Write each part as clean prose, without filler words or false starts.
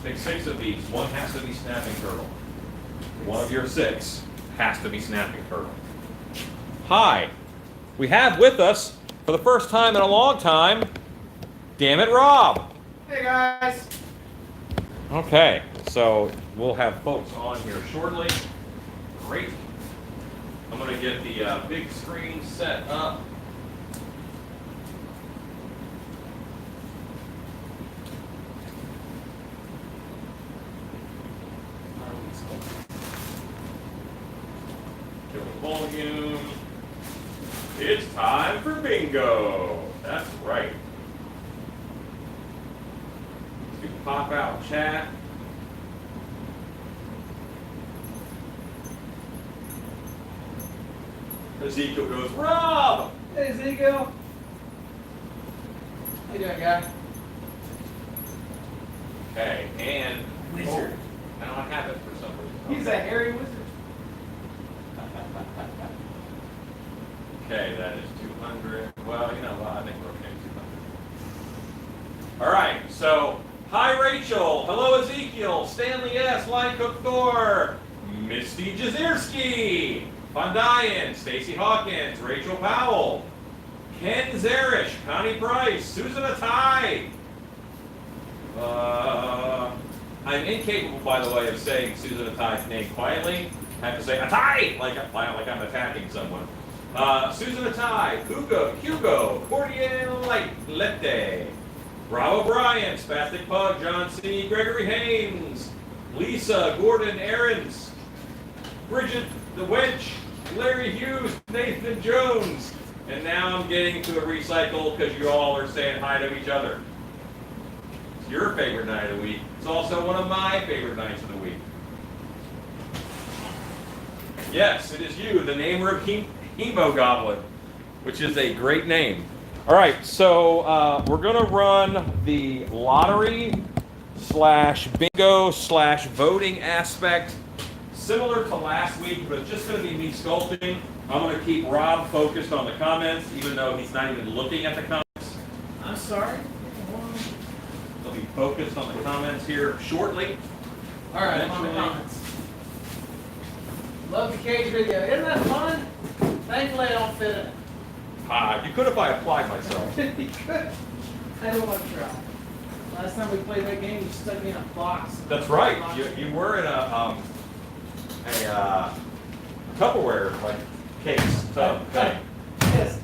Pick 6 of these. One has to be snapping turtle. One of your 6 has to be snapping turtle. Hi. We have with us, for the first time in a long time, Damn It Rob. Hey guys. Okay, so we'll have folks on here shortly. Great. I'm going to get the big screen set up. Kill the volume. It's time for bingo. That's right. Let's do pop out chat. Ezekiel goes, Rob! Hey Ezekiel. How you doing, guy? Okay, and Wizard. I don't have it for some reason. He's a hairy wizard. Okay, that is 200. Well, you know what? I think we're okay. 200. All right. So, hi Rachel. Hello Ezekiel. Stanley S. Line Cook Thor. Misty Jazierski. Von Dyen. Stacy Hawkins. Rachel Powell. Ken Zarish. Connie Price. Susan Atai. I'm incapable, by the way, of saying Susan Atai's name quietly. I have to say Atai like I'm attacking someone. Susan Atai, Hugo, Cordialite, Rob O'Brien, Spastic Pug, John C., Gregory Haynes, Lisa, Gordon Aarons, Bridget the Wench, Larry Hughes, Nathan Jones, and now I'm getting to a recycle because you all are saying hi to each other. It's your favorite night of the week. It's also one of my favorite nights of the week. Yes, it is you, the namer of Emo Goblin, which is a great name. All right, so we're going to run the lottery / bingo / voting aspect, similar to last week, but it's just going to be me sculpting. I'm going to keep Rob focused on the comments, even though he's not even looking at the comments. I'm sorry. He'll be focused on the comments here shortly. All right, I'm on the comments. Love the cage video. Isn't that fun? Thankfully, I don't fit in it. You could if I applied myself. You could. I don't want to try. Last time we played that game, you stuck me in a box. That's right. You were in a Tupperware like case tub thing. Yes,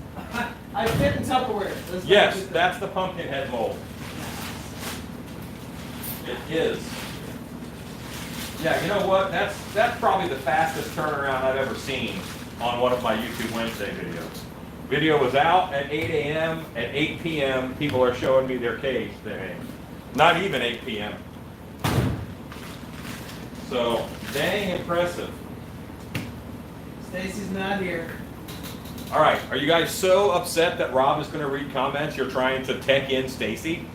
I fit in Tupperware. Yes, that's the pumpkin head mold. It is. Yeah, you know what? That's probably the fastest turnaround I've ever seen on one of my YouTube Wednesday videos. Video was out at 8 a.m. At 8 p.m., people are showing me their cage thing. Not even 8 p.m. So, dang impressive. Stacy's not here. All right, are you guys so upset that Rob is going to read comments? You're trying to tech in Stacy?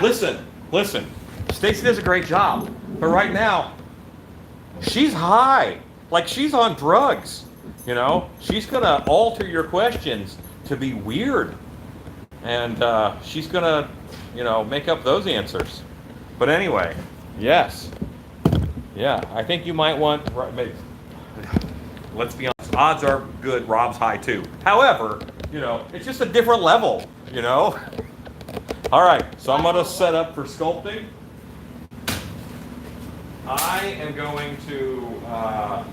Listen. Stacy does a great job, but right now, she's high. Like she's on drugs. You know, she's going to alter your questions to be weird. And she's going to, make up those answers. But anyway, yes. Yeah, I think you might want, let's be honest, odds are good Rob's high too. However, it's just a different level, All right, so I'm going to set up for sculpting. I am going to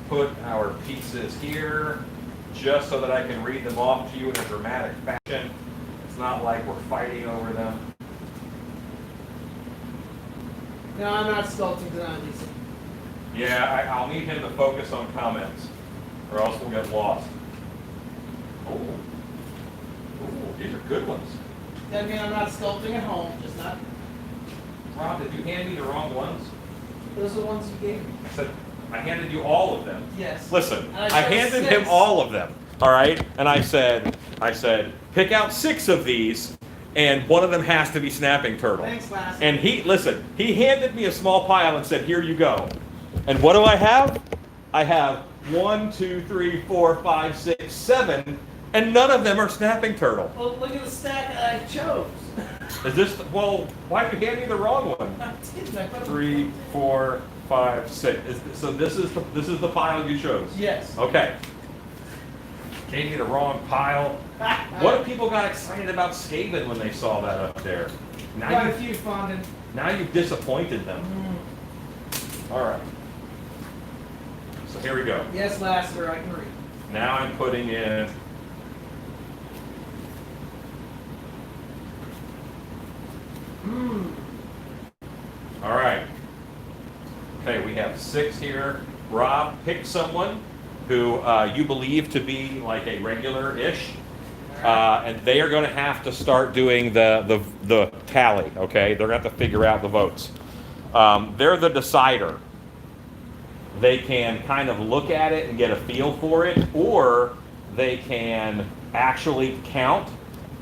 put our pieces here just so that I can read them off to you in a dramatic fashion. It's not like we're fighting over them. No, I'm not sculpting tonight, Lisa. Yeah, I'll need him to focus on comments, or else we'll get lost. Oh, these are good ones. That means I'm not sculpting at home, just not. Rob, did you hand me the wrong ones? Those are the ones you gave me. I said, I handed you all of them. Yes. Listen, I I handed him all of them, all right? And I said, pick out 6 of these, and one of them has to be snapping turtle. Thanks, Lassie. And he handed me a small pile and said, here you go. And what do I have? I have 1, 2, 3, 4, 5, 6, 7, and none of them are snapping turtle. Well, look at the stack I chose. Is this, well, why did you hand me the wrong one? I didn't. I put 3, 4, 5, 6. So this is the pile you chose? Yes. Okay. Gave me the wrong pile. What if people got excited about Skaven when they saw that up there? Quite a few, Fondant. Now you've disappointed them. All right. So here we go. Yes, Lassiter, I can read. Now I'm putting in. All right. Okay, we have 6 here. Rob, pick someone who you believe to be like a regular-ish, and they are going to have to start doing the tally. Okay, they're going to have to figure out the votes. They're the decider. They can kind of look at it and get a feel for it, or they can actually count.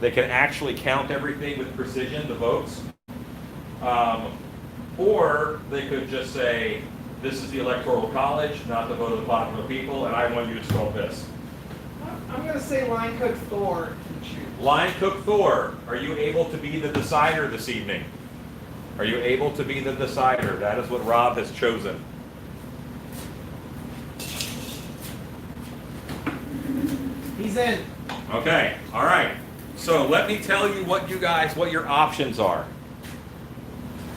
They can actually count everything with precision, the votes. Or they could just say, this is the Electoral College, not the vote of the popular people, and I want you to sculpt this. I'm going to say Line Cook Thor. Line Cook Thor, are you able to be the decider this evening? Are you able to be the decider? That is what Rob has chosen. He's in. Okay, all right. So let me tell you what your options are.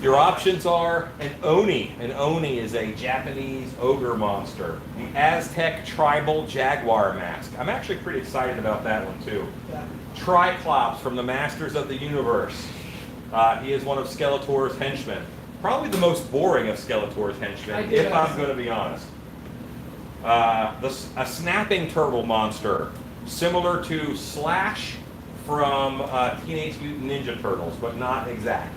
Your options are an Oni. An Oni is a Japanese ogre monster. The Aztec tribal jaguar mask. I'm actually pretty excited about that one too. Yeah. Triclops from the Masters of the Universe. He is one of Skeletor's henchmen. Probably the most boring of Skeletor's henchmen, if I'm going to be honest. A snapping turtle monster, similar to Slash from Teenage Mutant Ninja Turtles, but not exact.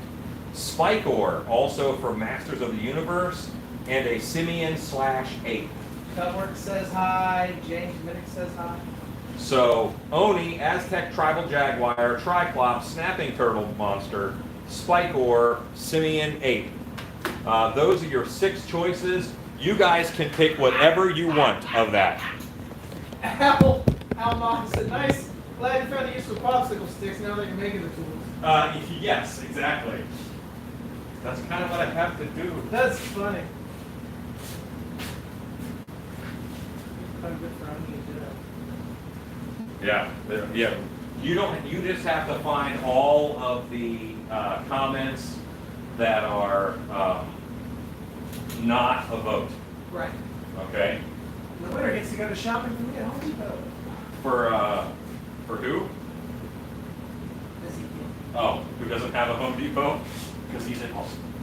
Spikor, also from Masters of the Universe, and a Simian/ape. Cutwork says hi. James Minnick says hi. So, Oni, Aztec Tribal Jaguar, Triclops, Snapping Turtle Monster, Spikor, Simian Ape. Those are your 6 choices. You guys can pick whatever you want of that. Al Mom said, nice. Glad you found the use for popsicle sticks now that you're making the tools. Yes, exactly. That's kind of what I have to do. That's funny. Kind of good for me to do that. Yeah. You just have to find all of the comments that are not a vote. Right. Okay. The winner gets to go to shopping for me at Home Depot. For who? Ezekiel. Oh, who doesn't have a Home Depot? Because he's in.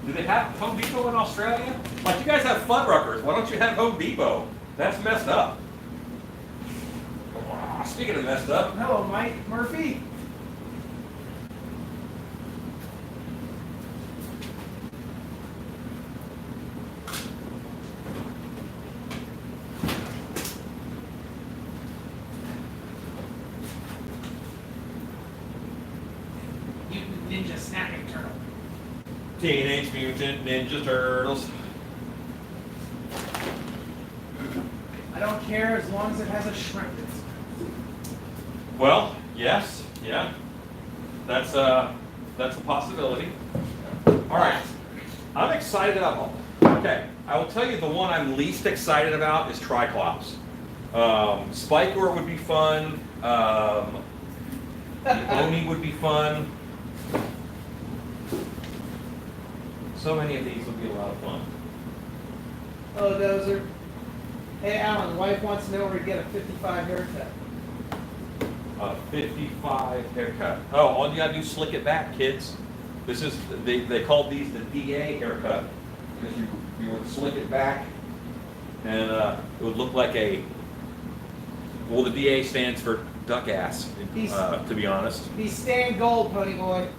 Do they have Home Depot in Australia? Like, you guys have Fuddruckers. Why don't you have Home Depot? That's messed up. Speaking of messed up. Hello, Mike Murphy. Mutant Ninja Snapping Turtle. Teenage Mutant Ninja Turtles. I don't care as long as it has a shrimp. Well, yes, yeah. That's a possibility. All right. I'm excited about. Okay, I will tell you the one I'm least excited about is Triclops. Spikor would be fun. The Oni would be fun. So many of these would be a lot of fun. Oh, Dozer. Hey, Alan, wife wants to know where to get a 55 haircut. A 55 haircut. Oh, all you gotta do is slick it back, kids. This is, they called these the DA haircut. Because you would slick it back and it would look like well, the DA stands for duck ass, to be honest. He's Stan Gold, Pony Boy.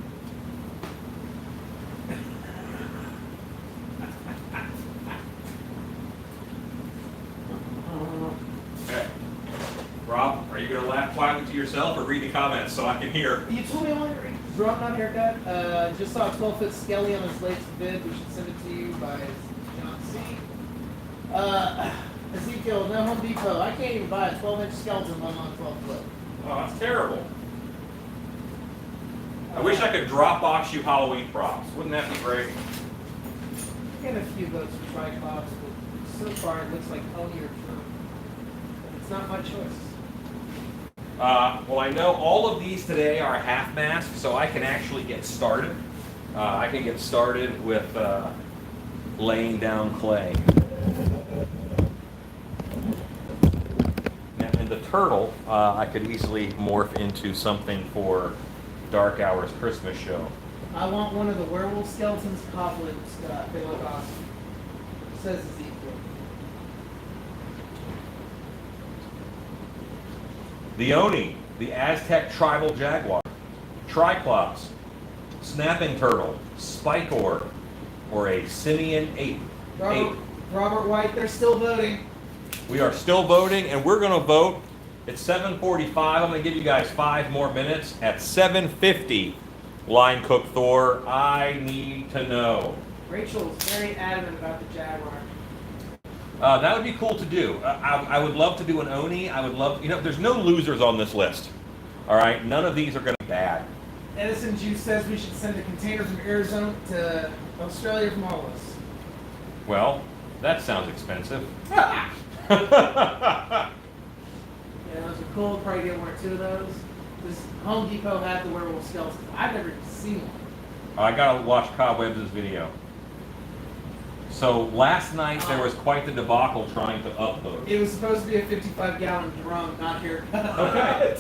Okay. Rob, are you going to laugh quietly to yourself or read the comments so I can hear? You told me I wanted to read. Drop not haircut. Just saw a 12-foot skelly on his latest vid. We should send it to you by John C. Ezekiel, no Home Depot. I can't even buy a 12-inch skeleton when I'm on 12 foot. Oh, that's terrible. I wish I could drop box you Halloween props. Wouldn't that be great? Getting a few votes for Triclops, but so far it looks like Pony or True. It's not my choice. Well, I know all of these today are half mast, so I can actually get started. I can get started with laying down clay. Now, and the turtle, I could easily morph into something for Dark Hour's Christmas show. I want one of the werewolf skeletons, Coughlin. They look awesome. Says Ezekiel. The Oni, the Aztec tribal jaguar, Triclops, snapping turtle, spike orb, or a simian ape. Robert White, they're still voting. We are still voting, and we're going to vote. It's 7:45. I'm going to give you guys 5 more minutes. At 7:50, Line Cook Thor, I need to know. Rachel is very adamant about the Jaguar. That would be cool to do. I would love to do an Oni. I would love, there's no losers on this list. All right, none of these are going to be bad. Edison Juice says we should send a container from Arizona to Australia from all of us. Well, that sounds expensive. Yeah, those are cool. Probably get 1 or 2 of those. Does Home Depot have the werewolf skeletons? I've never seen one. I gotta watch Cobwebs' video. So last night there was quite the debacle trying to upload. It was supposed to be a 55-gallon drum, not haircut. Okay.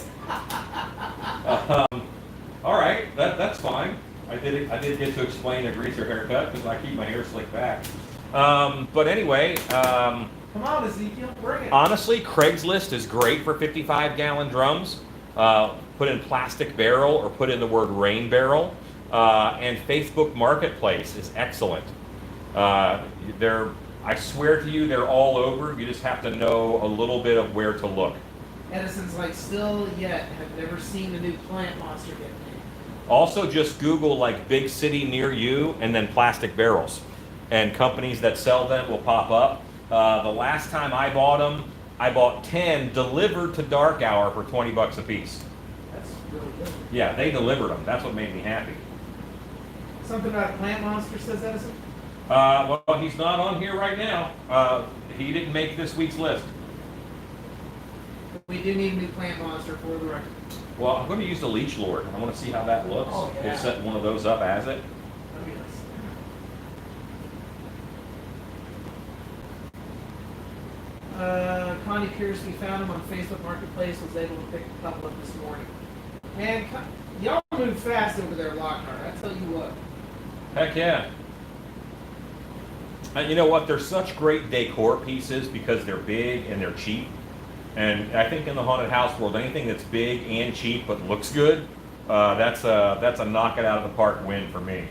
All right, that's fine. I did get to explain a greaser haircut because I keep my hair slicked back. But anyway. Come on, Ezekiel, bring it. Honestly, Craigslist is great for 55-gallon drums. Put in plastic barrel or put in the word rain barrel. And Facebook Marketplace is excellent. I swear to you, they're all over. You just have to know a little bit of where to look. Edison's like, still yet, have never seen the new plant monster get made. Also, just Google like big city near you and then plastic barrels. And companies that sell them will pop up. The last time I bought them, I bought 10 delivered to Dark Hour for $20 a piece. That's really good. Yeah, they delivered them. That's what made me happy. Something about a plant monster, says Edison? Well, he's not on here right now. He didn't make this week's list. We do need a new plant monster for the record. Well, I'm going to use the Leech Lord. I want to see how that looks. Oh, yeah. We'll set one of those up as it. That'd be nice. Connie Pierce, we found him on Facebook Marketplace, was able to pick a couple up this morning. Man, y'all move fast over there, Lockhart. I tell you what. Heck yeah. And you know what? They're such great decor pieces because they're big and they're cheap. And I think in the haunted house world, anything that's big and cheap but looks good, that's a knock it out of the park win for me.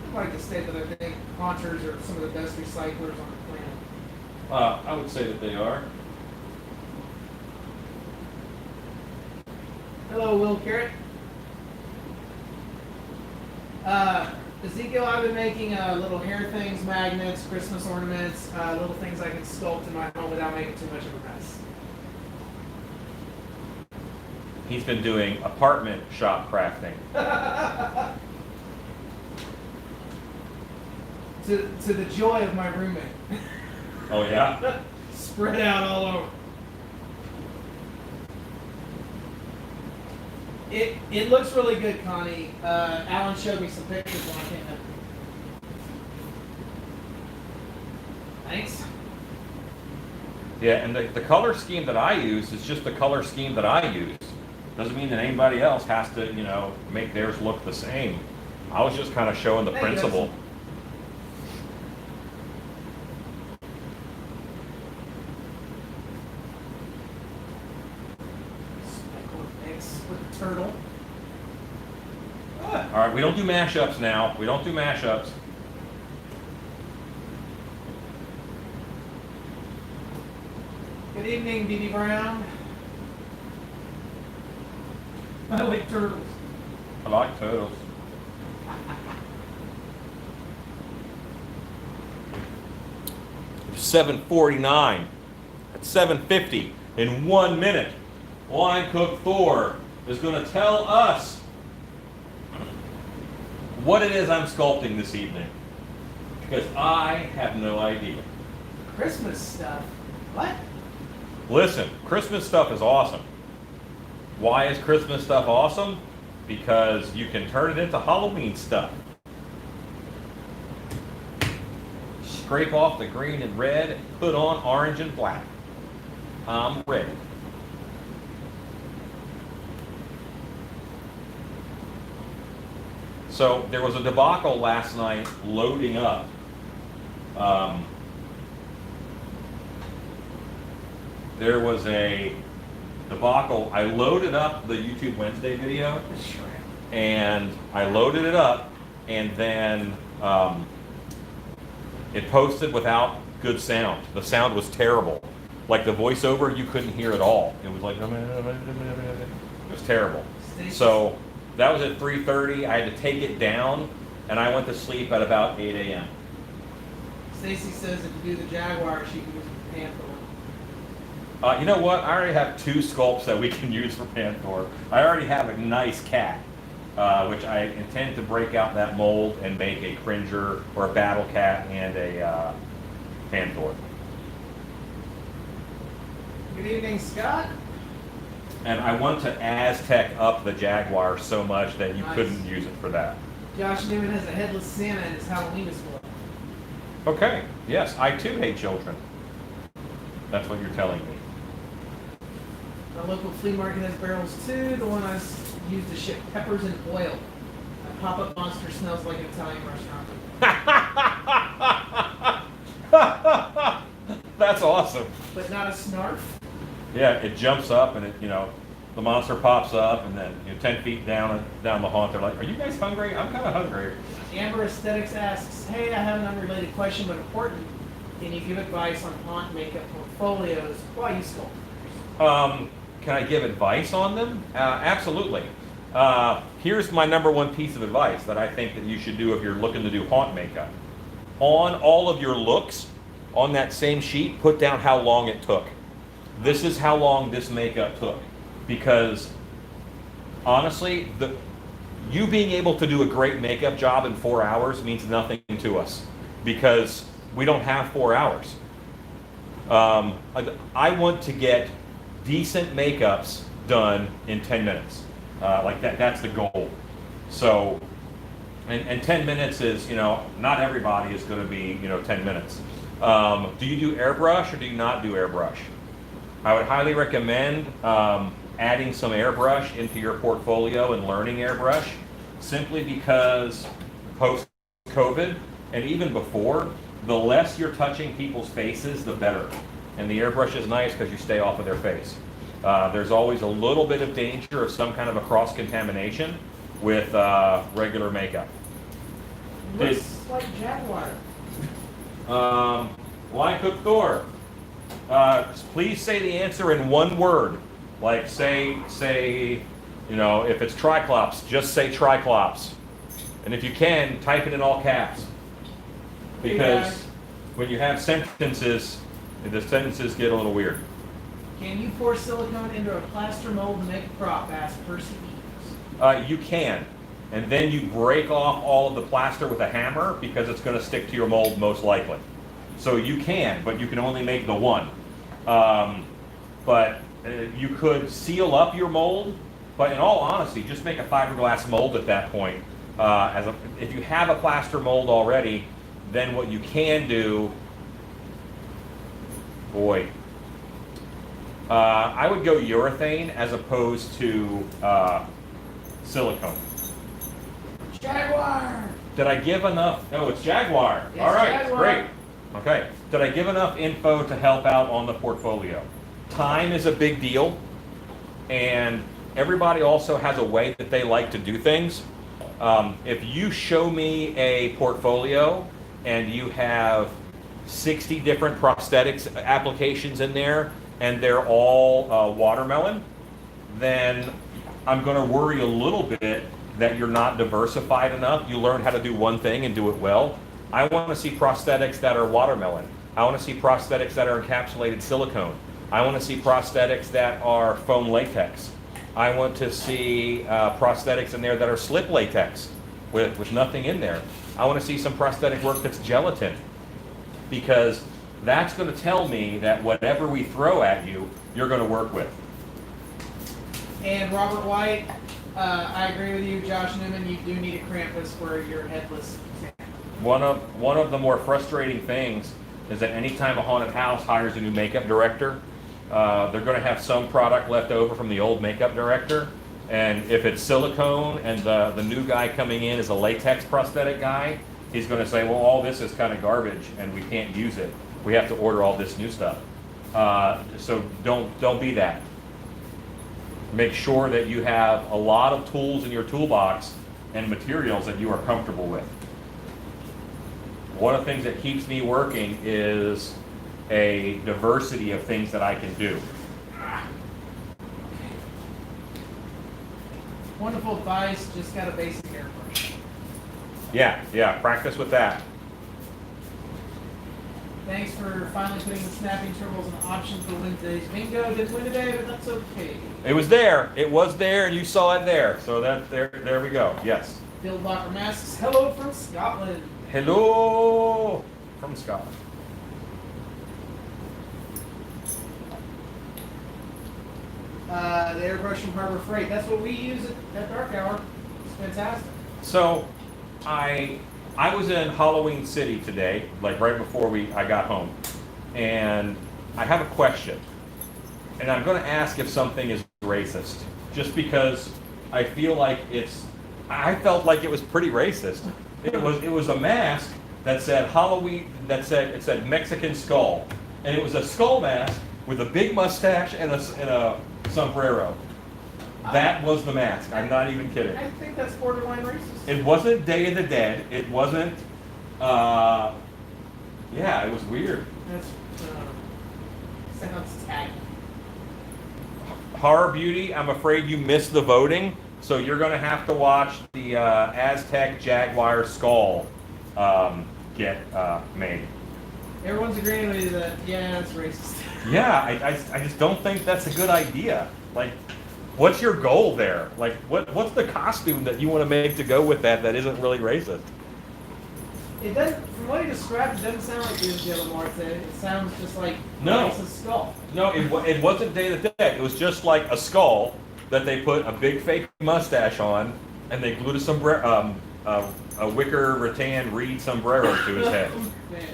I'd like to state that I think haunters are some of the best recyclers on the planet. I would say that they are. Hello, Will Carrot. Ezekiel, I've been making little hair things, magnets, Christmas ornaments, little things I can sculpt in my home without making too much of a mess. He's been doing apartment shop crafting. To the joy of my roommate. Oh yeah? Spread out all over. It looks really good, Connie. Alan showed me some pictures when I came in. Thanks. Yeah, and the color scheme that I use is just the color scheme that I use. Doesn't mean that anybody else has to, make theirs look the same. I was just kind of showing the principle. With the turtle. All right, we don't do mashups now. We don't do mashups. Good evening, BB Brown. I like turtles. I like turtles. It's 7:49. At 7:50 in 1 minute. Line Cook Thor is going to tell us what it is I'm sculpting this evening. Because I have no idea. Christmas stuff. What? Listen, Christmas stuff is awesome. Why is Christmas stuff awesome? Because you can turn it into Halloween stuff. Scrape off the green and red, put on orange and black. I'm ready. So there was a debacle last night loading up. There was a debacle. I loaded up the YouTube Wednesday video, and I loaded it up, and then it posted without good sound. The sound was terrible. Like the voiceover, you couldn't hear at all. It was like, it was terrible. So that was at 3:30. I had to take it down, and I went to sleep at about 8 a.m. Stacy says if you do the Jaguar, she can use the Panther. You know what? I already have 2 sculpts that we can use for Panther. I already have a nice cat, which I intend to break out that mold and make a Cringer or a Battle Cat and a Panther. Good evening, Scott. And I want to Aztec up the Jaguar so much that you couldn't use it for that. Josh Newman has a headless Santa in his Halloween display. Okay, yes, I too hate children. That's what you're telling me. Our local flea market has barrels too. The one I used to ship peppers and oil. A pop-up monster smells like an Italian restaurant. That's awesome. But not a snarf. Yeah, it jumps up and the monster pops up, and then 10 feet down the haunt, they're like, "Are you guys hungry? I'm kind of hungry." Amber Aesthetics asks, "Hey, I have an unrelated question but important. Can you give advice on haunt makeup portfolios while you sculpt?" Can I give advice on them? Absolutely. Here's my #1 piece of advice that I think that you should do if you're looking to do haunt makeup. On all of your looks, on that same sheet, put down how long it took. This is how long this makeup took. Because honestly, you being able to do a great makeup job in 4 hours means nothing to us. Because we don't have 4 hours. I want to get decent makeups done in 10 minutes. Like that's the goal. So, and 10 minutes is, not everybody is going to be, 10 minutes. Do you do airbrush or do you not do airbrush? I would highly recommend adding some airbrush into your portfolio and learning airbrush, simply because post-COVID and even before, the less you're touching people's faces, the better. And the airbrush is nice because you stay off of their face. There's always a little bit of danger of some kind of a cross-contamination with regular makeup. Looks like Jaguar. Line Cook Thor, please say the answer in one word. Like say, if it's Triclops, just say Triclops. And if you can, type it in all caps. Because when you have sentences, the sentences get a little weird. Can you pour silicone into a plaster mold to make a prop? Asked Percy Eves. You can. And then you break off all of the plaster with a hammer because it's going to stick to your mold most likely. So you can, but you can only make the one. But you could seal up your mold, but in all honesty, just make a fiberglass mold at that point. If you have a plaster mold already, then what you can do, I would go urethane as opposed to silicone. Jaguar! Did I give enough? No, it's Jaguar. Yes, all right, Jaguar. Great. Okay. Did I give enough info to help out on the portfolio? Time is a big deal, and everybody also has a way that they like to do things. If you show me a portfolio and you have 60 different prosthetics applications in there, and they're all watermelon, then I'm going to worry a little bit that you're not diversified enough. You learn how to do one thing and do it well. I want to see prosthetics that are watermelon. I want to see prosthetics that are encapsulated silicone. I want to see prosthetics that are foam latex. I want to see prosthetics in there that are slip latex with nothing in there. I want to see some prosthetic work that's gelatin, because that's going to tell me that whatever we throw at you, you're going to work with. And Robert White, I agree with you, Josh Newman. You do need a Krampus for your headless Santa. One of the more frustrating things is that anytime a haunted house hires a new makeup director, they're going to have some product left over from the old makeup director. And if it's silicone and the new guy coming in is a latex prosthetic guy, he's going to say, well, all this is kind of garbage and we can't use it. We have to order all this new stuff. So don't be that. Make sure that you have a lot of tools in your toolbox and materials that you are comfortable with. One of the things that keeps me working is a diversity of things that I can do. Wonderful advice, just got a basic airbrush. Yeah, practice with that. Thanks for finally putting the snapping turtles an option for Wednesdays. Bingo didn't win today, but that's okay. It was there, and you saw it there. So there we go, yes. Bill Blocker Masks, hello from Scotland. Hello from Scotland. The airbrush from Harbor Freight. That's what we use at Dark Hour. It's fantastic. So, I was in Halloween City today, like right before I got home, and I have a question, and I'm going to ask if something is racist, just because I feel like I felt like it was pretty racist. It was a mask that said Halloween, it said Mexican skull, and it was a skull mask with a big mustache and a sombrero. That was the mask. I'm not even kidding. I think that's borderline racist. It wasn't Day of the Dead. It wasn't. Yeah, it was weird. That's sounds tacky. Horror Beauty, I'm afraid you missed the voting, so you're going to have to watch the Aztec Jaguar skull get made. Everyone's agreeing with you that, yeah, that's racist. Yeah, I just don't think that's a good idea. Like, what's your goal there? Like, what's the costume that you want to make to go with that isn't really racist? It doesn't, from what he described, it doesn't sound like Dia de la Muerte. It sounds just like No. a skull. No, it wasn't Day of the Dead. It was just like a skull that they put a big fake mustache on, and they glued a wicker rattan reed sombrero to his head. Man,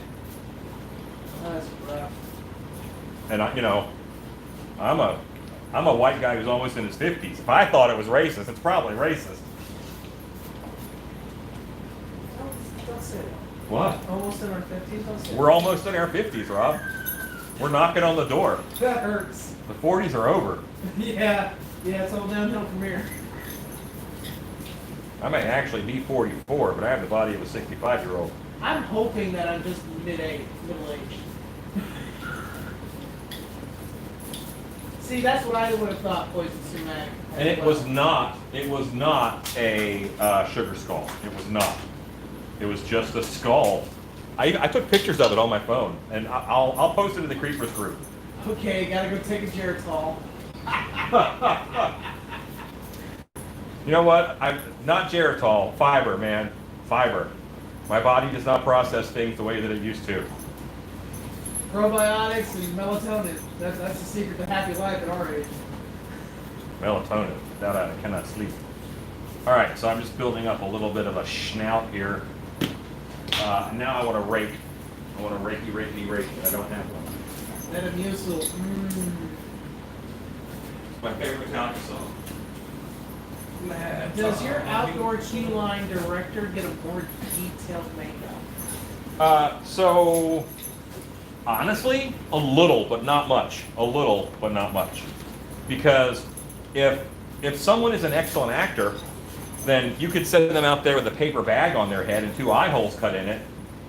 that's rough. And I'm a white guy who's almost in his 50s. If I thought it was racist, it's probably racist. Don't say that. What? Almost in our 50s? Don't say We're almost in our 50s, Rob. We're knocking on the door. that hurts. The 40s are over. Yeah, it's all downhill from here. I may actually be 44, but I have the body of a 65-year-old. I'm hoping that I'm just middle aged. See, that's what I would have thought Poison Sumac. And it was not a sugar skull. It was not. It was just a skull. I took pictures of it on my phone, and I'll post it in the Creepers group. Okay, gotta go take a Geritol. You know what? I'm not Geritol. Fiber, man. Fiber. My body does not process things the way that it used to. Probiotics and melatonin. That's the secret to happy life at our age. Melatonin. Without that, I cannot sleep. All right, so I'm just building up a little bit of a schnout here. Now I want to rake. I want to rakey. I don't have one. Metamucil. My favorite Metallica song. Does your outdoor key line director get a more detailed makeup? So honestly, a little, but not much. A little, but not much. Because if someone is an excellent actor, then you could send them out there with a paper bag on their head and 2 eye holes cut in it,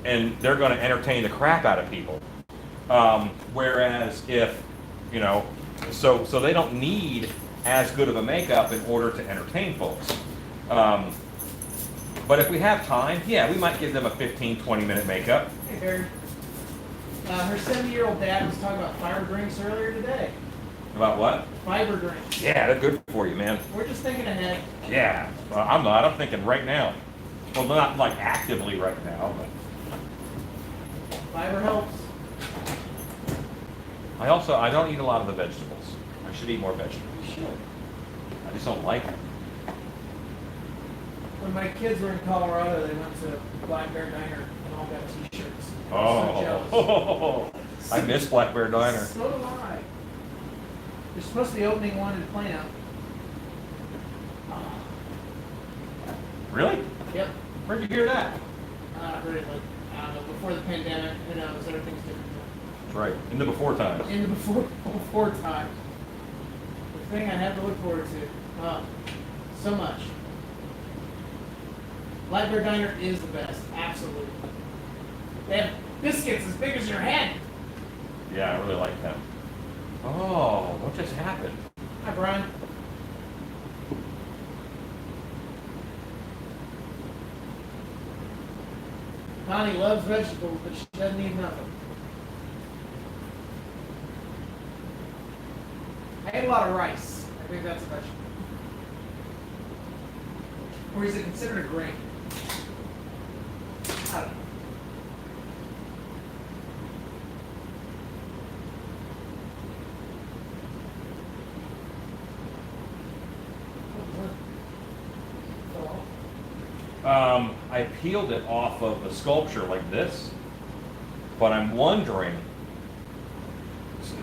and they're going to entertain the crap out of people. Whereas if, so they don't need as good of a makeup in order to entertain folks. But if we have time, yeah, we might give them a 15, 20-minute makeup. Hey, Barry. Her 70-year-old dad was talking about fiber drinks earlier today. About what? Fiber drinks. Yeah, they're good for you, man. We're just thinking ahead. Yeah, I'm not. I'm thinking right now. Well, not like actively right now, but Fiber helps. I don't eat a lot of the vegetables. I should eat more vegetables. You should. I just don't like them. When my kids were in Colorado, they went to Black Bear Diner and all got T-shirts. So jealous. Oh, I miss Black Bear Diner. So do I. They're supposed to be opening one in Plano. Really? Yep. Where'd you hear that? Heard it like, I don't know, before the pandemic, who knows, everything's different. That's right. In the before times. In the before time. The thing I have to look forward to. So much. Black Bear Diner is the best, absolutely. They have biscuits as big as your head. Yeah, I really like them. Oh, what just happened? Hi, Brian. Connie loves vegetables, but she doesn't eat nothing. I ate a lot of rice. I think that's a vegetable. Or is it considered a grain? I don't know. I peeled it off of a sculpture like this, but I'm wondering,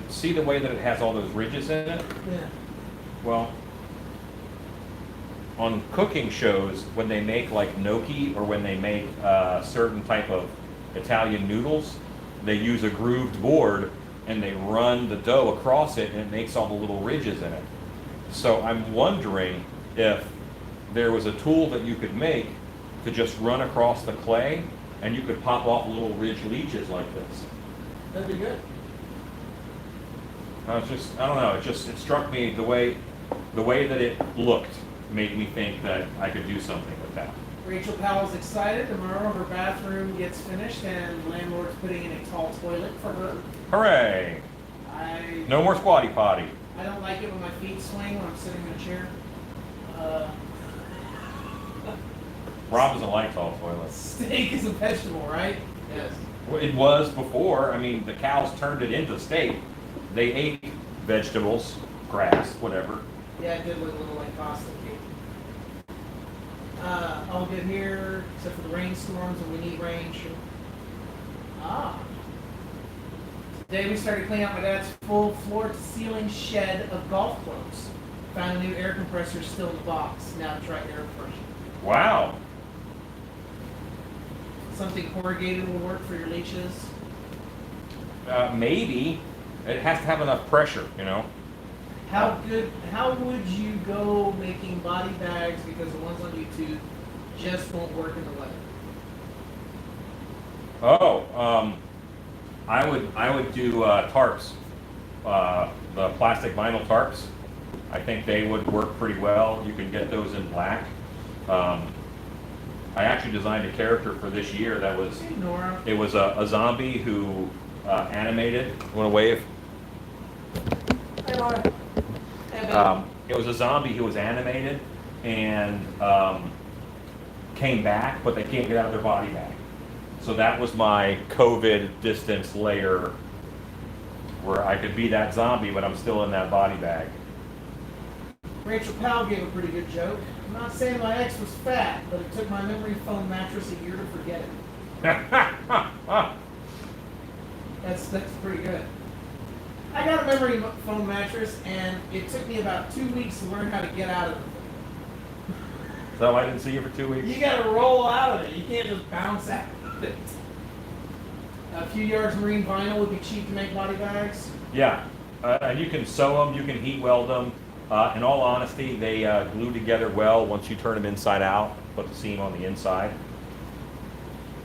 see the way that it has all those ridges in it? Yeah. Well, on cooking shows, when they make like gnocchi or when they make certain type of Italian noodles, they use a grooved board and they run the dough across it and it makes all the little ridges in it. So I'm wondering if there was a tool that you could make to just run across the clay and you could pop off little ridge leeches like this. That'd be good. I don't know, it struck me the way that it looked made me think that I could do something with that. Rachel Powell's excited. Tomorrow her bathroom gets finished and the landlord's putting in a tall toilet for her. Hooray! No more squatty potty. I don't like it when my feet swing when I'm sitting in a chair. Rob doesn't like tall toilets. Steak is a vegetable, right? Yes. Well, it was before. I mean, the cows turned it into steak. They ate vegetables, grass, whatever. Yeah, it did look a little like pasta cake. All good here, except for the rainstorms and we need rain. Sure. Today we started cleaning out my dad's full floor-to-ceiling shed of golf clubs. Found a new air compressor still in the box. Now try air pressure. Wow. Something corrugated will work for your leeches. Maybe. It has to have enough pressure, you know. How would you go making body bags, because the ones on YouTube just won't work in the weather? Oh, I would do tarps, the plastic vinyl tarps. I think they would work pretty well. You can get those in black. I actually designed a character for this year that was, Hey, Nora. it was a zombie who animated. Want to wave? Hey, Laura. Hey, babe. It was a zombie who was animated and came back, but they can't get out of their body bag. So that was my COVID distance layer where I could be that zombie, but I'm still in that body bag. Rachel Powell gave a pretty good joke. I'm not saying my ex was fat, but it took my memory foam mattress a year to forget it. That's pretty good. I got a memory foam mattress, and it took me about 2 weeks to learn how to get out of it. So I didn't see you for 2 weeks? You gotta roll out of it. You can't just bounce out of it. A few yards marine vinyl would be cheap to make body bags. Yeah, and you can sew them, you can heat weld them. In all honesty, they glue together well once you turn them inside out, put the seam on the inside.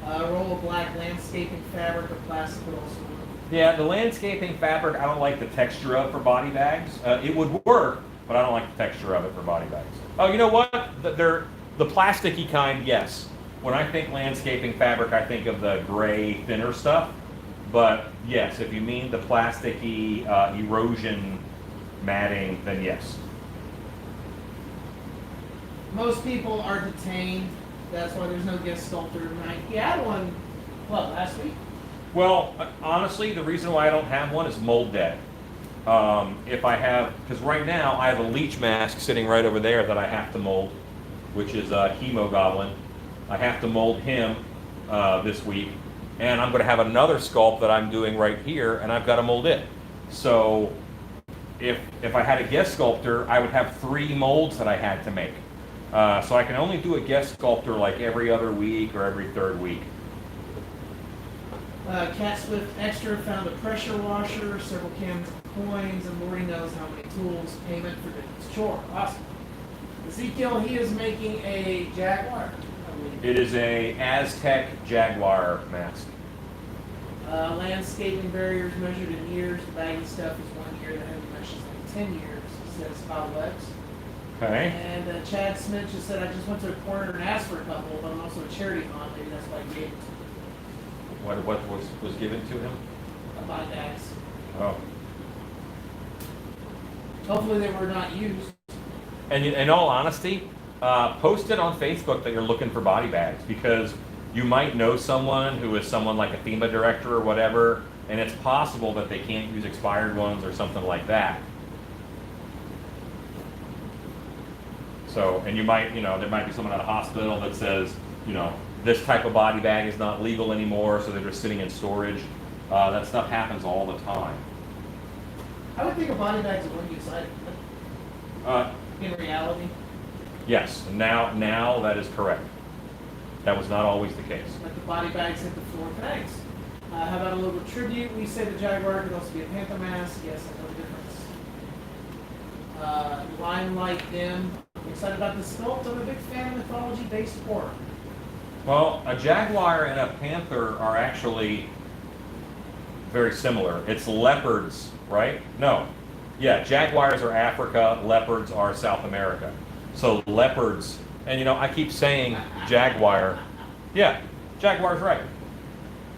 A roll of black landscaping fabric or plastic would also work. Yeah, the landscaping fabric, I don't like the texture of for body bags. It would work, but I don't like the texture of it for body bags. Oh, you know what? They're the plasticky kind, yes. When I think landscaping fabric, I think of the gray, thinner stuff. But yes, if you mean the plasticky erosion matting, then yes. Most people are detained. That's why there's no guest sculptor tonight. He had one, what, last week? Well, honestly, the reason why I don't have one is mold dead. If I have, because right now I have a leech mask sitting right over there that I have to mold, which is a Hemo Goblin. I have to mold him this week, and I'm going to have another sculpt that I'm doing right here, and I've got to mold it. So if I had a guest sculptor, I would have 3 molds that I had to make. So I can only do a guest sculptor like every other week or every 3rd week. Cat Swift Extra found a pressure washer, several cans of coins, and Lordy knows how many tools. Payment for the chore. Awesome. Ezekiel, he is making a Jaguar. It is a Aztec Jaguar mask. Landscaping barriers measured in years. The baggy stuff is 1 year. The heavy mesh is like 10 years, says Alex. Okay. And Chad Smith just said, I just went to a corner and asked for a couple, but I'm also a charity fund. Maybe that's why I gave it to him. What was given to him? Body bags. Oh. Hopefully they were not used. And in all honesty, post it on Facebook that you're looking for body bags, because you might know someone who is someone like a FEMA director or whatever, and it's possible that they can't use expired ones or something like that. So, and you might, there might be someone at a hospital that says, this type of body bag is not legal anymore, so they're just sitting in storage. That stuff happens all the time. I would think a body bag's a one-use item. In reality. Yes, now that is correct. That was not always the case. Like the body bags hit the floor. Thanks. How about a little tribute? We say the Jaguar could also be a Panther mask. Yes, I know the difference. Limelight dim. I'm excited about the sculpt. I'm a big fan of mythology-based horror. Well, a Jaguar and a Panther are actually very similar. It's leopards, right? No. Yeah, Jaguars are Africa, leopards are South America. So leopards, and I keep saying Jaguar. Yeah, Jaguar's right.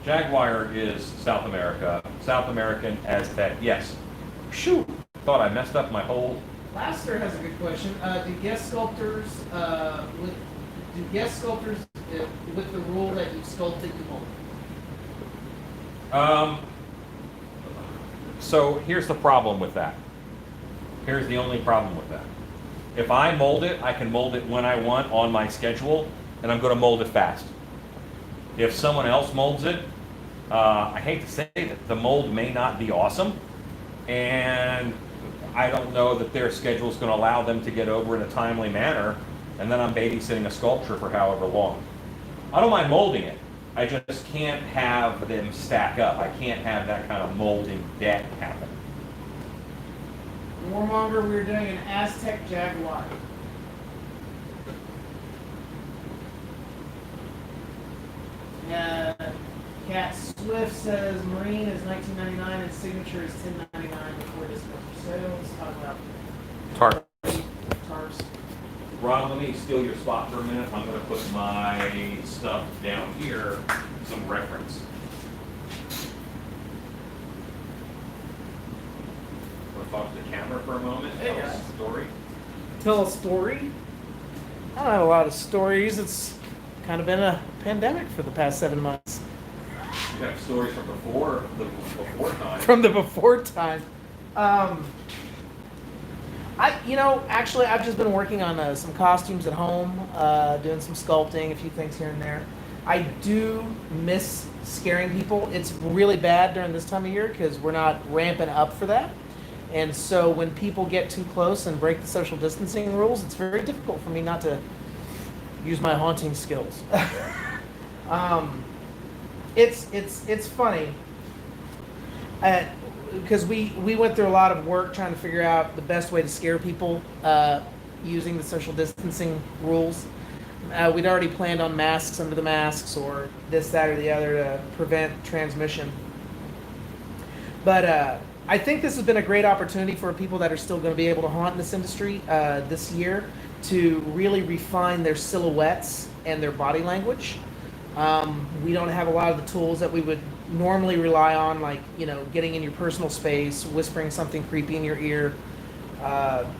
Jaguar is South America. South American, Aztec, yes. Shoot, thought I messed up my whole... Laster has a good question. Do guest sculptors with the rule that you sculpted you mold? So here's the problem with that. Here's the only problem with that. If I mold it, I can mold it when I want on my schedule, and I'm going to mold it fast. If someone else molds it, I hate to say that the mold may not be awesome, and I don't know that their schedule is going to allow them to get over in a timely manner, and then I'm babysitting a sculpture for however long. I don't mind molding it. I just can't have them stack up. I can't have that kind of molding debt happen. Warmonger, we're doing an Aztec Jaguar. Cat Swift says Marine is $19.99 and Signature is $10.99 before discount for sale. Let's talk about tarps. Ron, let me steal your spot for a minute. I'm going to put my stuff down here, some reference. Want to talk to the camera for a moment? Hey, Tell guys. us a story. Tell a story? I don't have a lot of stories. It's kind of been a pandemic for the past 7 months. You have stories from before time. From the before time. Actually, I've just been working on some costumes at home, doing some sculpting, a few things here and there. I do miss scaring people. It's really bad during this time of year because we're not ramping up for that. And so when people get too close and break the social distancing rules, it's very difficult for me not to use my haunting skills. It's funny. Because we went through a lot of work trying to figure out the best way to scare people using the social distancing rules. We'd already planned on masks under the masks or this, that, or the other to prevent transmission. But I think this has been a great opportunity for people that are still going to be able to haunt in this industry this year to really refine their silhouettes and their body language. We don't have a lot of the tools that we would normally rely on, like, you know, getting in your personal space, whispering something creepy in your ear,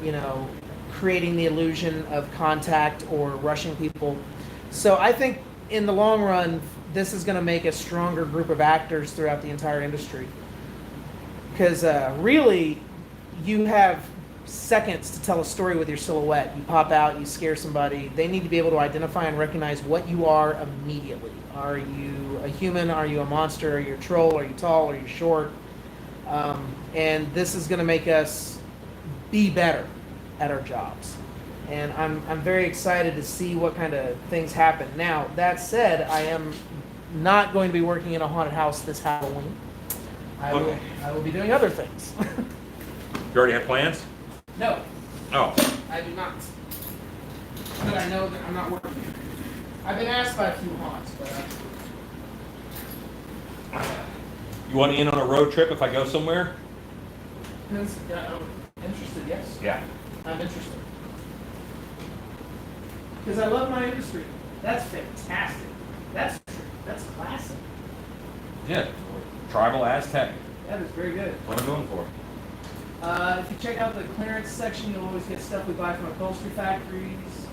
you know, creating the illusion of contact or rushing people. So I think in the long run, this is going to make a stronger group of actors throughout the entire industry. Because really, you have seconds to tell a story with your silhouette. You pop out, you scare somebody. They need to be able to identify and recognize what you are immediately. Are you a human? Are you a monster? Are you a troll? Are you tall? Are you short? And this is going to make us be better at our jobs. And I'm very excited to see what kind of things happen. Now, that said, I am not going to be working in a haunted house this Halloween. I will be doing other things. You already have plans? No, Oh. I do not. But I know that I'm not working. I've been asked by a few haunts, but You want in on a road trip if I go somewhere? I'm interested, yes. Yeah. I'm interested. Because I love my industry. That's fantastic. That's classic. Yeah. Tribal Aztec. That is very good. What I'm going for. If you check out the clearance section, you'll always get stuff we buy from upholstery factories.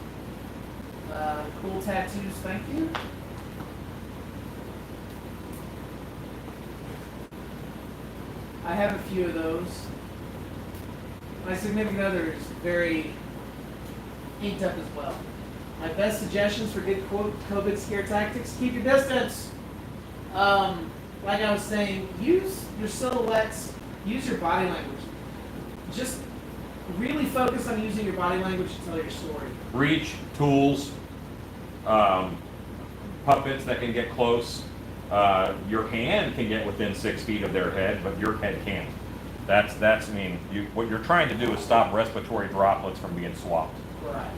Cool tattoos, thank you. I have a few of those. My significant other is very inked up as well. My best suggestions for good COVID scare tactics: keep your distance. Like I was saying, use your silhouettes, use your body language. Just really focus on using your body language to tell your story. Reach, tools, puppets that can get close. Your hand can get within 6 feet of their head, but your head can't. That's I mean, what you're trying to do is stop respiratory droplets from being swapped. Right.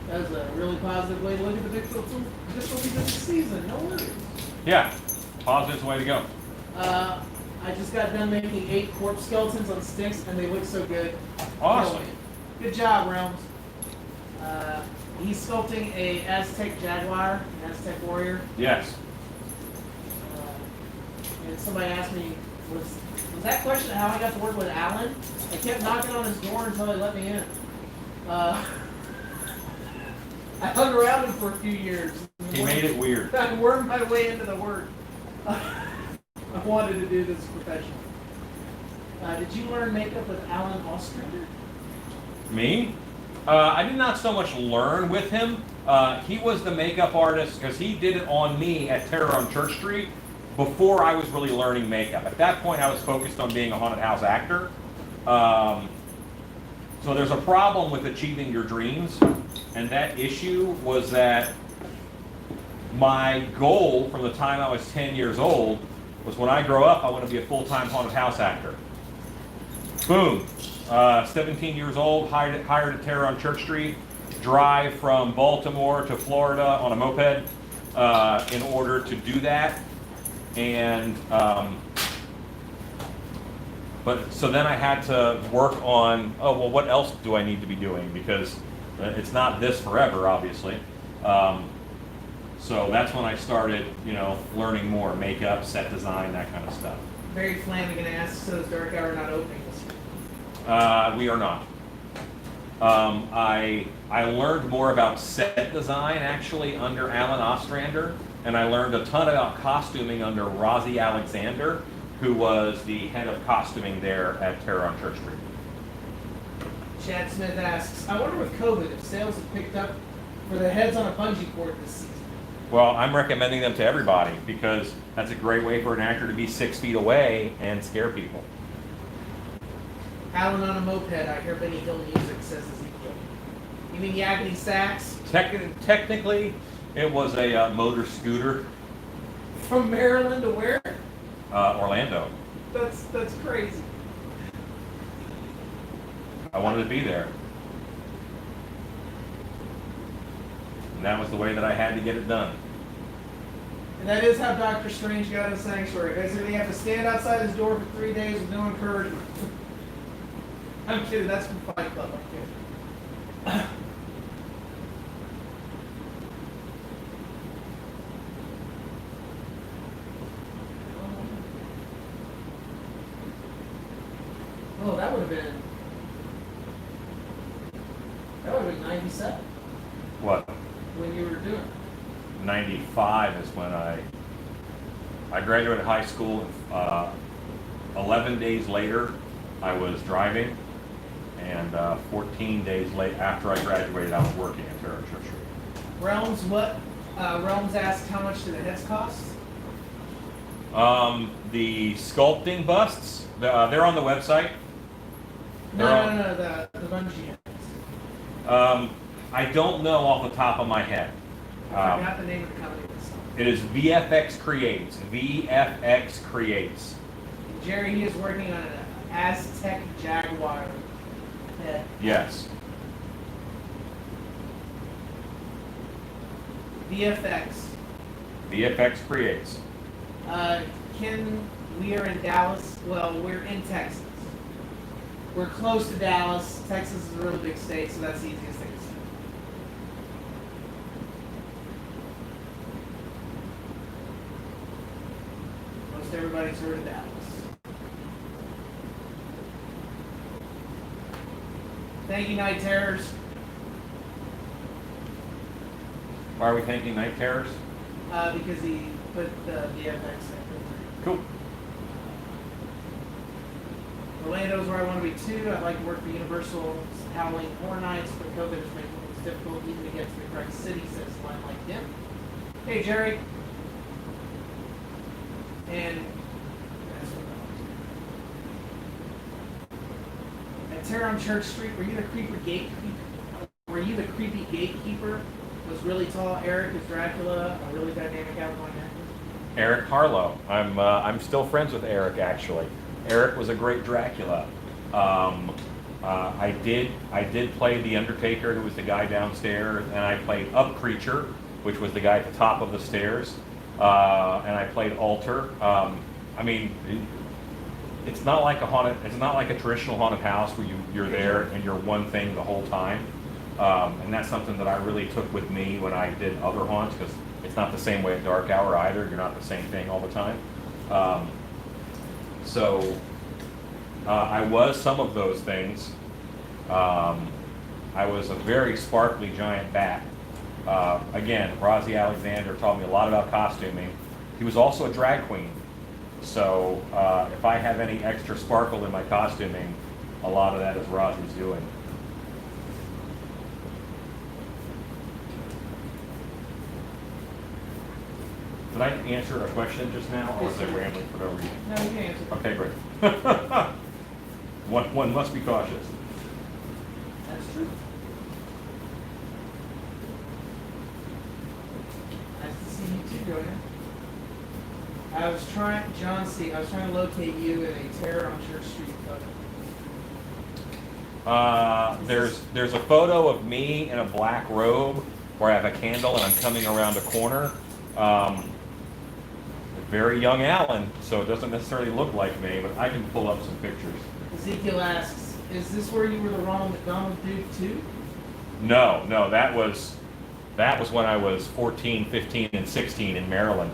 That was a really positive way to look at the difficulty this season. No worries. Yeah, positive's the way to go. I just got done making 8 corpse skeletons on sticks, and they look so good. Awesome. Good job, Realms. He's sculpting a Aztec jaguar, an Aztec warrior. Yes. And somebody asked me, was that question how I got to work with Alan? I kept knocking on his door until they let me in. I hung around him for a few years. He made it weird. I wormed my way into the work. I wanted to do this professionally. Did you learn makeup with Alan Ostrander? Me? I did not so much learn with him. He was the makeup artist because he did it on me at Terror on Church Street before I was really learning makeup. At that point, I was focused on being a haunted house actor. So there's a problem with achieving your dreams, and that issue was that my goal from the time I was 10 years old was when I grow up, I want to be a full-time haunted house actor. Boom. 17 years old, hired a Terror on Church Street, drive from Baltimore to Florida on a moped in order to do that. And but so then I had to work on, oh, well, what else do I need to be doing? Because it's not this forever, obviously. So that's when I started, learning more makeup, set design, that kind of stuff. Mary Flanagan asks, so is Dark Hour not opening this year? We are not. I learned more about set design actually under Alan Ostrander, and I learned a ton about costuming under Rosie Alexander, who was the head of costuming there at Terror on Church Street. Chad Smith asks, I wonder with COVID if sales have picked up for the heads on a bungee cord this season. Well, I'm recommending them to everybody because that's a great way for an actor to be 6 feet away and scare people. Alan on a moped, I hear Benny Hill music, says Ezekiel. You mean Yakety Sax? Technically, it was a motor scooter. From Maryland to where? Orlando. That's crazy. I wanted to be there. And that was the way that I had to get it done. And that is how Doctor Strange got in Sanctuary. Basically, you have to stand outside his door for 3 days with no encouragement. I'm kidding, that's from Fight Club, I'm kidding. would have been 97 What? when you were doing it. 95 is when I graduated high school. 11 days later, I was driving, and 14 days late after I graduated, I was working at Terra Church. Realms, what? Realms asked how much do the heads cost? The sculpting busts, they're on the website. No, the bungee heads. I don't know off the top of my head. I forgot the name of the company. It is VFX Creates. VFX Creates. Jerry, he is working on an Aztec Jaguar head. Yes. VFX. VFX Creates. Ken, we are in Dallas. Well, we're in Texas. We're close to Dallas. Texas is a really big state, so that's the easiest thing to say. Most everybody's heard of Dallas. Thank you, Night Terrors. Why are we thanking Night Terrors? Because he put the VFX in. Cool. Orlando's where I want to be too. I'd like to work for Universal Howling Horror Nights, but COVID is making things difficult even to get to the correct city, says Line Like Dim. Hey, Jerry. And at Terror on Church Street, were you the creepy gatekeeper? Was really tall. Eric is Dracula, a really dynamic outgoing actor. Eric Harlow. I'm still friends with Eric, actually. Eric was a great Dracula. I did play the Undertaker, who was the guy downstairs, and I played Up Creature, which was the guy at the top of the stairs, and I played Alter. I mean, it's not like a haunted. It's not like a traditional haunted house where you're there and you're one thing the whole time. And that's something that I really took with me when I did other haunts, because it's not the same way at Dark Hour either. You're not the same thing all the time. So I was some of those things. I was a very sparkly giant bat. Again, Rosie Alexander taught me a lot about costuming. He was also a drag queen. So if I have any extra sparkle in my costuming, a lot of that is Rosie's doing. Did I answer a question just now, or was I rambling for no reason? No, you can answer. Okay, great. One must be cautious. That's true. Nice to see you too, Jordan. I was trying to locate you in a Terror on Church Street photo. There's a photo of me in a black robe where I have a candle and I'm coming around a corner. Very young Alan, so it doesn't necessarily look like me, but I can pull up some pictures. Ezekiel asks, is this where you were the Ronald McDonald dude too? No, that was when I was 14, 15, and 16 in Maryland.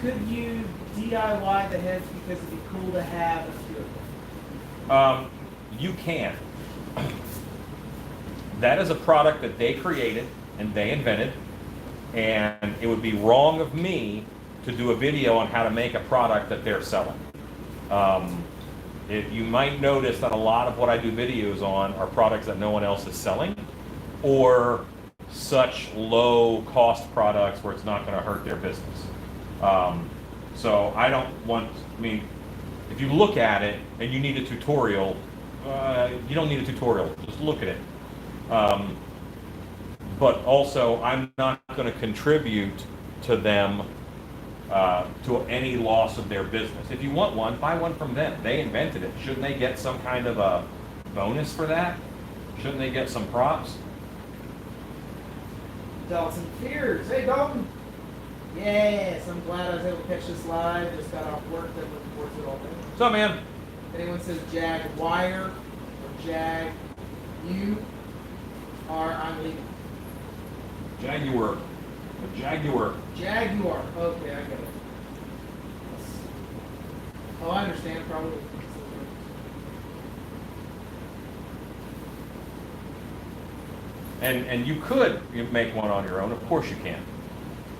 Could you DIY the heads because it'd be cool to have a few of them? You can. That is a product that they created and they invented, and it would be wrong of me to do a video on how to make a product that they're selling. You might notice that a lot of what I do videos on are products that no one else is selling, or such low cost products where it's not going to hurt their business. So I don't want, if you look at it and you need a tutorial, you don't need a tutorial, just look at it. But also, I'm not going to contribute to them, to any loss of their business. If you want one, buy one from them. They invented it. Shouldn't they get some kind of a bonus for that? Shouldn't they get some props? Dalton Fears. Hey, Dalton. Yes, I'm glad I was able to catch this live. Just got off work. Been looking forward to it all day. What's up, man? If anyone says Jaguar, Jag. You are. I'm leaving. Jaguar. A Jaguar. Jaguar. Okay, I get it. Oh, I understand. Probably. And you could make one on your own. Of course you can.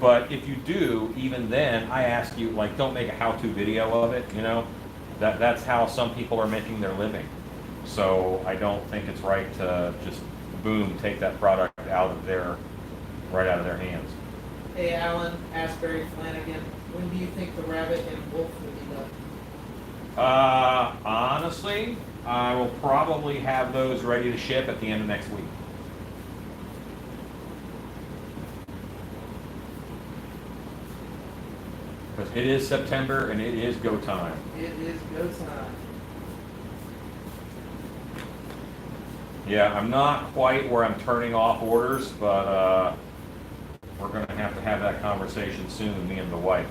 But if you do, even then, I ask you, like, don't make a how-to video of it, you know? That's how some people are making their living. So I don't think it's right to just, boom, take that product right out of their hands. Hey, Alan, Asbury Flanagan, when do you think the rabbit and wolf will be done? Honestly, I will probably have those ready to ship at the end of next week. Because it is September and it is go time. It is go time. Yeah, I'm not quite where I'm turning off orders, but we're going to have that conversation soon, me and the wife.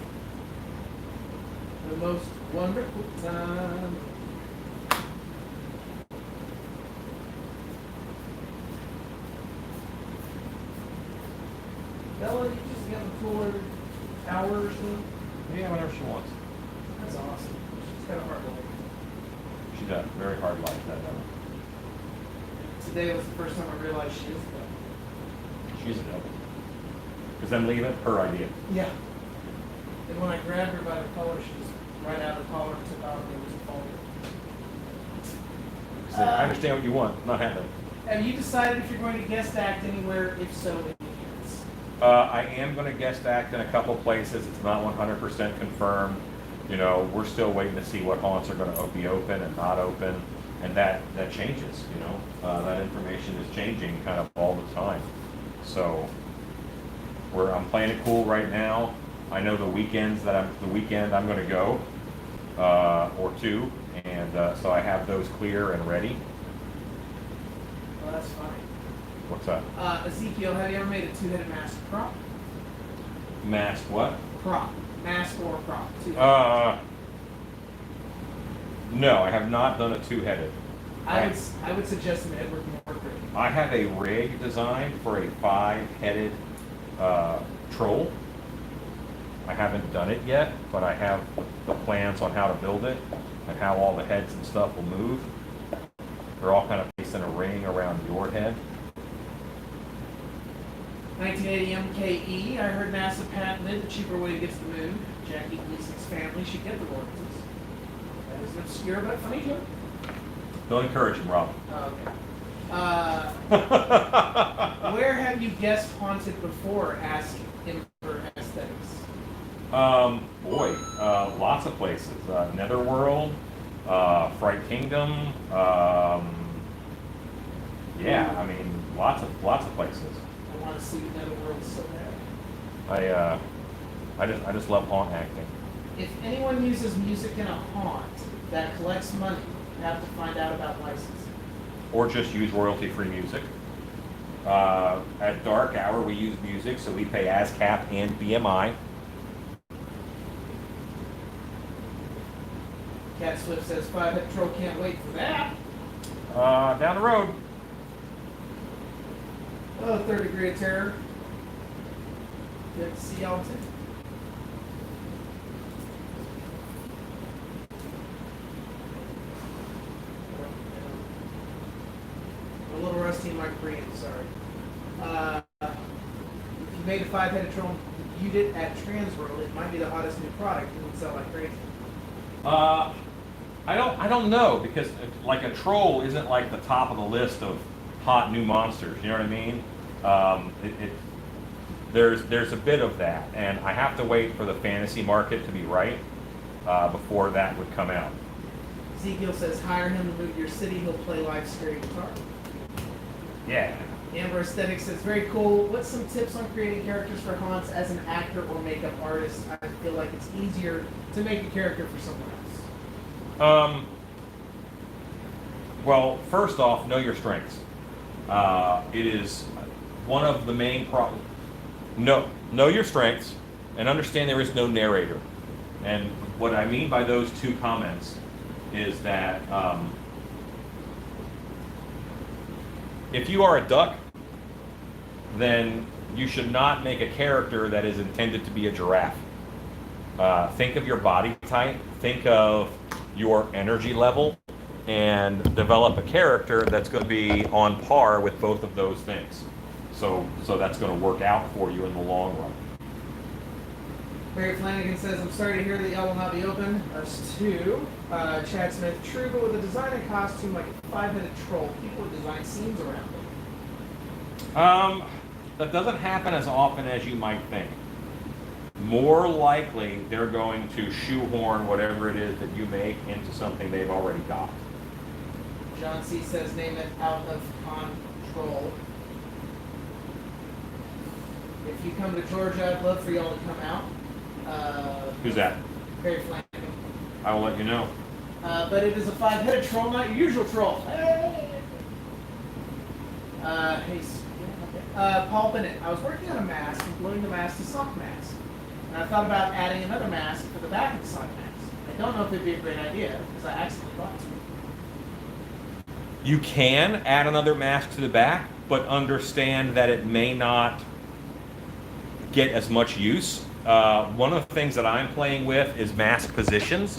The most wonderful time. Bella, you just got the cooler hour or so? Yeah, whenever she wants. That's awesome. She's got a hard life. She does. Very hard life, that devil. Today was the first time I realized she is a devil. She's a devil. Because then leave it, her idea. Yeah. And when I grabbed her by the collar, she was right out of the collar and took off and it was falling. So I understand what you want, not happening. Have you decided if you're going to guest act anywhere? If so, in the I am going to guest act in a couple places. It's not 100% confirmed. You know, we're still waiting to see what haunts are going to be open and not open, and that changes. You know, that information is changing kind of all the time. So, I'm playing it cool right now. I know the weekend I'm going to go, or two, and so I have those clear and ready. Well, that's funny. What's that? Ezekiel, have you ever made a two-headed mask prop? Mask what? Prop. Mask or prop. No, I have not done a two-headed. I would suggest an Edward North. I have a rig designed for a 5-headed troll. I haven't done it yet, but I have the plans on how to build it and how all the heads and stuff will move. They're all kind of placed in a ring around your head. 1980 MKE, I heard NASA patented the cheaper way to get to the moon. Jackie Gleason's family should get the royalties. That is an obscure but funny joke. Don't encourage him, Rob. Oh, okay. Where have you guest haunted before? Asked him for aesthetics. Boy, lots of places. Netherworld, Fright Kingdom. Yeah, I mean, lots of places. I want to see Netherworld so bad. I just love haunt acting. If anyone uses music in a haunt that collects money, you have to find out about licensing. Or just use royalty-free music. At dark hour, we use music, so we pay ASCAP and BMI. Cat Swift says, 5-head troll can't wait for that. Down the road. Oh, Third Degree of Terror. Good to see y'all too. I'm a little rusty in my brain, sorry. If you made a 5-headed troll and viewed it at Transworld, it might be the hottest new product. It would sell like crazy. I don't know, because like a troll isn't like the top of the list of hot new monsters. You know what I mean? There's a bit of that, and I have to wait for the fantasy market to be right before that would come out. Ezekiel says, hire him to move your city. He'll play live straight guitar. Yeah. Amber Aesthetics says, very cool. What's some tips on creating characters for haunts as an actor or makeup artist? I feel like it's easier to make a character for someone else. Well, first off, know your strengths. It is one of the main problems. Know your strengths and understand there is no narrator. And what I mean by those two comments is that If you are a duck, then you should not make a character that is intended to be a giraffe. Think of your body type, think of your energy level, and develop a character that's going to be on par with both of those things. So that's going to work out for you in the long run. Barry Flanagan says, I'm sorry to hear that y'all will not be open. Us too. Chad Smith, true, but with a design and costume like a 5-headed troll, people would design scenes around it. That doesn't happen as often as you might think. More likely, they're going to shoehorn whatever it is that you make into something they've already got. John C. says, name it out of control. If you come to Georgia, I'd love for y'all to come out. Who's that? Barry Flanagan. I will let you know. But it is a 5-headed troll, not your usual troll. Paul Bennett. I was working on a mask and gluing the mask to sock mask. And I thought about adding another mask for the back of the sock mask. I don't know if it'd be a great idea because I accidentally bought two. You can add another mask to the back, but understand that it may not get as much use. One of the things that I'm playing with is mask positions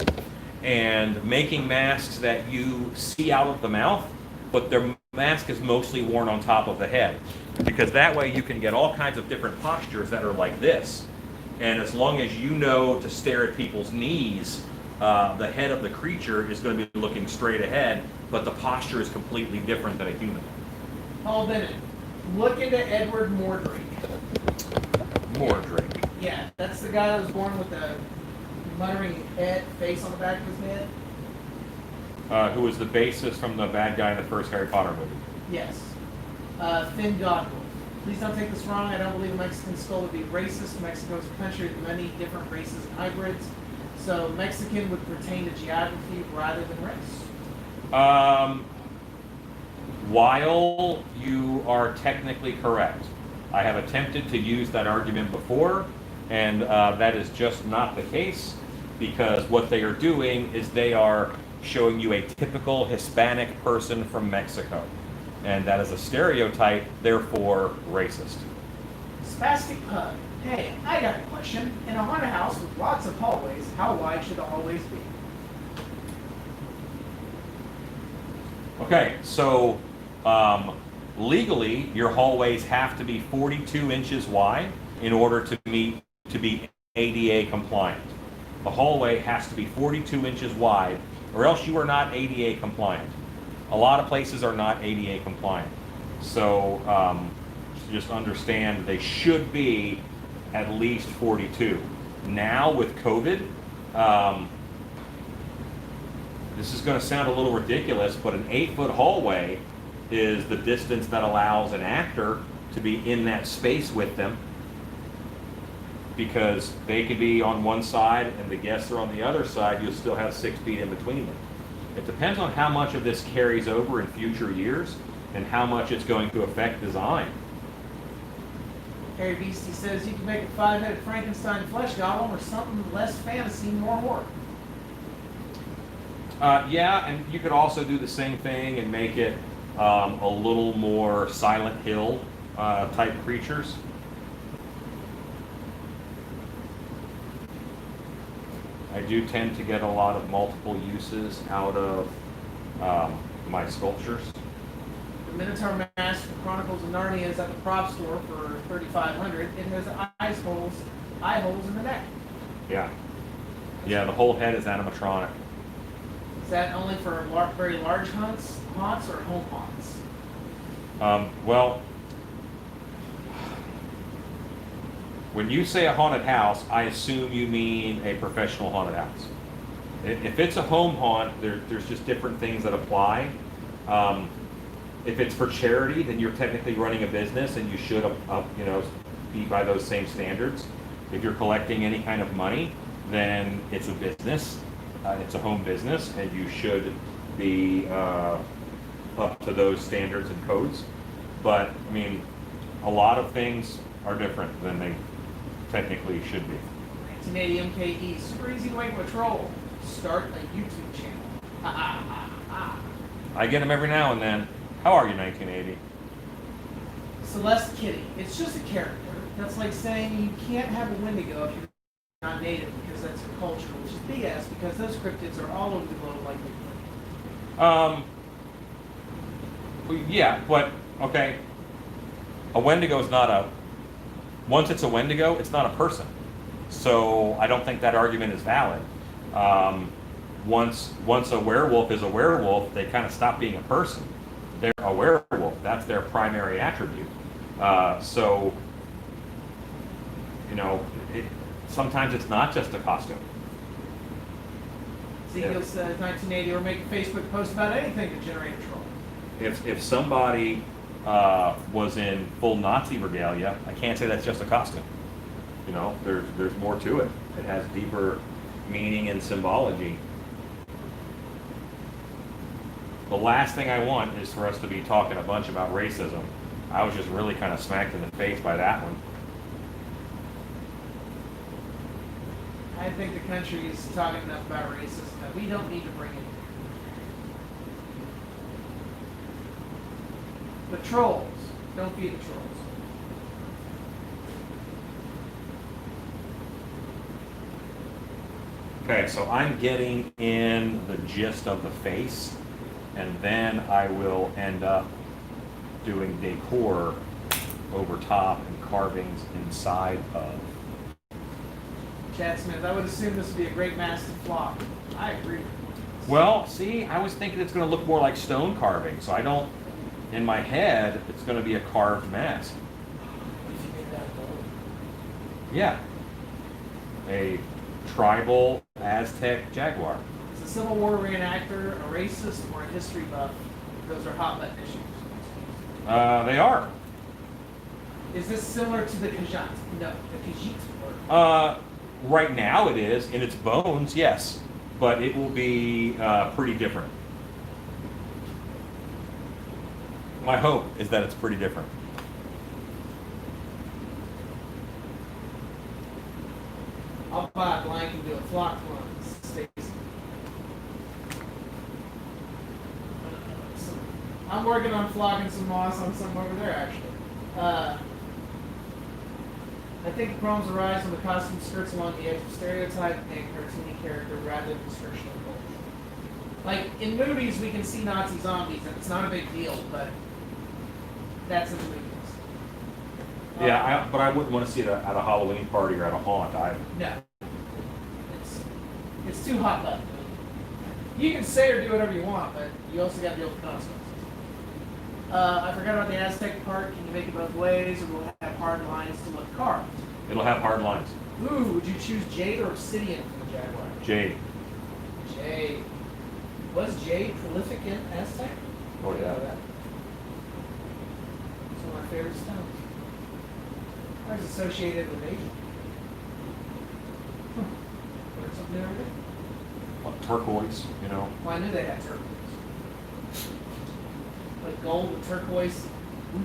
and making masks that you see out of the mouth, but their mask is mostly worn on top of the head. Because that way you can get all kinds of different postures that are like this. And as long as you know to stare at people's knees, the head of the creature is going to be looking straight ahead, but the posture is completely different than a human. Paul Bennett, look into Edward Mordrake. Mordrake. Yeah, that's the guy that was born with the muttering head, face on the back of his head. Who was the bassist from the bad guy in the first Harry Potter movie. Yes. Finn Godwin. Please don't take this wrong. I don't believe a Mexican skull would be racist. Mexico is a country with many different races and hybrids. So Mexican would pertain to geography rather than race. While you are technically correct, I have attempted to use that argument before, and that is just not the case, because what they are doing is they are showing you a typical Hispanic person from Mexico. And that is a stereotype, therefore racist. Spastic Pug. Hey, I got a question. In a haunted house with lots of hallways, how wide should the hallways be? Okay, so legally, your hallways have to be 42 inches wide in order to be ADA compliant. The hallway has to be 42 inches wide, or else you are not ADA compliant. A lot of places are not ADA compliant. So just understand they should be at least 42. Now with COVID, this is going to sound a little ridiculous, but an 8-foot hallway is the distance that allows an actor to be in that space with them, because they could be on one side and the guests are on the other side. You'll still have 6 feet in between them. It depends on how much of this carries over in future years and how much it's going to affect design. Harry Beastie says you can make a 5-headed Frankenstein flesh golem or something less fantasy, more horror. Yeah, and you could also do the same thing and make it a little more Silent Hill type creatures. I do tend to get a lot of multiple uses out of my sculptures. The Minotaur mask from Chronicles of Narnia is at the prop store for $3,500. It has eye holes in the neck. Yeah. Yeah, the whole head is animatronic. Is that only for very large haunts or home haunts? Well, when you say a haunted house, I assume you mean a professional haunted house. If it's a home haunt, there's just different things that apply. If it's for charity, then you're technically running a business, and you should, be by those same standards. If you're collecting any kind of money, then it's a business. It's a home business, and you should be up to those standards and codes. But I mean, a lot of things are different than they technically should be. 1980 MKE, super easy way to troll. Start a YouTube channel. I get them every now and then. How are you, 1980? Celeste Kitty. It's just a character. That's like saying you can't have a Wendigo if you're not native because that's your culture, which is BS because those cryptids are all over the globe like Bigfoot. Well, yeah, but, okay, a Wendigo is not a, once it's a Wendigo, it's not a person. So I don't think that argument is valid. Once a werewolf is a werewolf, they kind of stop being a person. They're a werewolf. That's their primary attribute. So, you know, sometimes it's not just a costume. Ezekiel says 1980 or make a Facebook post about anything to generate a troll. If somebody was in full Nazi regalia, I can't say that's just a costume. You know, there's more to it. It has deeper meaning and symbology. The last thing I want is for us to be talking a bunch about racism. I was just really kind of smacked in the face by that one. I think the country is talking enough about racism that we don't need to bring it. The trolls. Don't feed the trolls. Okay, so I'm getting in the gist of the face, and then I will end up doing decor over top and carvings inside of. Chad Smith, I would assume this would be a great mask to flock. I agree. Well, see, I was thinking it's going to look more like stone carving, so I don't, in my head, it's going to be a carved mask. What if you made that gold? Yeah. A tribal Aztec jaguar. Is a Civil War reenactor a racist or a history buff? Those are hot button issues. They are. Is this similar to the Khajiit? No, the Khajiit were. Right now it is, in its bones, yes. But it will be pretty different. My hope is that it's pretty different. I'll buy a blank and do a flock one. Stacy. I'm working on flocking some moss on some over there, actually. I think the problems arise when the costume skirts along the edge of stereotype and cartoony character rather than description of culture. Like, in movies, we can see Nazi zombies, and it's not a big deal, but that's in the movies. Yeah, but I wouldn't want to see it at a Halloween party or at a haunt either. No. It's too hot button. You can say or do whatever you want, but you also got to deal with the consequences. I forgot about the Aztec part. Can you make it both ways, or will it have hard lines to look carved? It'll have hard lines. Ooh, would you choose jade or obsidian for the jaguar? Jade. Jade. Was jade prolific in Aztec? Oh, yeah. It's one of my favorite stones. I was associated with Asia. Learn something new every day. Like turquoise, you know. Well, I knew they had turquoise. Like gold with turquoise. Oof.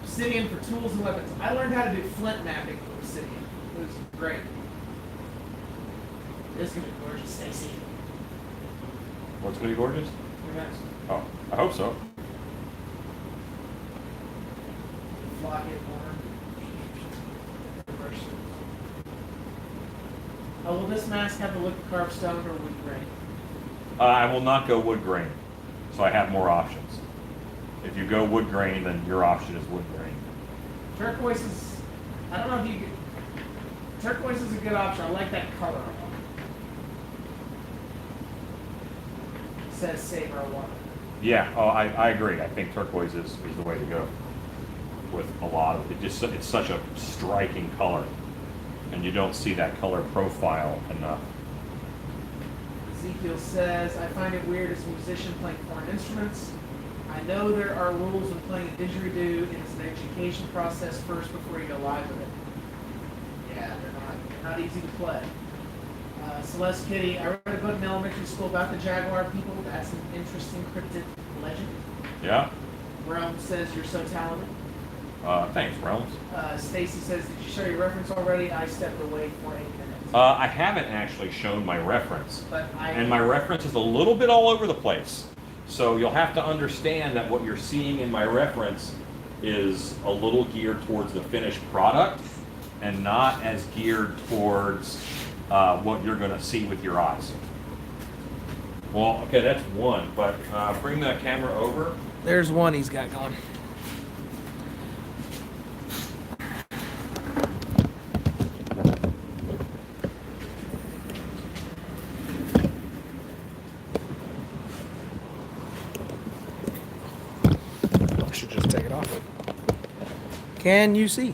Obsidian for tools and weapons. I learned how to do flint mapping with obsidian. It was great. This is going to be gorgeous, Stacy. What's going to be gorgeous? You're next. Oh, I hope so. Flock it more. Oh, will this mask have the look of carved stone or wood grain? I will not go wood grain, so I have more options. If you go wood grain, then your option is wood grain. Turquoise is, I don't know if you could, turquoise is a good option. I like that color. It says save our water. Yeah, oh, I agree. I think turquoise is the way to go with a lot of it. It's such a striking color, and you don't see that color profile enough. Ezekiel says, I find it weird as a musician playing foreign instruments. I know there are rules when playing a didgeridoo, and it's an education process first before you go live with it. Yeah, they're not easy to play. Celeste Kitty, I read a book in elementary school about the jaguar people. That's an interesting cryptid legend. Yeah? Realm says you're so talented. Thanks, Realms. Stacy says, did you show your reference already? I stepped away for 8 minutes. I haven't actually shown my reference. And my reference is a little bit all over the place. So you'll have to understand that what you're seeing in my reference is a little geared towards the finished product and not as geared towards what you're going to see with your eyes. Well, okay, that's one, but bring that camera over. There's one he's got going. I should just take it off. Can you see?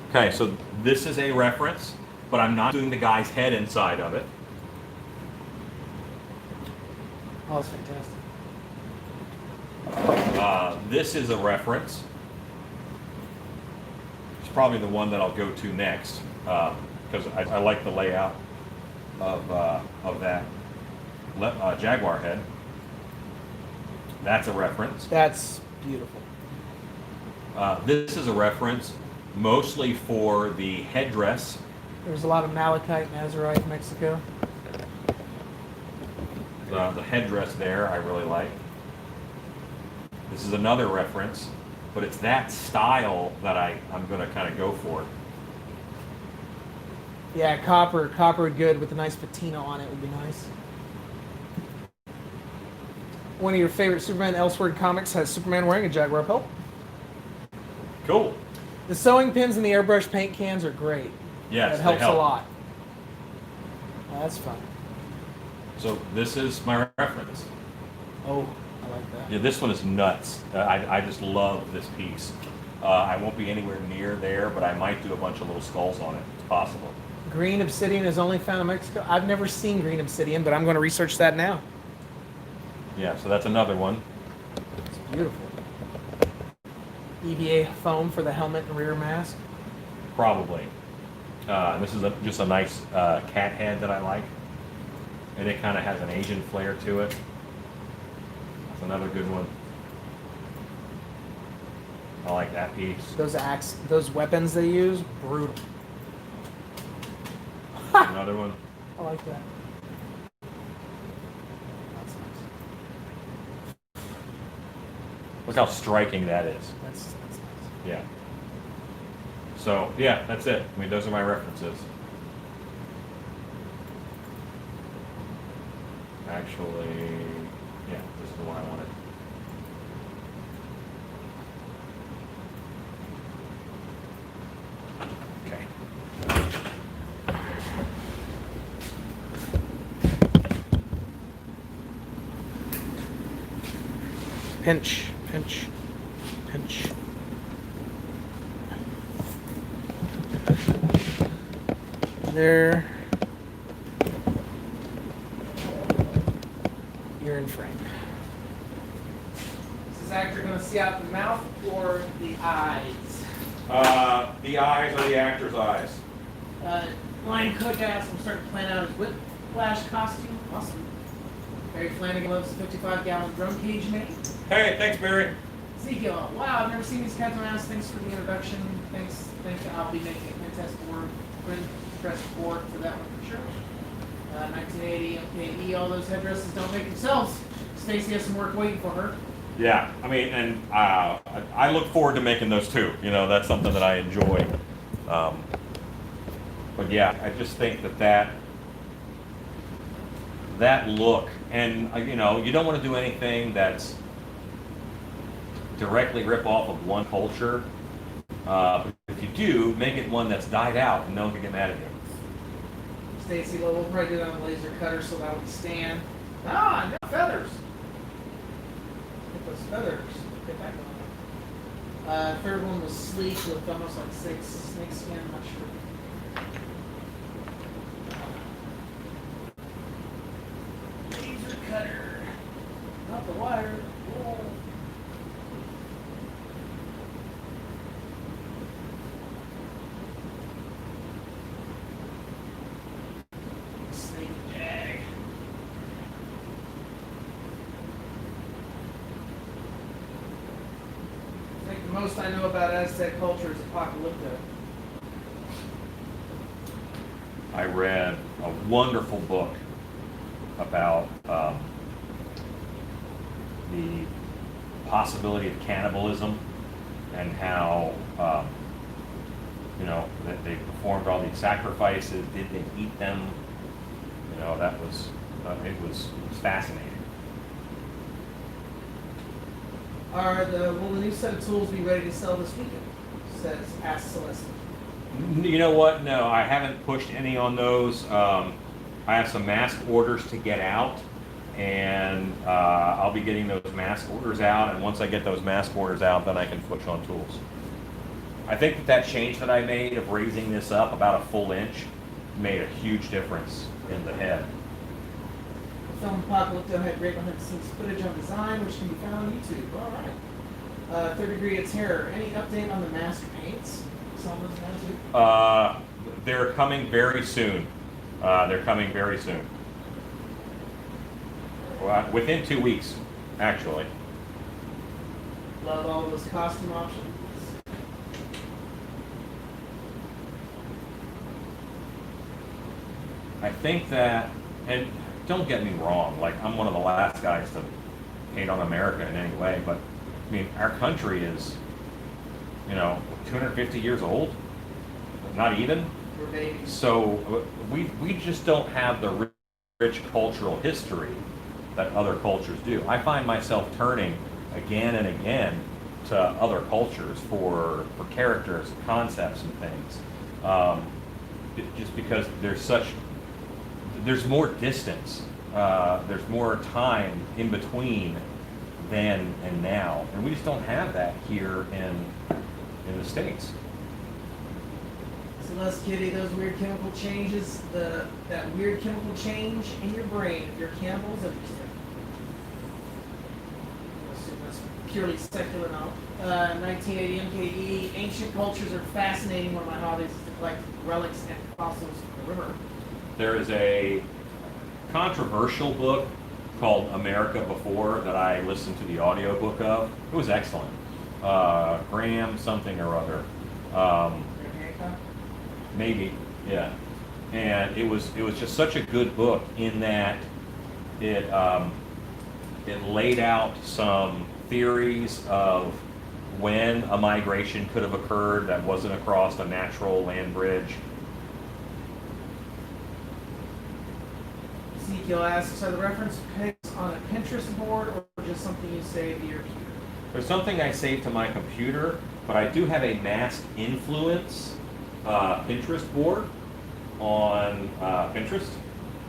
Okay, so this is a reference, but I'm not doing the guy's head inside of it. Oh, that's fantastic. This is a reference. It's probably the one that I'll go to next because I like the layout of that Jaguar head. That's a reference. That's beautiful. This is a reference mostly for the headdress. There's a lot of malachite, nazarite in Mexico. The headdress there I really like. This is another reference, but it's that style that I'm going to kind of go for. Yeah, copper would good with a nice patina on it would be nice. One of your favorite Superman Elseworld comics has Superman wearing a Jaguar pelt. Cool. The sewing pins and the airbrush paint cans are great. Yes, that helps they help a lot. That's fun. So this is my reference. Oh, I like that. Yeah, this one is nuts. I just love this piece. I won't be anywhere near there, but I might do a bunch of little skulls on it. It's possible. Green obsidian is only found in Mexico. I've never seen green obsidian, but I'm going to research that now. Yeah, so that's another one. It's beautiful. EVA foam for the helmet and rear mask. Probably. This is just a nice cat head that I like. And it kind of has an Asian flair to it. That's another good one. I like that piece. Those weapons they use, brutal. Another one. I like that. That's nice. Look how striking that is. That's nice. Yeah. So, yeah, that's it. I mean, those are my references. Actually, yeah, this is the one I wanted. Okay. Pinch, pinch, pinch. There. You're in frame. Is this actor going to see out the mouth or the eyes? The eyes are the actor's eyes. Lion Cook asked him to start to plan out his whiplash costume. Awesome. Barry Flanagan loves the 55-gallon drum cage name. Hey, thanks, Barry. Ezekiel, wow, I've never seen these cats around. Thanks for the introduction. Thanks. I'll be making a test board, press board for that one for sure. 1980, MKE, all those headdresses don't make themselves. Stacy has some work waiting for her. Yeah, I mean, and I look forward to making those too. You know, that's something that I enjoy. But yeah, I just think that look, and you know, you don't want to do anything that's directly rip off of one culture. But if you do, make it one that's died out and no one can get mad at you. Stacy, we'll probably do that on a laser cutter so that would stand. Ah, no feathers. Get those feathers. Get back on. Third one was sleek, looked almost like snake skin. I'm not sure. Laser cutter. Not the wire. Whoa. Snake jag. I think the most I know about Aztec culture is Apocalypto. I read a wonderful book about the possibility of cannibalism and how that they performed all these sacrifices. Did they eat them? That was it was fascinating. Will the new set of tools be ready to sell this weekend? Asks Celeste. You know what? No, I haven't pushed any on those. I have some mask orders to get out, and I'll be getting those mask orders out. And once I get those mask orders out, then I can push on tools. I think that change that I made of raising this up about a full inch made a huge difference in the head. Film Apocalypto had great behind-the-scenes footage on design, which can be found on YouTube. All right. Third Degree of Terror. Any update on the master paints? They're coming very soon. Well, within 2 weeks, actually. Love all of those costume options. I think that, and don't get me wrong, like I'm one of the last guys to hate on America in any way, but I mean, our country is, 250 years old, not even. We're babies. So we just don't have the rich cultural history that other cultures do. I find myself turning again and again to other cultures for characters, concepts, and things, just because there's more distance, there's more time in between then and now, and we just don't have that here in the States. Celeste Kitty, those weird chemical changes, that weird chemical change in your brain, if you're cannibals, interesting. I assume that's purely secular now. 1980 MKE, ancient cultures are fascinating. One of my hobbies is to collect relics and fossils from the river. There is a controversial book called America Before that I listened to the audiobook of. It was excellent. Graham something or other. Maybe, yeah. And it was just such a good book in that it laid out some theories of when a migration could have occurred that wasn't across a natural land bridge. Ezekiel asks, are the reference pics on a Pinterest board or just something you save to your computer? There's something I save to my computer, but I do have a mask influence Pinterest board on Pinterest,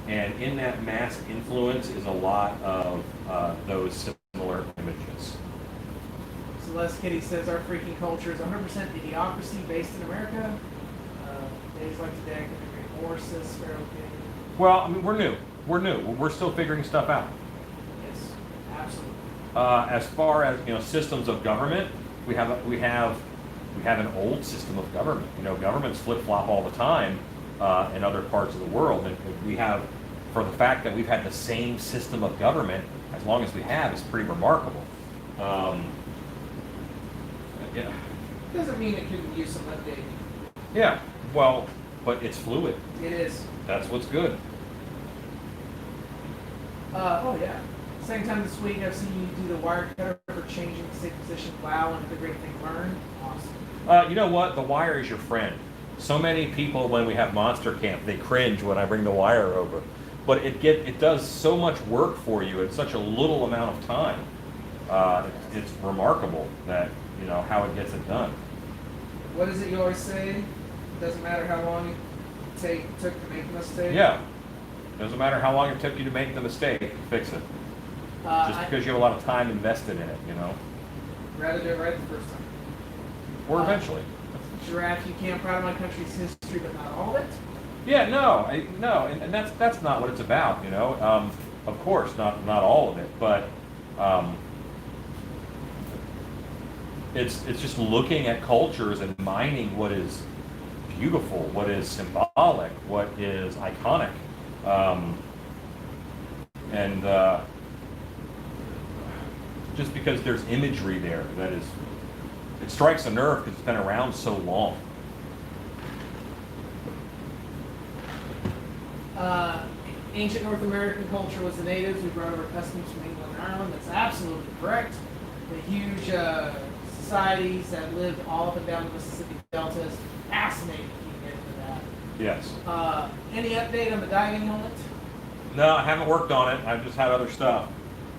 and in that mask influence is a lot of those similar images. Celeste Kitty says our freaking culture is 100% idiocracy based in America. Days like today, can be more, says Sparrow King. Well, I mean, we're new. We're still figuring stuff out. Yes, absolutely. As far as systems of government, we have an old system of government. Governments flip-flop all the time in other parts of the world, and we have, for the fact that we've had the same system of government as long as we have, is pretty remarkable. Yeah. Doesn't mean it couldn't use some updating. Yeah. Well, but it's fluid. It is. That's what's good. Oh yeah. Same time this week, I've seen you do the wire cutter for changing the safe position. Wow, another great thing to learn. Awesome. You know what? The wire is your friend. So many people, when we have Monster Camp, they cringe when I bring the wire over. But it does so much work for you in such a little amount of time. It's remarkable that how it gets it done. What is it you always say? It doesn't matter how long it took to make the mistake. Yeah. Doesn't matter how long it took you to make the mistake, fix it. Just because you have a lot of time invested in it, Rather do it right the first time. Or eventually. Giraffe, you can't. Proud of my country's history, but not all of it. Yeah, no, and that's not what it's about, Of course, not all of it, but it's just looking at cultures and mining what is beautiful, what is symbolic, what is iconic, and just because there's imagery there it strikes a nerve because it's been around so long. Ancient North American culture was the natives who brought over customs from England and Ireland. That's absolutely correct. the huge societies that lived all up and down the Mississippi Delta. Is fascinating to keep getting into that. Yes. Any update on the diving helmet? No, I haven't worked on it. I've just had other stuff.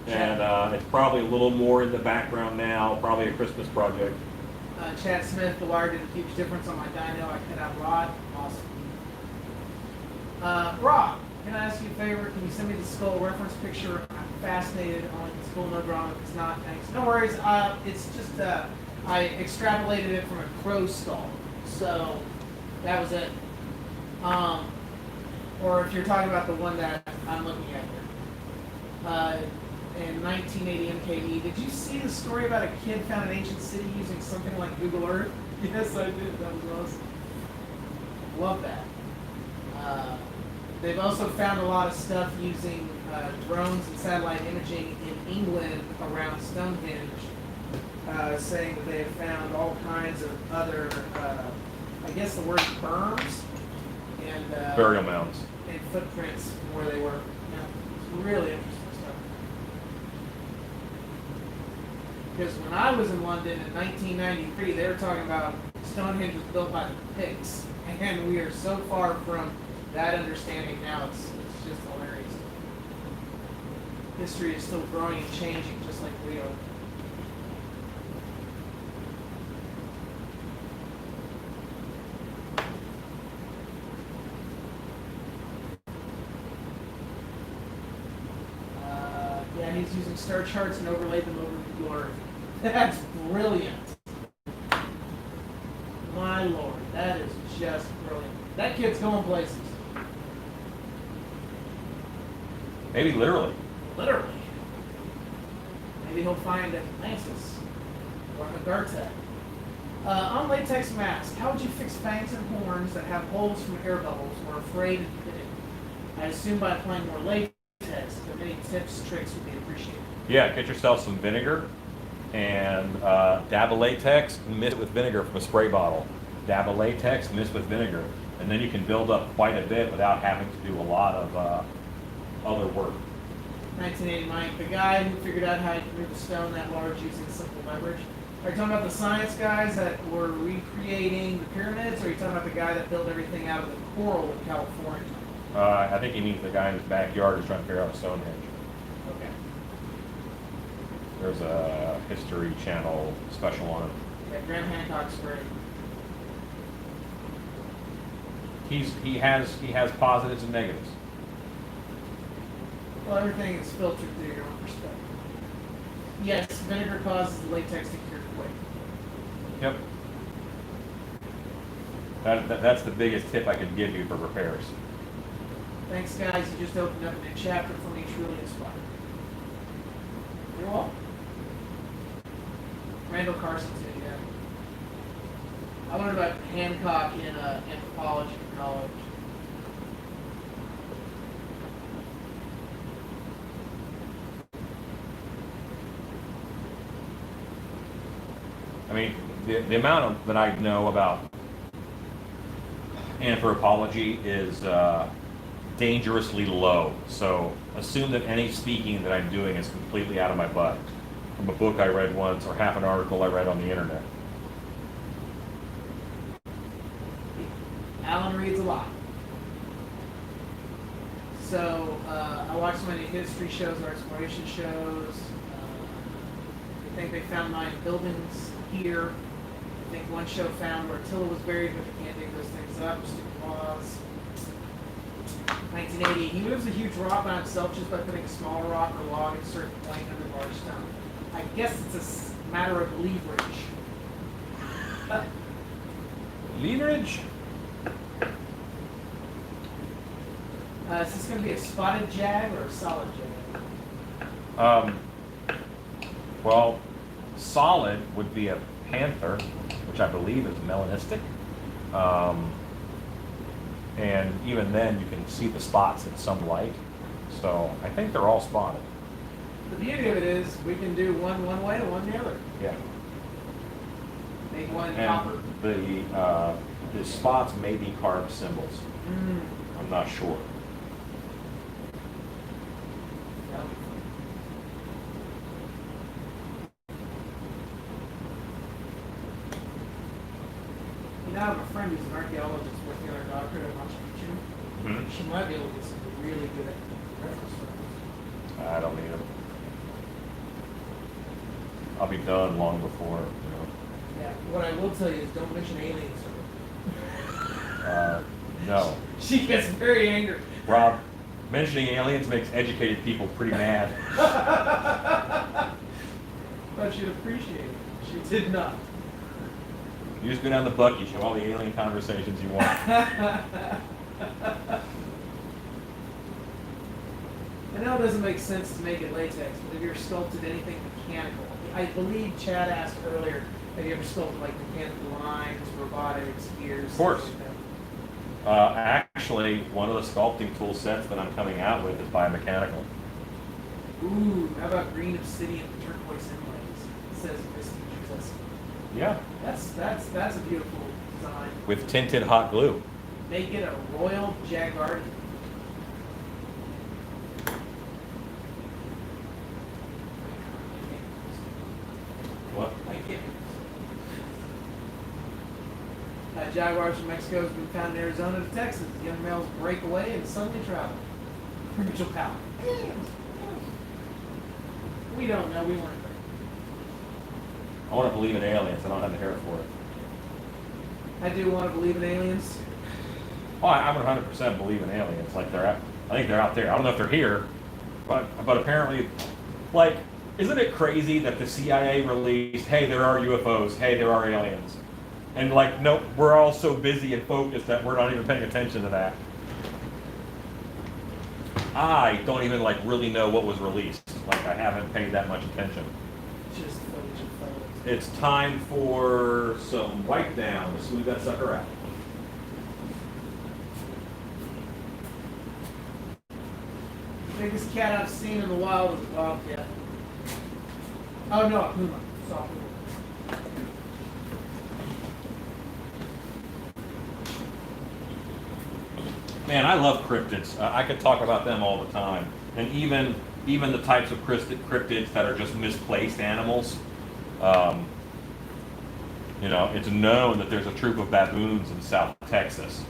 And it's probably a little more in the background now, probably a Christmas project. Chad Smith, the wire did a huge difference on my dyno. I cut out rod. Awesome. Rob, can I ask you a favor? Can you send me the skull reference picture? I'm fascinated. Only the skull, no drama. If it's not, thanks. No worries. It's just I extrapolated it from a crow skull, so that was it. Or if you're talking about the one that I'm looking at here. In 1980 MKE, did you see the story about a kid found an ancient city using something like Google Earth? Yes, I did. That was awesome. Love that. They've also found a lot of stuff using drones and satellite imaging in England around Stonehenge, saying that they have found all kinds of other, I guess the word berms and Burial mounds. And footprints where they were. Yeah, it's really interesting. Because when I was in London in 1993, they were talking about Stonehenge was built by the Picts, and we are so far from that understanding now. It's just hilarious. History is still growing and changing, just like we are. Yeah, he's using star charts and overlaid them over Google Earth. That's brilliant. My lord, that is just brilliant. That kid's going places. Maybe literally. Literally. Maybe he'll find Atlantis or Agartha. On latex masks, how would you fix fangs and horns that have holes from air bubbles or afraid of hitting? I assume by applying more latex, but many tips, tricks would be appreciated. Yeah, get yourself some vinegar and dab a latex and mix it with vinegar from a spray bottle. Dab a latex, mix with vinegar. And then you can build up quite a bit without having to do a lot of other work. 1980 Mike, the guy who figured out how to move a stone that large using simple leverage. Are you talking about the science guys that were recreating the pyramids, or are you talking about the guy that built everything out of the coral in California? I think he means the guy in his backyard is trying to figure out Stonehenge. Okay. There's a History Channel special on it. Yeah, Graham Hancock's great. He has positives and negatives. Well, everything is filtered through your own perspective. Yes, vinegar causes the latex to cure quick. Yep. That's the biggest tip I could give you for repairs. Thanks, guys. You just opened up a new chapter for me, truly inspired. You're welcome. Randall Carson, too, yeah. I learned about Hancock in anthropology in college. I mean, the amount that I know about anthropology is dangerously low. So assume that any speaking that I'm doing is completely out of my butt from a book I read once or half an article I read on the internet. Alan reads a lot. So I watch so many history shows or exploration shows. I think they found 9 buildings here. I think one show found where Attila was buried, but they can't dig those things up. Stupid laws. 1980, he moves a huge rock by himself just by putting a small rock or log at a certain point under a large stone. I guess it's a matter of leverage. Leverage? Is this going to be a spotted jag or a solid jag? Well, solid would be a panther, which I believe is melanistic. And even then, you can see the spots in some light. So I think they're all spotted. The beauty of it is we can do one way and one the other. Yeah. Make one And copper. the spots may be carved symbols. I'm not sure. now I have a friend who's an archaeologist working on her doctorate at Machu Picchu. Mhm. She might be able to get some really good reference photos. I don't need them. I'll be done long before, Yeah. What I will tell you is don't mention aliens to her. No. She gets very angry. Rob, mentioning aliens makes educated people pretty mad. But she'd appreciate it. She did not. You just go down the Bucky, show all the alien conversations you want. I know it doesn't make sense to make it latex, but have you ever sculpted anything mechanical? I believe Chad asked earlier, have you ever sculpted like mechanical lines, robotics, gears? Of course. Like that? Actually, one of the sculpting tool sets that I'm coming out with is biomechanical. Ooh, how about green obsidian turquoise inlays? It says prestigious. Yeah. That's a beautiful design. With tinted hot glue. Make it a royal Jaguar. What? I can't. Jaguars from Mexico has been found in Arizona to Texas. Young males break away and suddenly travel. Rachel Powell. We don't know. We weren't there. I want to believe in aliens. I don't have the hair for it. I do want to believe in aliens. Oh, I would 100% believe in aliens. Like I think they're out there. I don't know if they're here, but apparently, like, isn't it crazy that the CIA released, hey, there are UFOs, hey, there are aliens, and like, nope, we're all so busy and focused that we're not even paying attention to that. I don't even like really know what was released. Like I haven't paid that much attention. Just footage of photos. It's time for some wipe down to smooth that sucker out. Biggest cat I've seen in the wild is a bobcat. Oh no, a puma. Saw a puma. Man, I love cryptids. I could talk about them all the time, and even the types of cryptids that are just misplaced animals. It's known that there's a troop of baboons in South Texas,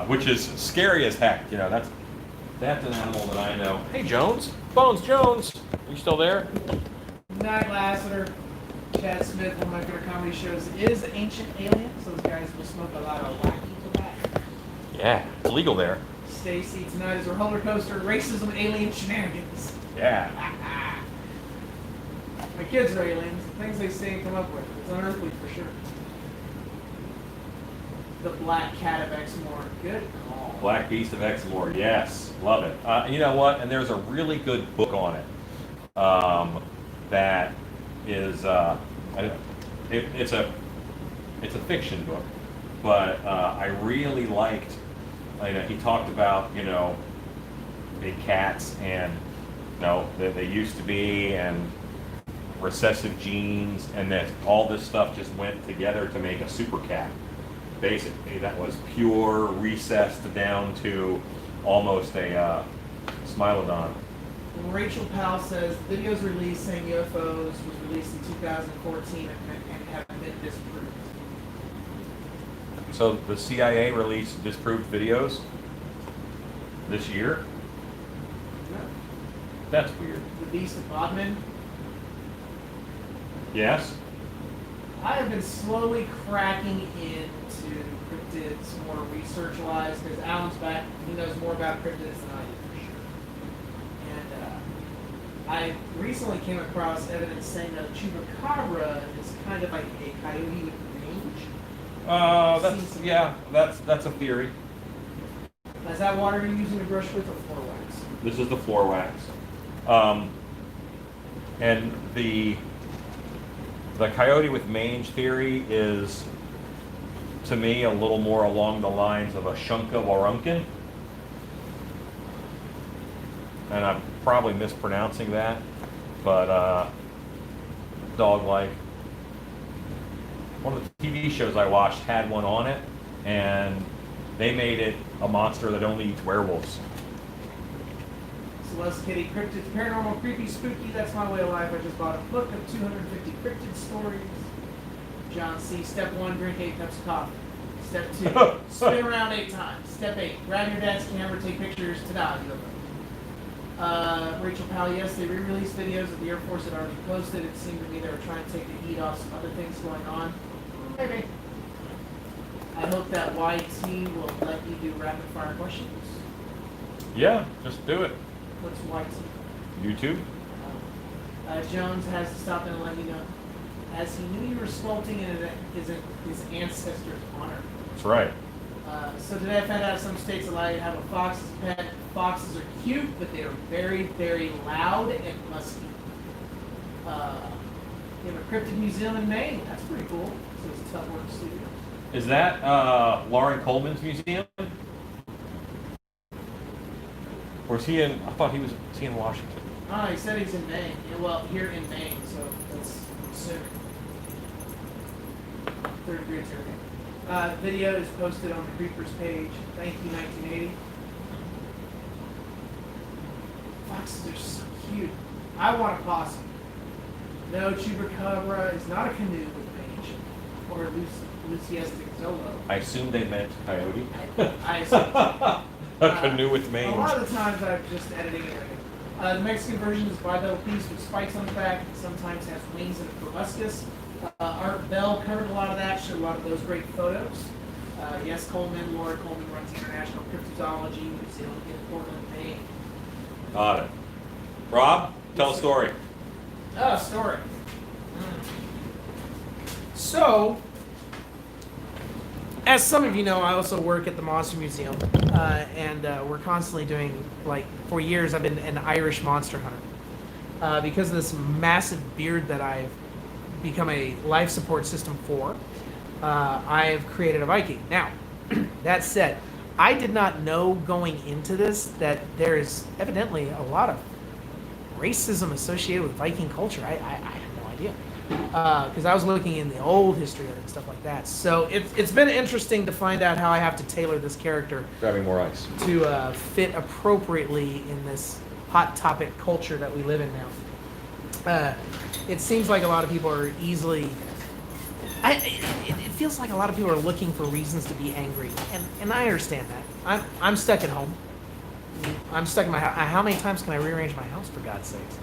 which is scary as heck. That's an animal that I know. Hey, Jones, Bones Jones, are you still there? Night Lassiter, Chad Smith, one of my favorite comedy shows, is Ancient Aliens. Those guys will smoke a lot of wacky tobacco. Yeah, it's legal there. Stacy, tonight is a roller coaster, racism, alien shenanigans. Yeah. My kids are aliens, the things they say and come up with. It's unearthly for sure. The Black Cat of Exmoor. Good call. Black Beast of Exmoor, yes, love it. You know what? And there's a really good book on it. That is, it's a fiction book, but I really liked. He talked about big cats and they used to be and recessive genes, and that all this stuff just went together to make a super cat. Basically, that was pure recessed down to almost a Smilodon. Rachel Powell says the videos released saying UFOs was released in 2014 and have been disproved. So the CIA released disproved videos this year? No. That's weird. The Beast of Bodmin. Yes? I have been slowly cracking into cryptids more research-wise because Alan's back. He knows more about cryptids than I do for sure. And I recently came across evidence saying that a chupacabra is kind of like a coyote with range. That's a theory. Is that water you're using to brush with or floor wax? This is the floor wax. And the coyote with mange theory is, to me, a little more along the lines of a Shunka Warunkin. And I'm probably mispronouncing that, but dog-like. One of the TV shows I watched had one on it, and they made it a monster that only eats werewolves. Celeste Kitty, cryptids, paranormal, creepy, spooky, that's my way of life. I just bought a book of 250 cryptid stories. John C. Step 1, drink 8 cups of coffee. Step 2, spin around 8 times. Step 8, grab your dad's camera, take pictures. Ta-da, you go. Rachel Powell, yes, they re-released videos that the Air Force had already posted. It seemed to me they were trying to take the heat off some other things going on. Maybe. I hope that YT will let you do rapid fire questions. Yeah, just do it. What's YT? YouTube. Jones has to stop in and let you know, as he knew you were sculpting in his ancestor's honor. That's right. So today I found out some states allow you to have a fox as a pet. Foxes are cute, but they are very, very loud and musky. You have a cryptid museum in Maine. That's pretty cool. So it's a tough work studio. Is that Lauren Coleman's museum? Or is he in? I thought he was in Washington. Oh, he said he's in Maine. Yeah, well, here in Maine, so that's soon. Third degree survey. Video is posted on the Creepers page. Thank you, 1980. Foxes are so cute. I want a possum. No, chupacabra is not a canoe with mange or Luciestic Zolo. I assume they meant coyote. I assume. A canoe with mange. A lot of the times I'm just editing it. The Mexican version is a bipedal piece with spikes on the back. It sometimes has wings and a proboscis. Art Bell covered a lot of that, showed a lot of those great photos. Yes, Coleman, Laura Coleman runs International Cryptozoology Museum in Portland, Maine. Got it. Rob, tell a story. Oh, story. So, as some of you know, I also work at the Monster Museum, and we're constantly doing, like, for years I've been an Irish monster hunter. Because of this massive beard that I've become a life support system for, I've created a Viking. Now, that said, I did not know going into this that there is evidently a lot of racism associated with Viking culture. I had no idea. Because I was looking in the old history of it and stuff like that. So it's been interesting to find out how I have to tailor this character Grabbing more ice. to fit appropriately in this hot topic culture that we live in now. It seems like a lot of people are easily... It feels like a lot of people are looking for reasons to be angry, and I understand that. I'm stuck at home. I'm stuck in my house. How many times can I rearrange my house, for God's sakes?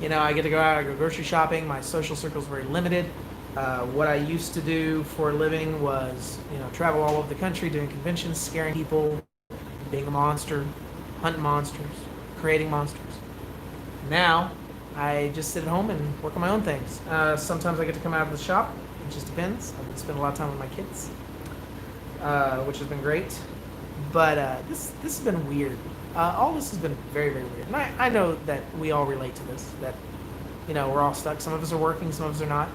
You know, I get to go out, I go grocery shopping. My social circle is very limited. What I used to do for a living was, you know, travel all over the country, doing conventions, scaring people, being a monster, hunting monsters, creating monsters. Now, I just sit at home and work on my own things. Sometimes I get to come out of the shop. It just depends. I've been spending a lot of time with my kids, which has been great. But this has been weird. All this has been very, very weird. And I know that we all relate to this, that, you know, we're all stuck. Some of us are working, some of us are not.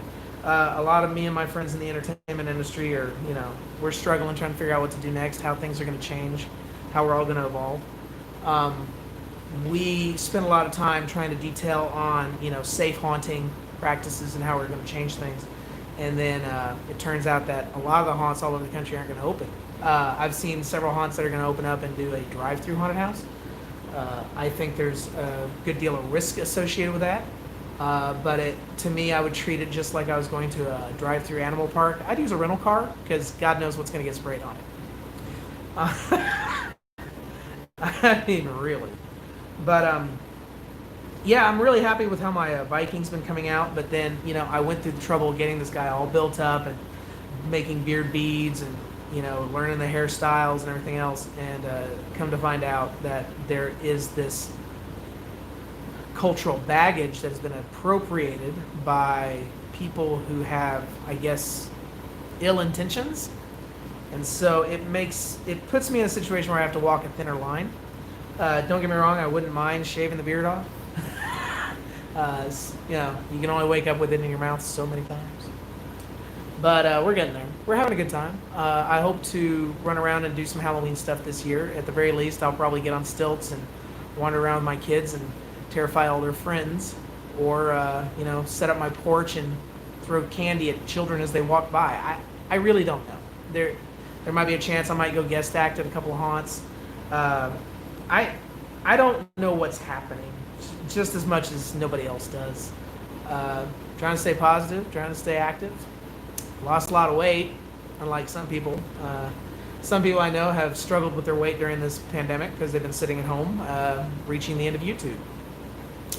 A lot of me and my friends in the entertainment industry are, you know, we're struggling trying to figure out what to do next, how things are going to change, how we're all going to evolve. We spend a lot of time trying to detail on, you know, safe haunting practices and how we're going to change things. And then it turns out that a lot of the haunts all over the country aren't going to open. I've seen several haunts that are going to open up and do a drive-through haunted house. I think there's a good deal of risk associated with that. But to me, I would treat it just like I was going to a drive-through animal park. I'd use a rental car because God knows what's going to get sprayed on it. I mean, really. But yeah, I'm really happy with how my Viking's been coming out. But then, you know, I went through the trouble of getting this guy all built up and making beard beads and, you know, learning the hairstyles and everything else. And come to find out that there is this cultural baggage that has been appropriated by people who have, I guess, ill intentions. And so it puts me in a situation where I have to walk a thinner line. Don't get me wrong, I wouldn't mind shaving the beard off. You know, you can only wake up with it in your mouth so many times. But we're getting there. We're having a good time. I hope to run around and do some Halloween stuff this year. At the very least, I'll probably get on stilts and wander around with my kids and terrify all their friends. Or, you know, set up my porch and throw candy at children as they walk by. I really don't know. There might be a chance I might go guest act at a couple of haunts. I don't know what's happening, just as much as nobody else does. Trying to stay positive, trying to stay active. lost a lot of weight, unlike some people. Some people I know have struggled with their weight during this pandemic because they've been sitting at home, reaching the end of YouTube,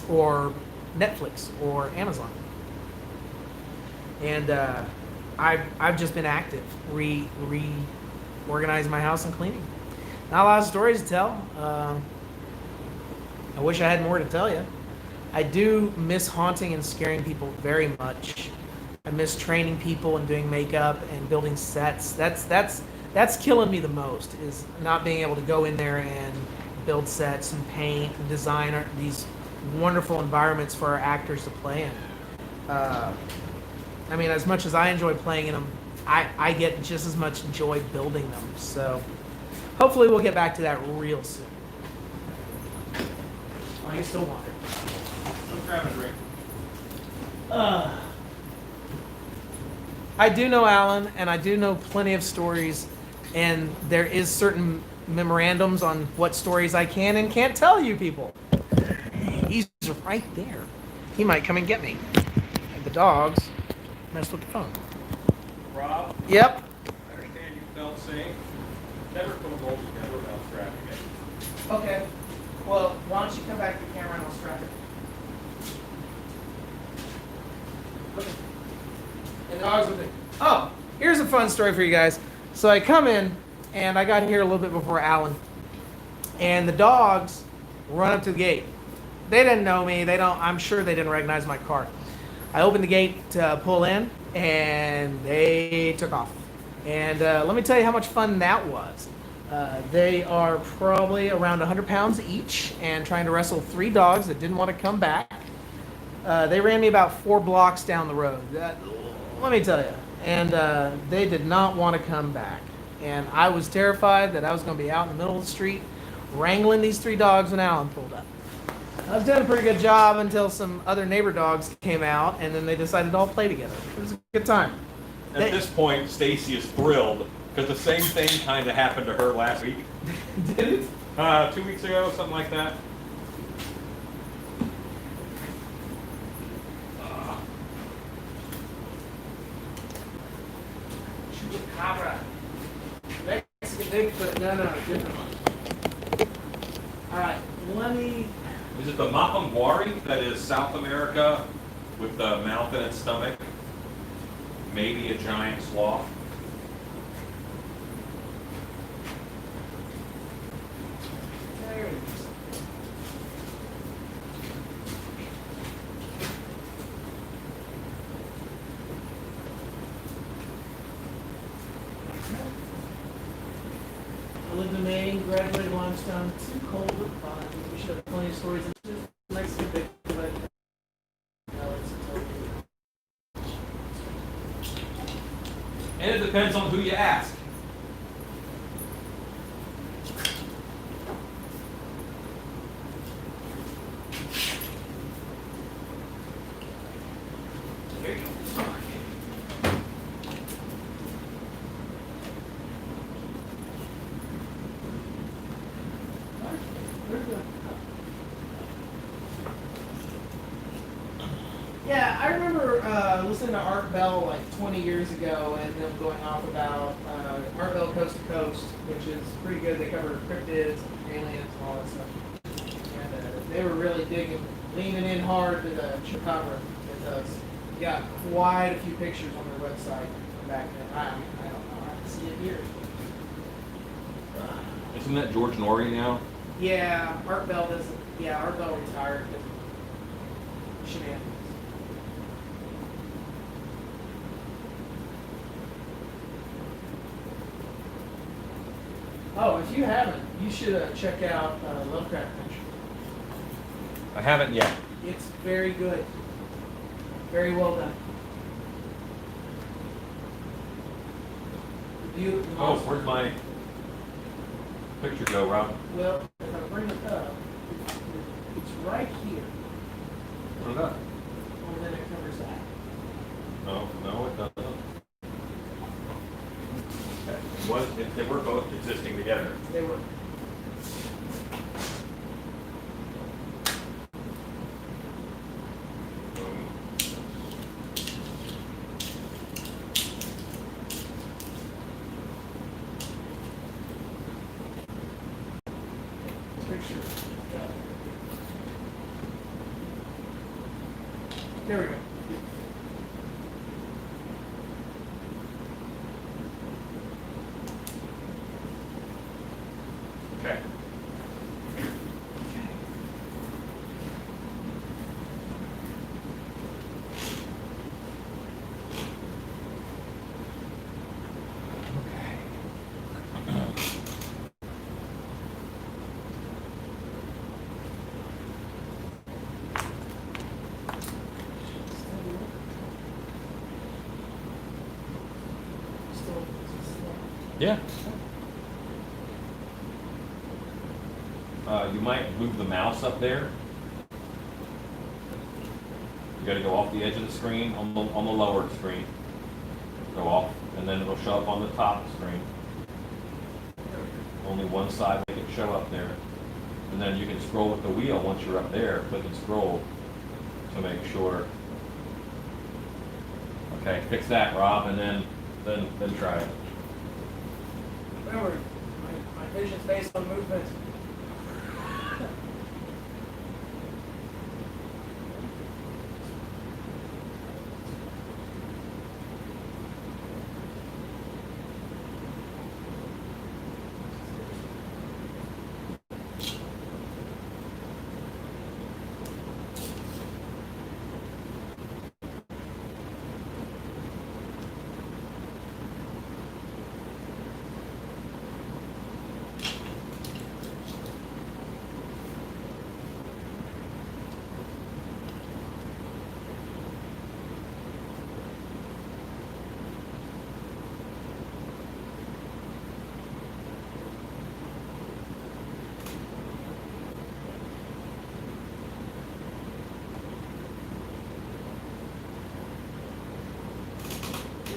or Netflix, or Amazon. And I've just been active, reorganizing my house and cleaning. Not a lot of stories to tell. I wish I had more to tell you. I do miss haunting and scaring people very much. I miss training people and doing makeup and building sets. That's killing me the most, is not being able to go in there and build sets and paint and design these wonderful environments for our actors to play in. I mean, as much as I enjoy playing in them, I get just as much joy building them. So hopefully we'll get back to that real soon. Oh, you still want it? I'm grabbing a drink. I do know Alan, and I do know plenty of stories, and there is certain memorandums on what stories I can and can't tell you people. He's right there. He might come and get me. And the dogs messed with the phone. Rob? Yep. I understand you felt safe. Never put them all together without strapping it. Okay. Well, why don't you come back to the camera and I'll strap it. Okay. And the dogs with it. Oh, here's a fun story for you guys. So I come in, and I got here a little bit before Alan, and the dogs run up to the gate. They didn't know me. I'm sure they didn't recognize my car. I opened the gate to pull in, and they took off. And let me tell you how much fun that was. They are probably around 100 pounds each and trying to wrestle 3 dogs that didn't want to come back. They ran me about 4 blocks down the road. Let me tell you. And they did not want to come back. And I was terrified that I was going to be out in the middle of the street wrangling these 3 dogs when Alan pulled up. I was doing a pretty good job until some other neighbor dogs came out, and then they decided to all play together. It was a good time. At this point, Stacy is thrilled because the same thing kind of happened to her last week. Did it? 2 weeks ago, something like that. Chupacabra. Mexican Bigfoot. No, different one. All right, let me. Is it the Mapamguari that is South America with the mouth in its stomach? Maybe a giant sloth? There it is. I lived in Maine, graduated limestone, too cold but fun. We should have plenty of stories. It's just Mexican Bigfoot. No, it's totally. And it depends on who you ask. Here you go. Yeah, I remember listening to Art Bell like 20 years ago and them going off about Art Bell Coast to Coast, which is pretty good. They cover cryptids, aliens, and all that stuff. And they were really leaning in hard to the Chupacabra because you got quite a few pictures on their website from back then. I don't know. I haven't seen it here. Isn't that George Norrie now? Yeah, Art Bell doesn't. Yeah, Art Bell retired because of shenanigans. Oh, if you haven't, you should check out Lovecraft Country. I haven't yet. It's very good. Very well done. Oh, where's my picture go, Rob? Well, if I bring it up, it's right here. Put it up. And then it covers that. No, it doesn't. They were both existing together. They were. picture. There we go. Okay. Yeah. You might move the mouse up there. You got to go off the edge of the screen on the lower screen. Go off, and then it'll show up on the top screen. Only one side make it show up there, and then you can scroll with the wheel once you're up there. Click and scroll to make sure. Okay, fix that, Rob, and then try it. Remember, my vision's based on movement.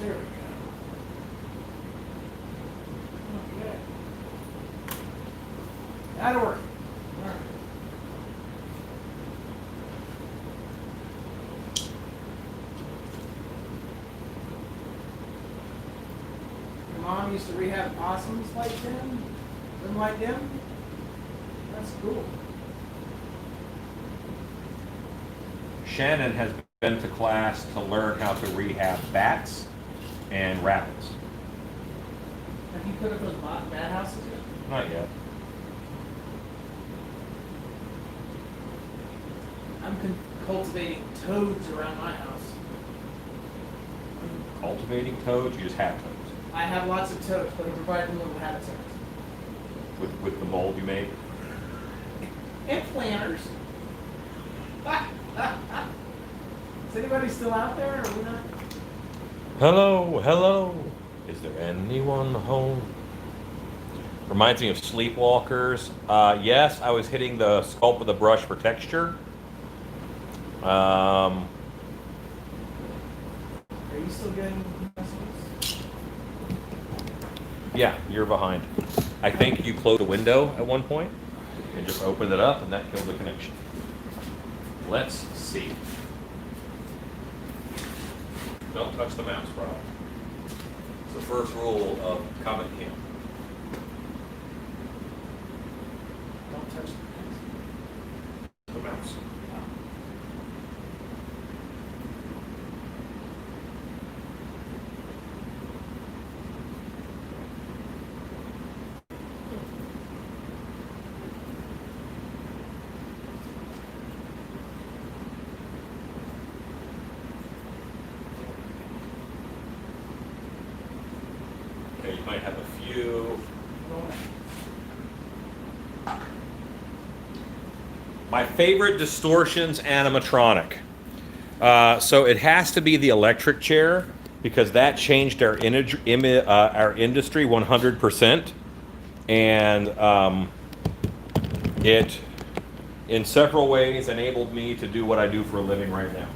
There we go. Okay. That'll work. All right. Your mom used to rehab possums like them? Them like them? That's cool. Shannon has been to class to learn how to rehab bats and rabbits. Have you put up those bat houses yet? Not yet. I'm cultivating toads around my house. Cultivating toads, you just have toads. I have lots of toads, but I provide them little habitats. With the mold you made? And planters. Is anybody still out there, or are we not? Hello, hello. Is there anyone home? Reminds me of Sleepwalkers. Yes, I was hitting the sculpt with a brush for texture. Are you still getting messages? Yeah, you're behind. I think you closed a window at one point and just opened it up, and that killed the connection. Let's see. Don't touch the mouse, Rob. It's the first rule of Comet Camp. Don't touch the The mouse. Okay, you might have a few. My favorite distortion's animatronic. So it has to be the electric chair because that changed our industry 100%, and it, in several ways, enabled me to do what I do for a living right now.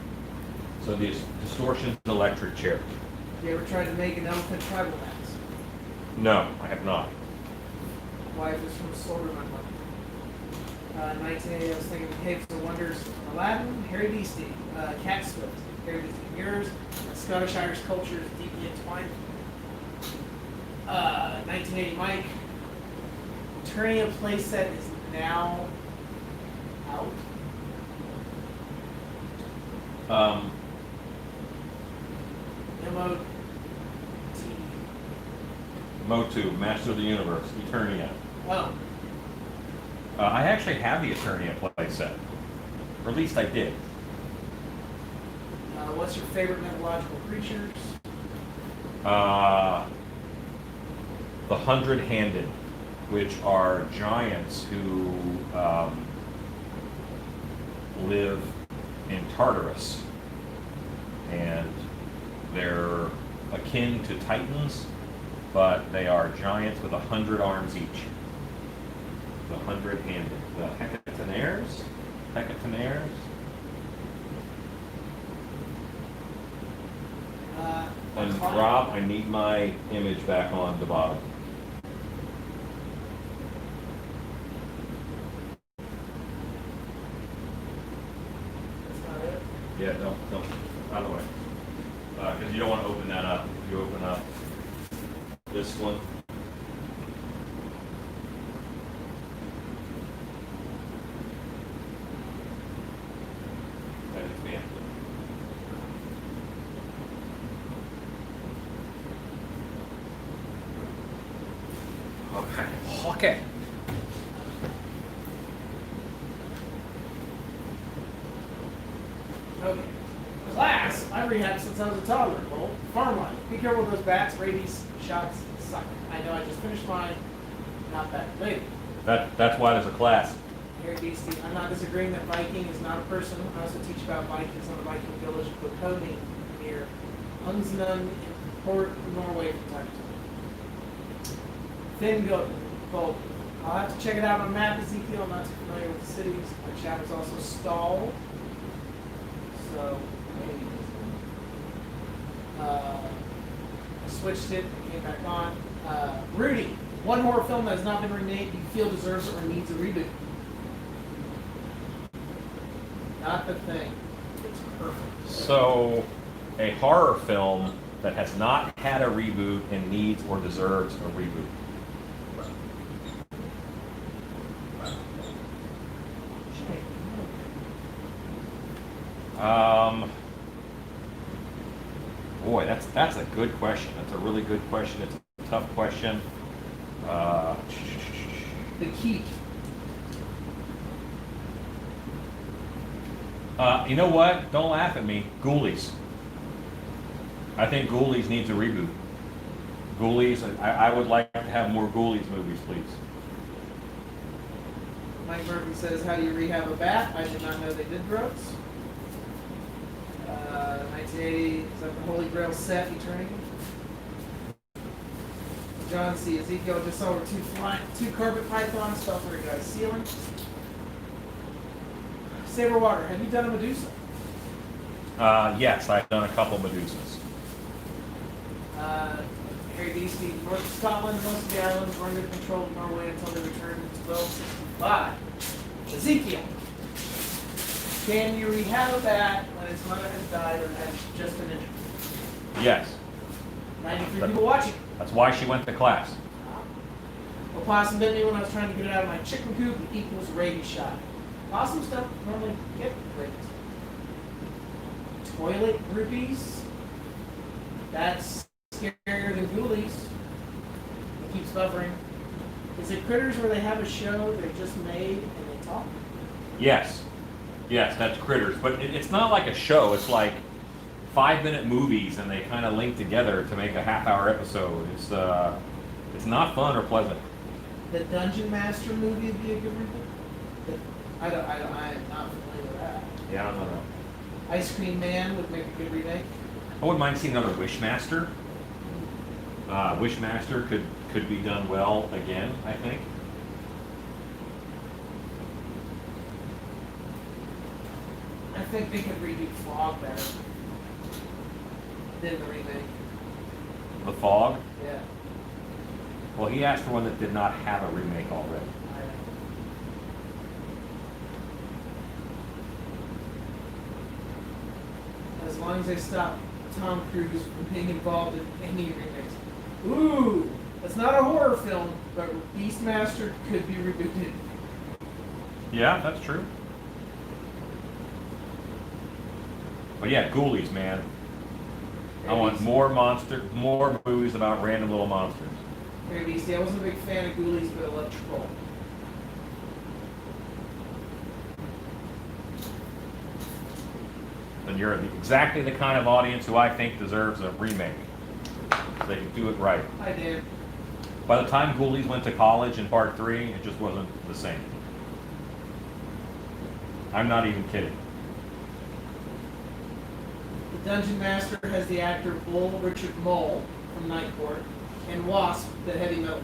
So the distortion's an electric chair. You ever tried to make an elephant tribal dance? No, I have not. Wife is from Soldier My Money. In 1980, I was thinking Caves of Wonders, Aladdin, Harry Beastie, Cat Swift, Harry Beastie Mirrors, Scottish Irish culture is deeply entwined. 1980 Mike, turning a playset is now out. MOT. Motu, Master of the Universe, Eternia. Oh, I actually have the Eternia playset. Or at least I did. what's your favorite mythological creatures? The 100-handed, which are giants who live in Tartarus. And they're akin to titans, but they are giants with 100 arms each. The 100-handed. The Hecatonaires? Hecatonaires? And Rob, I need my image back on the bottom. That's not it. Yeah, don't, out of the way. Because you don't want to open that up. If you open up this one. That is me. Okay. Okay. Okay. Class, I rehabbed since I was a toddler. Well, farm life. Be careful with those bats, rabies, shots, suck. I know I just finished mine. Not that big. That's why there's a class. Harry Beastie, I'm not disagreeing that Viking is not a person. I also teach about Vikings on the Viking village of Cody near Ungsnund in Port Norway from time to time. Thin goat. Well, I'll have to check it out on map, Ezekiel. I'm not too familiar with the cities. My chat is also stalled. So, maybe. I switched it, came back on. Rudy, one horror film that has not been remade you feel deserves it or needs a reboot. Not the Thing. It's perfect. So, a horror film that has not had a reboot and needs or deserves a reboot. Boy, that's a good question. That's a really good question. It's a tough question. The Keep. You know what? Don't laugh at me. Ghoulies. I think Ghoulies needs a reboot. Ghoulies, I would like to have more Ghoulies movies, please. Mike Murphy says, how do you rehab a bat? I did not know they did drugs. 1980, is that the Holy Grail set, Eternity? John C. Ezekiel just saw two carpet pythons fell through a guy's ceiling. Saber Water, have you done a Medusa? Yes, I've done a couple Medusas. Harry Beastie, north of Scotland, most of the islands were under the control of Norway until they returned in 1265. Ezekiel, can you rehab a bat when its mother has died or has just been injured? Yes. 93 people watching. That's why she went to class. A possum bit me when I was trying to get it out of my chicken coop equals rabies shot. Possums don't normally get rabies. Toilet groupies? That's scarier than ghoulies. It keeps buffering. Is it Critters where they have a show they just made and they talk? Yes. Yes, that's Critters. But it's not like a show. It's like 5-minute movies and they kind of link together to make a half-hour episode. It's not fun or pleasant. The Dungeon Master movie would be a good reboot? I'm not familiar with that. Yeah, I don't know. Ice Cream Man would make a good remake. I wouldn't mind seeing another Wishmaster. Wishmaster could be done well again, I think. I think they could redo Fog better than the remake. The Fog? Yeah. Well, he asked for one that did not have a remake already. As long as they stop Tom Cruise from being involved in any remakes. Ooh, that's not a horror film, but Beastmaster could be rebooted. Yeah, that's true. But yeah, Ghoulies, man. I want more movies about random little monsters. Maybe. See, I wasn't a big fan of Ghoulies, but I love Troll. And you're exactly the kind of audience who I think deserves a remake. So they can do it right. I did. By the time Ghoulies went to college in part 3, it just wasn't the same. I'm not even kidding. The Dungeon Master has the actor Bull Richard Mole from Night Court and Wasp, the heavy metal.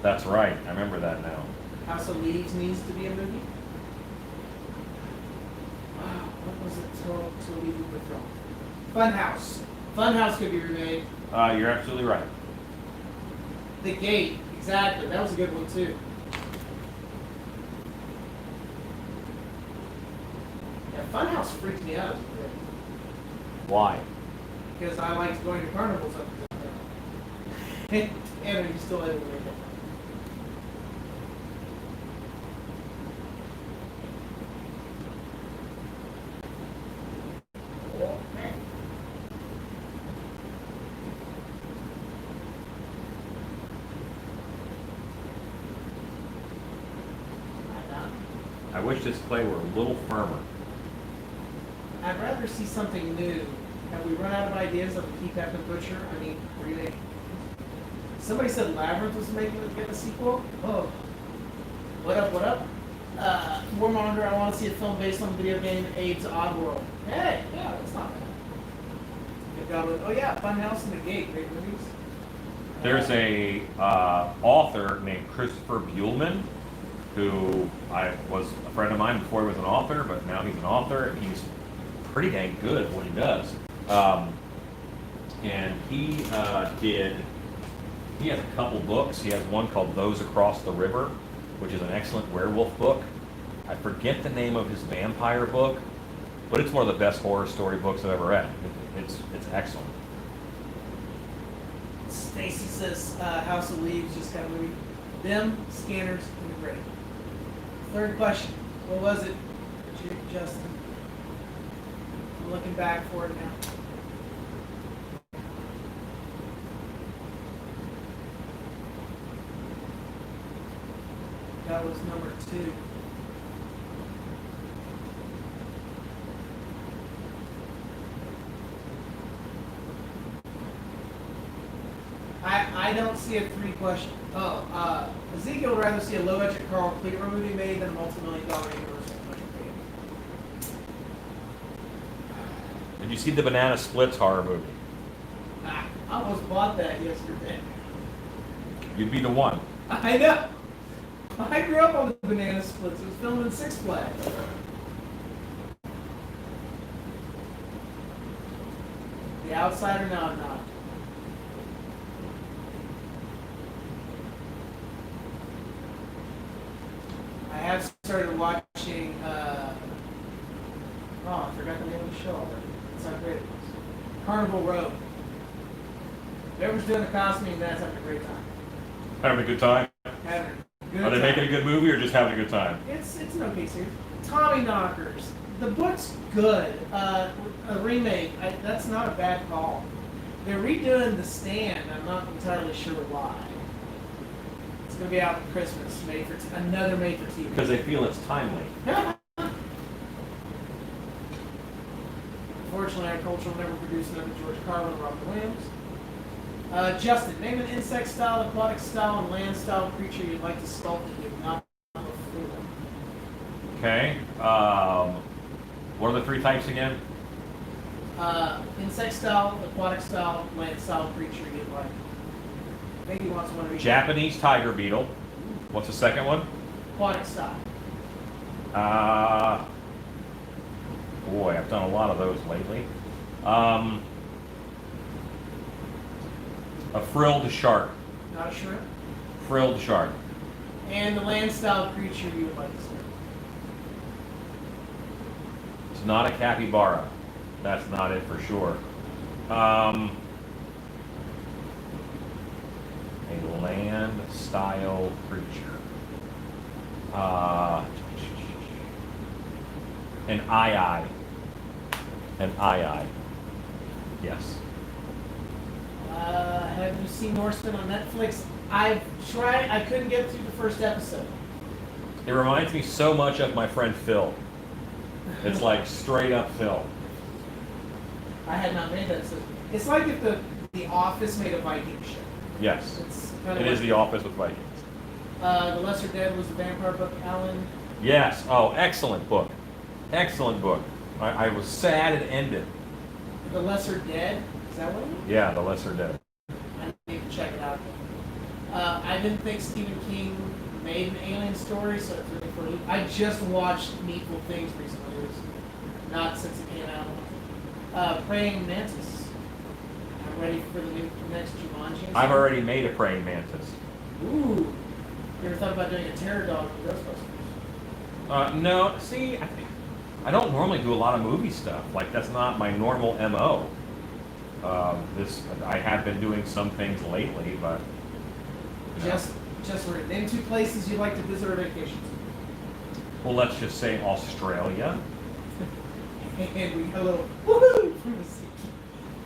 That's right. I remember that now. House of Leaves needs to be a movie. Wow, what was it to leave you with wrong? Funhouse. Funhouse could be remade. You're absolutely right. The Gate. Exactly. That was a good one too. Yeah, Funhouse freaked me out as a kid. Why? Because I liked going to carnivals up to and you still able to make it. I wish this clay were a little firmer. I'd rather see something new. Have we run out of ideas of Keith Evan Butcher? I mean, remake. Somebody said Labyrinth was getting a sequel. Oh, what up? What up? Warmonger, I want to see a film based on the video game Abe's Oddworld. Hey, yeah, that's not bad. Good job with, oh yeah, Funhouse and The Gate, great movies. There's a author named Christopher Buhlman, who was a friend of mine before he was an author, but now he's an author, and he's pretty dang good at what he does. And he has a couple books. He has one called Those Across the River, which is an excellent werewolf book. I forget the name of his vampire book, but it's one of the best horror story books I've ever read. It's excellent. Stacy says House of Leaves just got a movie. Them, Scanners, and the Great. Third question. What was it, Justin? I'm looking back for it now. That was number 2. I don't see a 3 question. Oh, Ezekiel would rather see a low-budget Carl Cleaver movie made than a multi-million-dollar Universal movie. Did you see the Banana Splits horror movie? I almost bought that yesterday. You'd be the one. I know. I grew up on the Banana Splits. It was filmed in Six Flags. The Outsider, no, I'm not. I have started watching, oh, I forgot the name of the show already. That's how great it was. Carnival Row. Whoever's doing the costuming, that's having a great time. Having a good time? Having a good Are they time. making a good movie or just having a good time? It's an okay series. Tommy Knockers. The book's good. A remake. That's not a bad call. They're redoing The Stand. I'm not entirely sure why. It's going to be out for Christmas. Another made for TV. Because they feel it's timely. Unfortunately, agriculture will never produce another George Carlin or Robert Williams. Justin, name an insect style, aquatic style, and land style creature you'd like to sculpt that you've not done before. Okay. What are the 3 types again? Insect style, aquatic style, land style creature you'd like. I think he wants one of each. Japanese tiger beetle. What's the second one? Aquatic style. Boy, I've done a lot of those lately. A frilled shark. Not a shrimp. Frilled shark. And the land style creature you would like to see. It's not a capybara. That's not it for sure. A land style creature. And I. And I. Yes. Have you seen Norseman on Netflix? I've tried. I couldn't get through the first episode. It reminds me so much of my friend Phil. It's like straight up Phil. I had not made that decision. It's like if the Office made a Viking show. Yes. It's kind It of is The Office with Vikings. The Lesser Dead was the vampire book, Alan. Yes. Oh, excellent book. Excellent book. I was sad it ended. The Lesser Dead? Is that what it is? Yeah, The Lesser Dead. I need to check it out. I didn't think Stephen King made an alien story, so it's really for I just watched Needful Things recently. It was not since it came out. Praying Mantis. I'm ready for the next Jumanji. I've already made a praying mantis. Ooh. You ever thought about doing a terror dog for Ghostbusters? No, see, I don't normally do a lot of movie stuff. Like, that's not my normal MO. I have been doing some things lately, but... you know. Just for name two places you'd like to visit or vacation to. Well, let's just say Australia. And we got a little woohoo from the sea.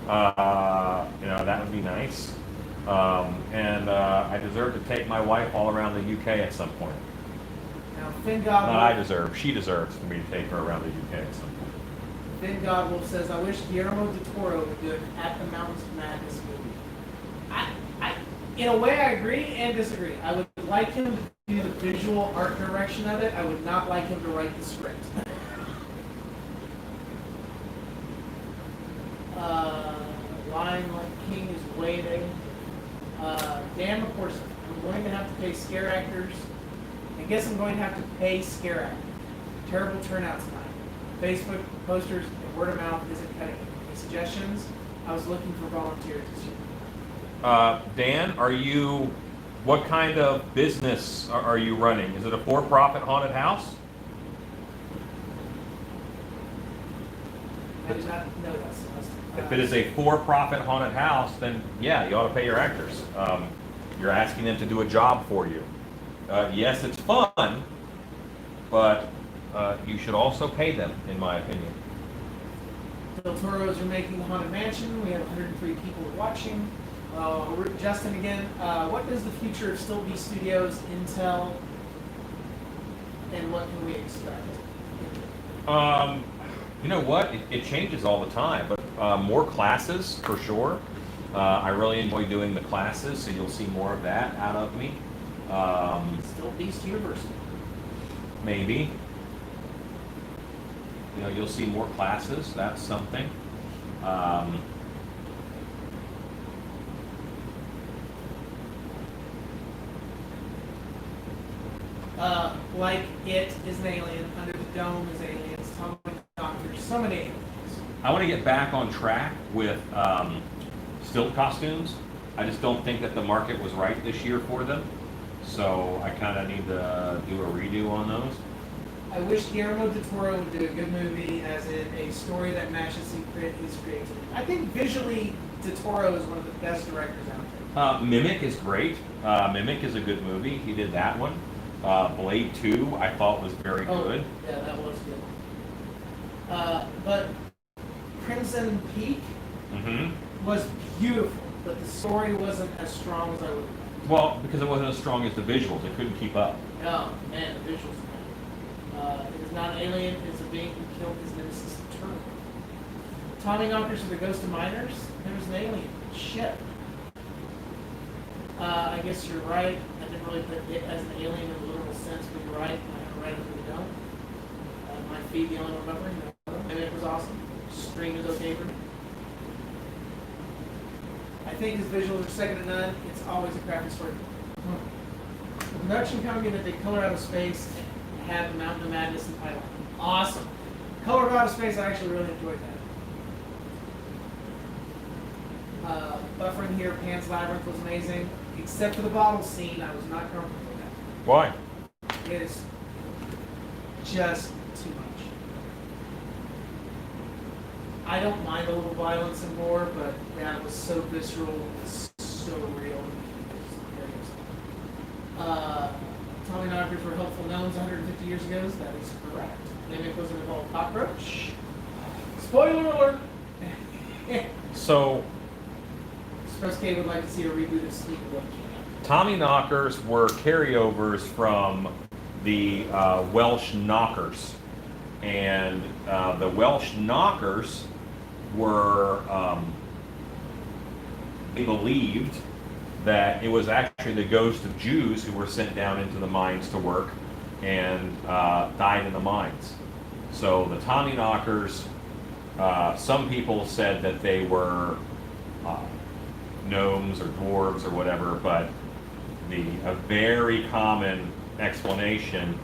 That would be nice. I deserve to take my wife all around the UK at some point. Now, Finn Not I Godwolf. deserve. She deserves for me to take her around the UK at some point. Finn Godwolf says, "I wish Guillermo del Toro would do an At the Mountains of Madness movie." In a way, I agree and disagree. I would like him to do the visual art direction of it. I would not like him to write the script. Lying like King is waiting. Dan, of course, I'm going to have to pay scare actors. I guess I'm going to have to pay scare actors. Terrible turnout tonight. Facebook posters and word of mouth isn't cutting it. Any suggestions? I was looking for volunteers this year. Dan, what kind of business are you running? Is it a for-profit haunted house? I did not know that, Celeste. If it is a for-profit haunted house, then yeah, you ought to pay your actors. You're asking them to do a job for you. Yes, it's fun, but you should also pay them, in my opinion. Del Toro's remaking the Haunted Mansion. We have 103 people watching. Justin again, what is the future of Still B Studios, Intel, and what can we expect? You know what? It changes all the time, but more classes for sure. I really enjoy doing the classes, so you'll see more of that out of me. Still Beast University. Maybe. You'll see more classes. That's something. Like It is an alien, Under the Dome is aliens, Tom Doctor, so many aliens. I want to get back on track with stilt costumes. I just don't think that the market was right this year for them. So I kind of need to do a redo on those. I wish Guillermo del Toro would do a good movie, as in a story that matches his creativity. I think visually, del Toro is one of the best directors out there. Mimic is great. Mimic is a good movie. He did that one. Blade 2, I thought was very good. Yeah, that was good. But Crimson Peak was beautiful, but the story wasn't as strong as I would have. Well, because it wasn't as strong as the visuals. It couldn't keep up. Oh, man, the visuals. It is not an alien, it is a being who killed his nemesis, the turtle. Tommy Knockers for the Ghost of Miners. There's an alien ship. I guess you're right. I didn't really put it as an alien in the literal sense, but you're right. I read it really don't. My feed the only one remembering. And it was awesome. Stream is okay for me. I think his visuals are second to none. It's always a crappy story. The production company that did Color Out of Space had the Mountain of Madness in Thailand. Awesome. Color Out of Space, I actually really enjoyed that. Buffering here, Pan's Labyrinth was amazing. Except for the bottle scene, I was not comfortable with that. Why? It is just too much. I don't mind a little violence and gore, but that was so visceral, it was so real. Tommy knockers were helpful gnomes 150 years ago. That is correct. Mimic was an evolved cockroach. Spoiler alert! So, Express K would like to see a reboot of Sleep What Camp. Tommy knockers were carryovers from the Welsh knockers. And the Welsh knockers were, they believed that it was actually the ghost of Jews who were sent down into the mines to work and died in the mines. So the Tommy knockers, some people said that they were gnomes or dwarves or whatever, but a very common explanation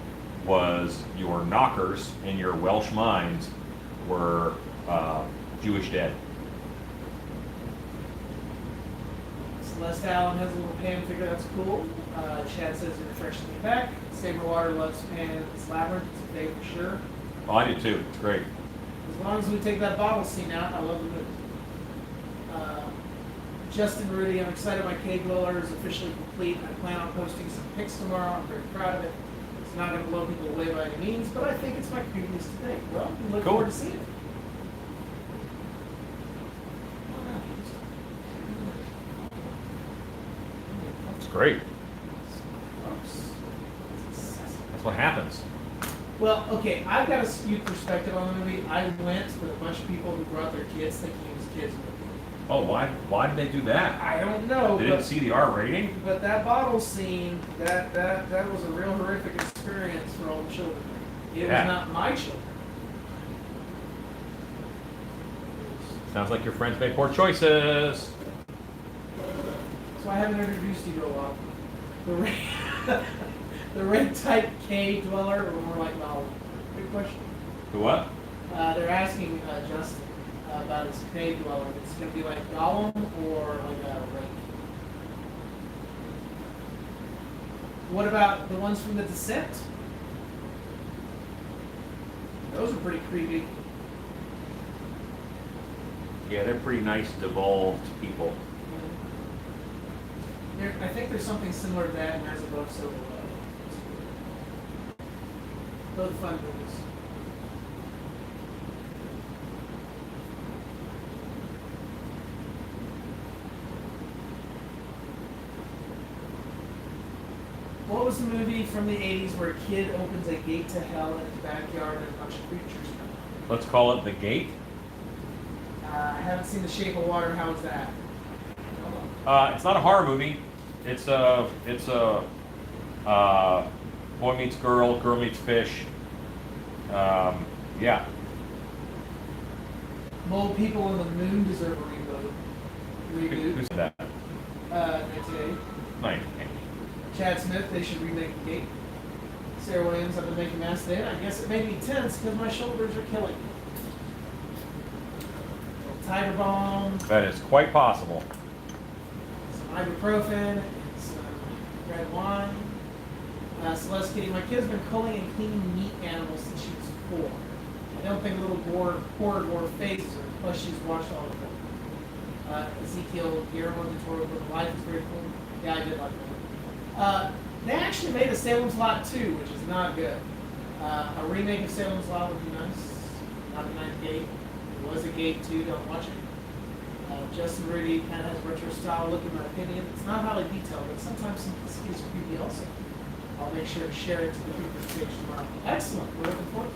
was your knockers in your Welsh mines were Jewish dead. Celeste Allen has a little pan figure, that's cool. Chad says you're refreshing me back. Saber Water loves Pan's Labyrinth, it's a fave for sure. Oh, I do too. It's great. As long as we take that bottle scene out, I love the movie. Justin Rudy, I'm excited my cave dweller is officially complete. I plan on posting some pics tomorrow. I'm very proud of it. It's not going to blow people away by any means, but I think it's my creepiest to date. Well, we look forward to seeing it. It's great. That's what happens. Well, okay, I've got a skewed perspective on the movie. I went with a bunch of people who brought their kids thinking it was kids' movie. Oh, why did they do that? I don't know. They didn't see the R rating? But that bottle scene, that was a real horrific experience for all the children. It was not my children. Sounds like your friends made poor choices. So I haven't introduced you to a lot. The red type K dweller, or more like Gollum. Good question. The what? They're asking Justin about his K dweller. It's going to be like Gollum or like a rake. What about the ones from The Descent? Those are pretty creepy. Yeah, they're pretty nice, devolved people. I think there's something similar to that in Rise Above Silver. Both fun movies. What was the movie from the 80s where a kid opens a gate to hell in his backyard and a bunch of creatures come? Let's call it The Gate. I haven't seen The Shape of Water. How is that? It's not a horror movie. It's a boy meets girl, girl meets fish. Yeah. Mole People on the Moon deserve a reboot. Who said that? 1980. Nice. Chad Smith, they should remake The Gate. Sarah Williams, I've been making mass today. I guess it made me tense because my shoulders are killing me. Tiger Balm. That is quite possible. Some ibuprofen, some red wine. Celeste Kitty, my kid's been culling and cleaning meat animals since she was 4. I don't think a little board or phases her, plus she's watched all of them. Ezekiel Guillermo del Toro, Book of Life is very cool. Yeah, I did like that. They actually made a Salem's Lot 2, which is not good. A remake of Salem's Lot would be nice. Not the Ninth Gate. It was a Gate 2, don't watch it. Justin Rudy kind of has retro style look in my opinion. It's not highly detailed, but sometimes simplicity is creepy also. I'll make sure to share it to the Creepers page tomorrow. Excellent. We're looking forward to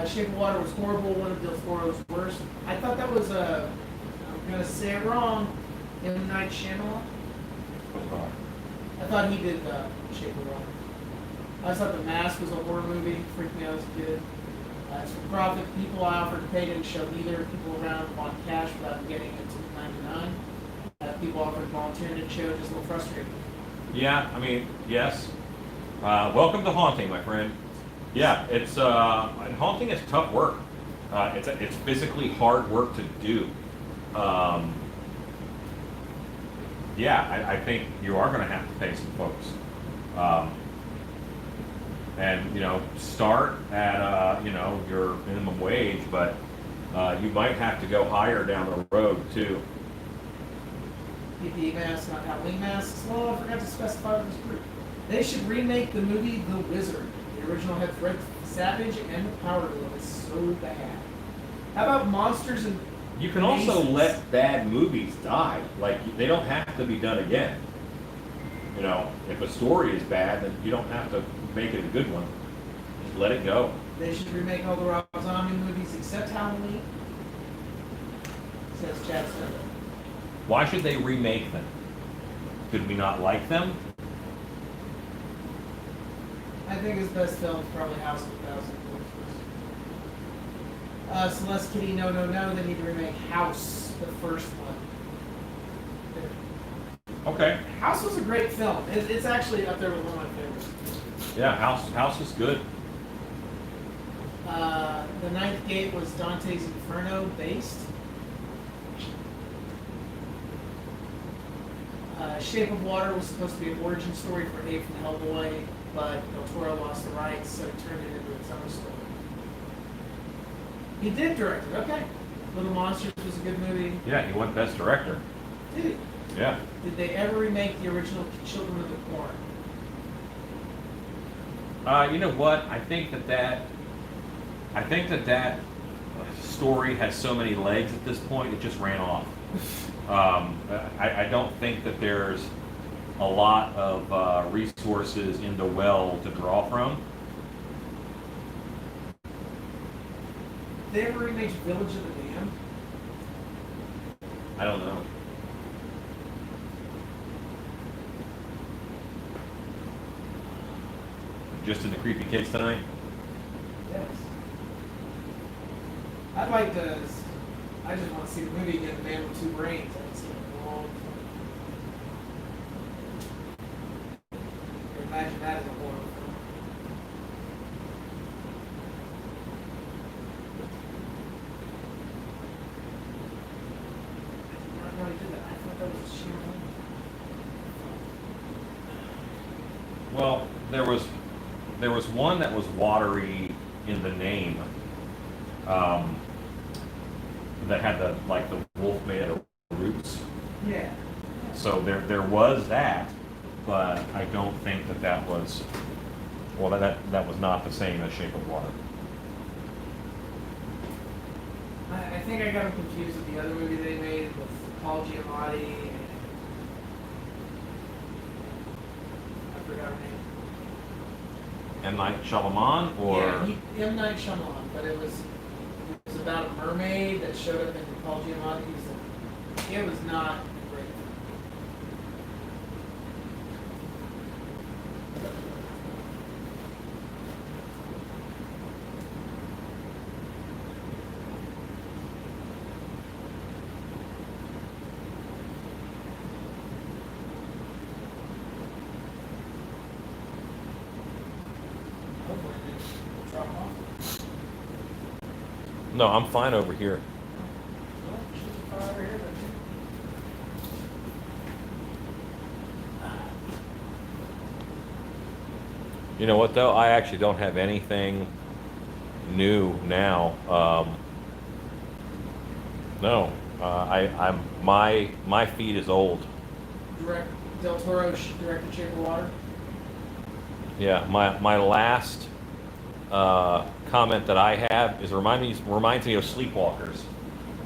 it. Shape of Water was horrible, one of Del Toro's worst. I thought that was I'm going to say it wrong, M. Night Shyamalan. I thought he did Shape of Water. I thought The Mask was a horror movie, freaked me out as a kid. As for profit, people I offered to pay didn't show either. People around want cash without getting it to $99. People offered volunteer didn't show, just a little frustrating. Yeah, I mean, yes. Welcome to haunting, my friend. Yeah, it's haunting is tough work. It's physically hard work to do. Yeah, I think you are going to have to pay some folks. And start at your minimum wage, but you might have to go higher down the road too. PPE masks, not Halloween masks. Well, I forgot to specify this group. They should remake the movie The Wizard. The original had Fred Savage and the Power Glove. It's so bad. How about Monsters and You can also Mazes? let bad movies die. Like, they don't have to be done again. You know, if a story is bad, then you don't have to make it a good one. Just let it go. They should remake all the Rob Zombie movies except Halloween. Says Chad Smith. Why should they remake them? Could we not like them? I think his best film is probably House of a Thousand Corpses. Celeste Kitty, no, no, no. They need to remake House, the first one. Okay. House was a great film. It's actually up there with one of my favorites. Yeah, House is good. The Ninth Gate was Dante's Inferno based. Shape of Water was supposed to be an origin story for Abe from Hellboy, but Del Toro lost the rights, so he turned it into its own story. He did direct it, okay. Little Monsters was a good movie. Yeah, he won Best Director. Did he? Yeah. Did they ever remake the original Children of the Corn? You know what? I think that story has so many legs at this point, it just ran off. I don't think that there's a lot of resources in the well to draw from. Did they ever remake Village of the Damned? I don't know. Just in the Creepy Kids tonight? Yes. I'd like to. I just want to see the movie again, The Man with Two Brains. I haven't seen it in a long time. Imagine that as a horror film. I didn't know he did that. I thought that was a sheer Well, there was one that was watery in the name, that had the wolf made out of roots. Yeah. So there was that, but I don't think that was, well, that was not the same as Shape of Water. I think I got him confused with the other movie they made with Paul Giamatti and I forgot her name. M. Night Shyamalan, or Yeah, M. Night Shyamalan, but it was about a mermaid that showed up in Paul Giamatti's. And it was not great. Hopefully it didn't drop off. no, I'm fine over here. Well, she's far over here, You know what though? I actually don't have anything new now. No, I'm my feed is old. Del Toro directed Shape of Water. Yeah, my last comment that I have is reminds me of Sleepwalkers.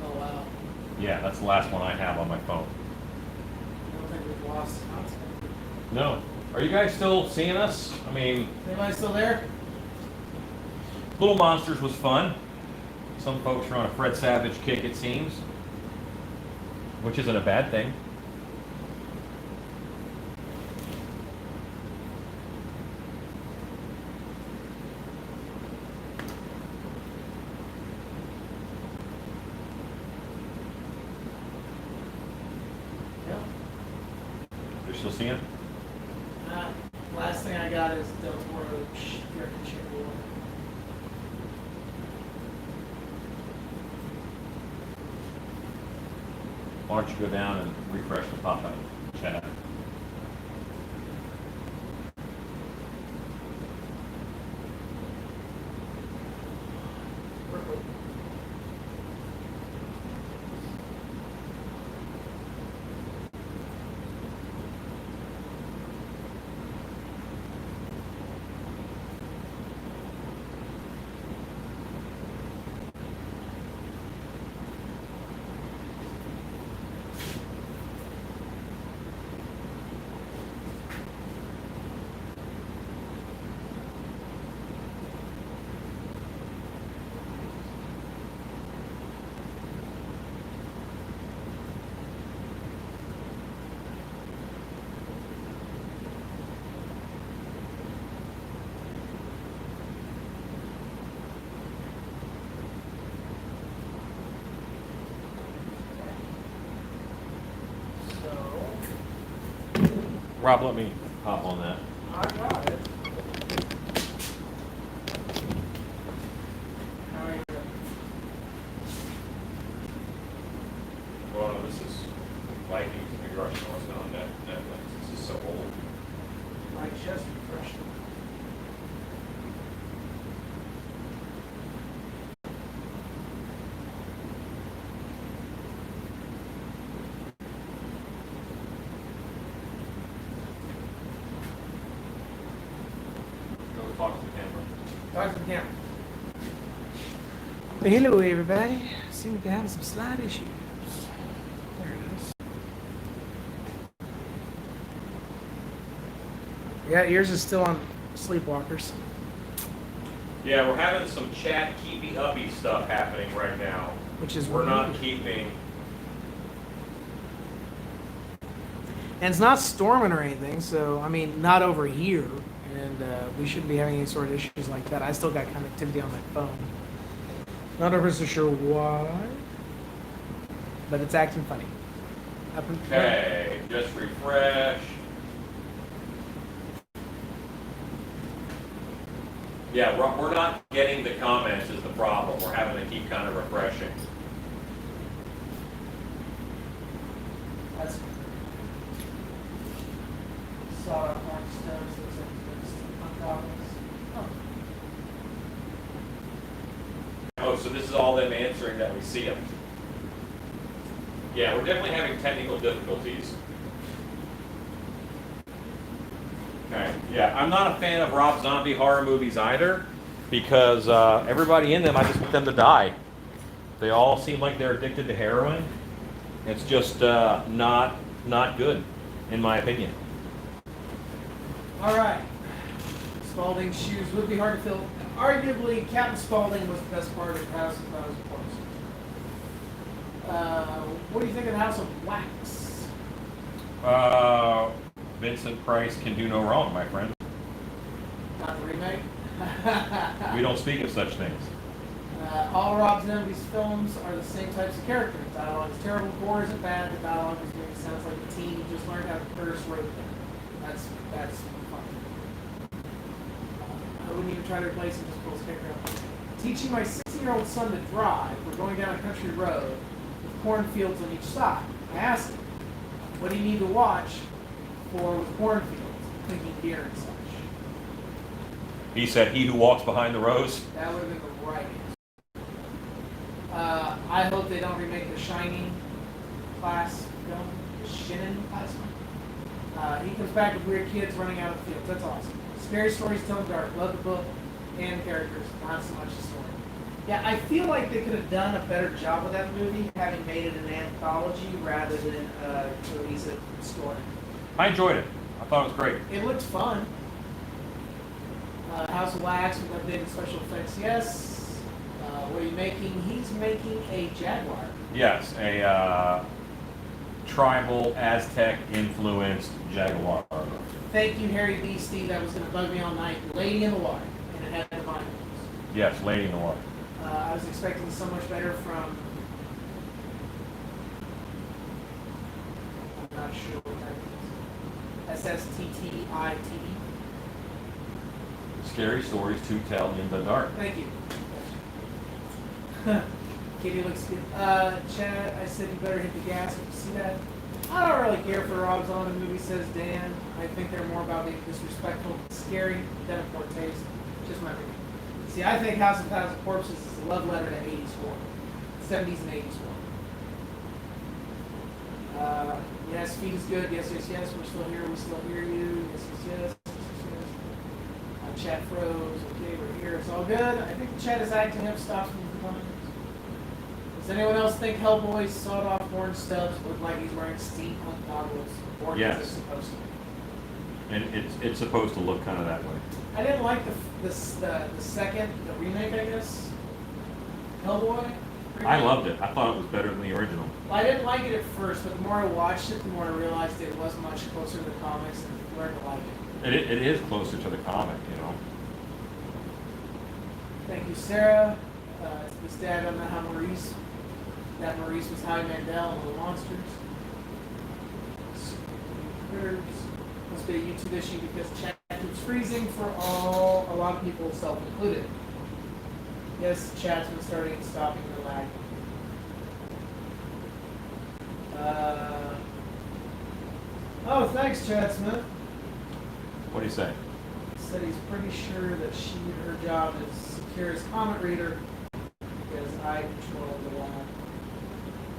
Oh wow. Yeah, that's the last one I have on my phone. I don't think we've lost contact. No. Are you guys still seeing us? I mean, Anybody still there? Little Monsters was fun. Some folks are on a Fred Savage kick, it seems, which isn't a bad thing. Yeah. You're still seeing? Last thing I got is Del Toro directed Shape of Water. Why don't you go down and refresh the pop-up chat? Rob, let me hop on that. I got it. How are you doing? Well, this is Vikings and Rush North on Netflix. This is so old. My chest refreshed. Go talk to the camera. Talk to the camera. Hello, everybody. Seem to be having some slight issues. There it is. Yeah, yours is still on Sleepwalkers. Yeah, we're having some chat keepy uppy stuff happening right now. Which is we're not weird. keeping. And it's not storming or anything, so I mean, not over here, and we shouldn't be having any sort of issues like that. I still got connectivity on my phone. Not 100% sure why, but it's acting funny. Okay, just refresh. Yeah, we're not getting the comments is the problem. We're having to keep kind of refreshing. That's saw orange stones. Looks like it's on Oh, so this is all them answering that we see them. Yeah, we're definitely having technical difficulties. Okay, yeah, I'm not a fan of Rob Zombie horror movies either, because everybody in them, I just want them to die. They all seem like they're addicted to heroin. It's just not good, in my opinion. All right. Spaulding's shoes would be hard to fill. Arguably, Captain Spaulding was the best part of the House of Thousand Corpses. What do you think of the House of Wax? Vincent Price can do no wrong, my friend. Not the remake. We don't speak of such things. All Rob Zombie's films are the same types of characters. Dialogue is terrible, gore isn't bad, the dialogue is making sounds like a teen who just learned how to curse wrote them. That's fun. I wouldn't even try to replace him, just pull his kicker out. Teaching my 16-year-old son to drive, we're going down a country road with cornfields on each side. I asked him, what do you need to watch for with cornfields, thinking deer and such? He said, "He who walks behind the rows." That would have been the right answer. I hope they don't remake the Shining class film, the Shannon class film. He comes back with weird kids running out of the fields. That's awesome. Scary stories tell them dark. Love the book and the characters, not so much the story. Yeah, I feel like they could have done a better job with that movie, having made it an anthology rather than a cohesive story. I enjoyed it. I thought it was great. It looked fun. House of Wax with updated special effects, yes. What are you making? He's making a Jaguar. Yes, a tribal Aztec influenced Jaguar. Thank you, Harry Beastie. That was going to bug me all night. Lady in the Water, and it had the binoculars. Yes, Lady in the Water. I was expecting so much better from. I'm not sure what that is. SSTTITE. Scary stories to tell in the dark. Thank you. Katie looks good. Chad, I said you better hit the gas. Did you see that? I don't really care for Rob Zombie movie, says Dan. I think they're more about being disrespectful, scary, than a poor taste. Just my opinion. See, I think House of Thousand Corpses is a love letter to 80s horror. 70s and 80s horror. Yes, feed is good. Yes, yes, yes. We're still here. We still hear you. Yes, yes, yes. Yes, yes, yes. Chat froze. Okay, we're here. It's all good. I think the chat is acting up. Stop from the comments. Does anyone else think Hellboy's sawed-off orange stubs look like he's wearing steampunk goggles? Or Yes. is it supposed to? And it's supposed to look kind of that way. I didn't like the second, the remake, I guess. Hellboy. I loved it. I thought it was better than the original. Well, I didn't like it at first, but the more I watched it, the more I realized it was much closer to the comics and learned to like it. It is closer to the comic, you know. Thank you, Sarah. This dad, I don't know how that Maurice was Howie Mandel and Little Monsters. Critters. must be a YouTube issue because chat keeps freezing for a lot of people, self included. Yes, chat's been starting and stopping the lag. Oh, thanks, Chad Smith. What do you say? Said he's pretty sure that her job is secure as comment reader because I control the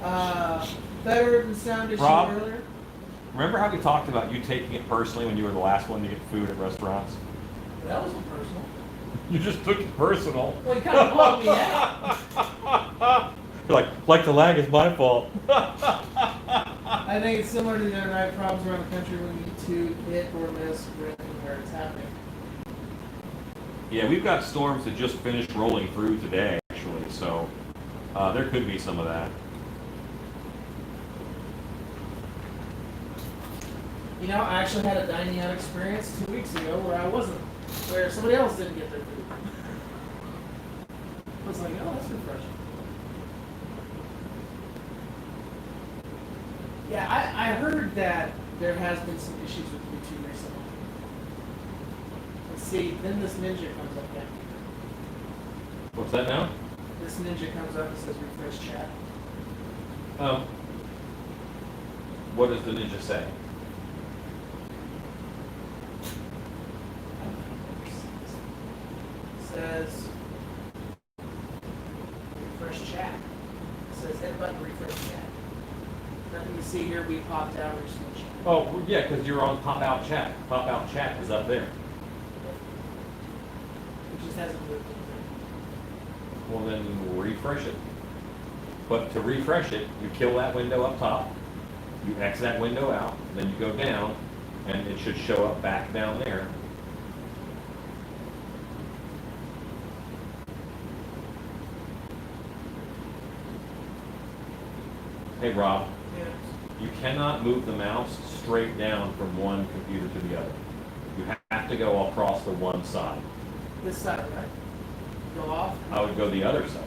lag. Better than sound issue Rob? earlier. Remember how we talked about you taking it personally when you were the last one to get food at restaurants? That wasn't personal. You just took it personal. Well, you kind of called me out. You're like the lag is my fault. I think it's similar to the other night problems around the country when you two hit or miss where it's happening. Yeah, we've got storms that just finished rolling through today, actually, so there could be some of that. You know, I actually had a dining out experience 2 weeks ago where somebody else didn't get their food. I was like, oh, that's refreshing. Yeah, I heard that there has been some issues with YouTube recently. Let's see, then this ninja comes up again. What's that now? This ninja comes up and says refresh chat. What does the ninja say? Says refresh chat. It says hit button refresh chat. Nothing to see here. We popped out or switched. Oh, yeah, because you're on pop out chat. Pop out chat is up there. It just hasn't moved. Well, then refresh it. But to refresh it, you kill that window up top, you X that window out, then you go down, and it should show up back down there. Hey, Rob. Yeah. You cannot move the mouse straight down from one computer to the other. You have to go across the one side. This side, right? Go off. I would go the other side.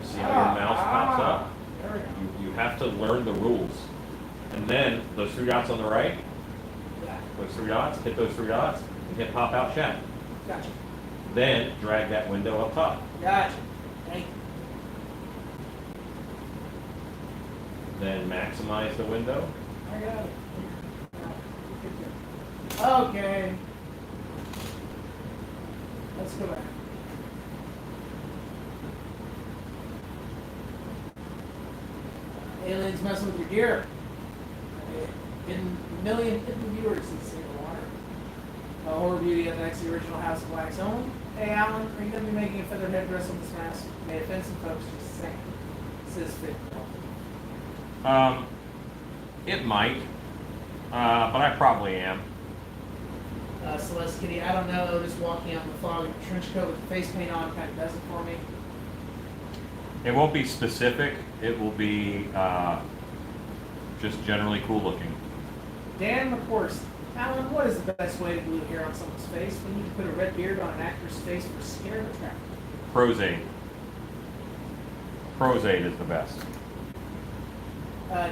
See how your mouse pops up? There we go. You have to learn the rules. And then those three dots on the right, Yeah. those three dots, hit those three dots, and hit pop out chat. Gotcha. Then drag that window up top. Gotcha. Thank you. Then maximize the window. I got it. Okay. Let's go back. Aliens messing with your gear. Hidden million hidden viewers in single water. Horror Beauty FX, the original House of Wax Own. Hey Alan, are you going to be making a feathered headdress on this mask? May offend some folks, just saying. Says fit. It might, but I probably am. Celeste Kitty, I don't know, just walking out in the fog in a trench coat with the face paint on kind of does it for me. It won't be specific. It will be just generally cool looking. Dan McCourse, Alan, what is the best way to glue hair on someone's face? We need to put a red beard on an actor's face for scare attraction. Prozade. Prozade is the best.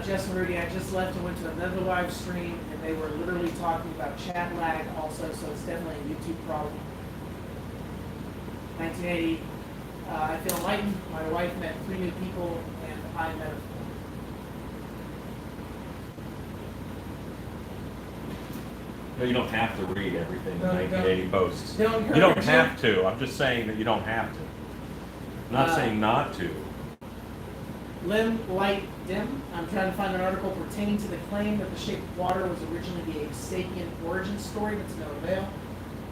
Jess and Rudy, I just left and went to another live stream, and they were literally talking about chat lag also, so it's definitely a YouTube problem. 1980, I feel enlightened. My wife met 3 new people, and I met a No, you don't have to read everything in No, 1980 posts. don't You don't encourage have to. I'm just saying that you don't have to. I'm not saying not to. Lim Light Dim. I'm trying to find an article pertaining to the claim that the shape of water was originally the sapient origin story, but to no avail.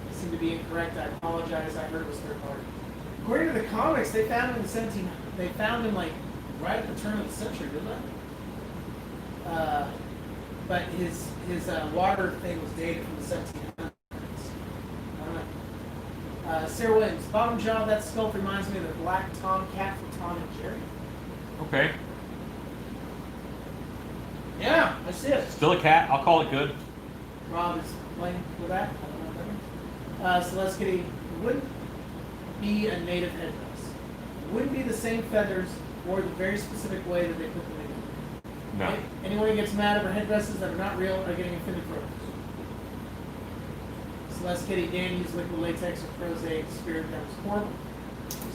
I seem to be incorrect. I apologize. I heard it was third party. According to the comics, they found him in the 17. They found him like right at the turn of the century, didn't they? But his water thing was dated from the 1700s. I don't know. Sarah Williams, bottom jaw. That sculpt reminds me of the black tomcat from Tom and Jerry. Okay. Yeah, I see it. Still a cat. I'll call it good. Rob is playing with that. I don't know what that means. Celeste Kitty, it wouldn't be a native headdress. It wouldn't be the same feathers or the very specific way that they put them in. No. Anyone who gets mad over headdresses that are not real are getting offended for it. Celeste Kitty Dan used liquid latex or Prozade. Spirit Gum is horrible.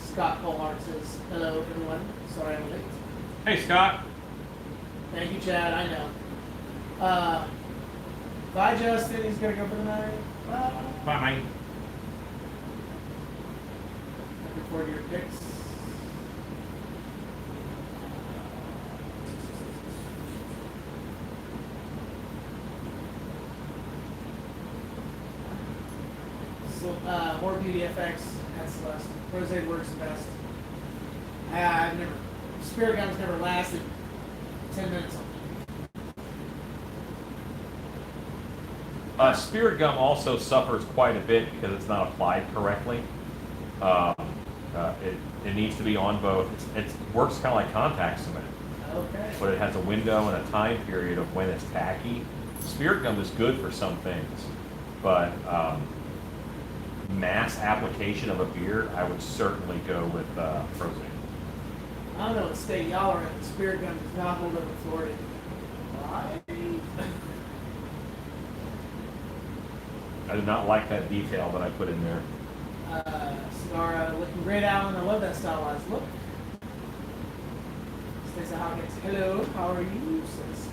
Scott Colhart says, hello everyone. Sorry I'm late. Hey, Scott. Thank you, Chad. I know. Bye, Justin. He's gonna go for the night. Bye. Bye. Looking forward to your picks. So, more Beauty FX at Celeste. Rosé works the best. I've never. Spirit Gum's never lasted 10 minutes on me. Spirit Gum also suffers quite a bit because it's not applied correctly. It needs to be on both. It works kind of like contact cement. Okay. But it has a window and a time period of when it's tacky. Spirit Gum is good for some things, but mass application of a beer, I would certainly go with Prozane. I don't know what state y'all are in. The Spirit Gum does not hold up in Florida. Why? I did not like that detail that I put in there. Cigar looking great, Alan. I love that stylized look. Stacey Hawkins, hello. How are you? Says.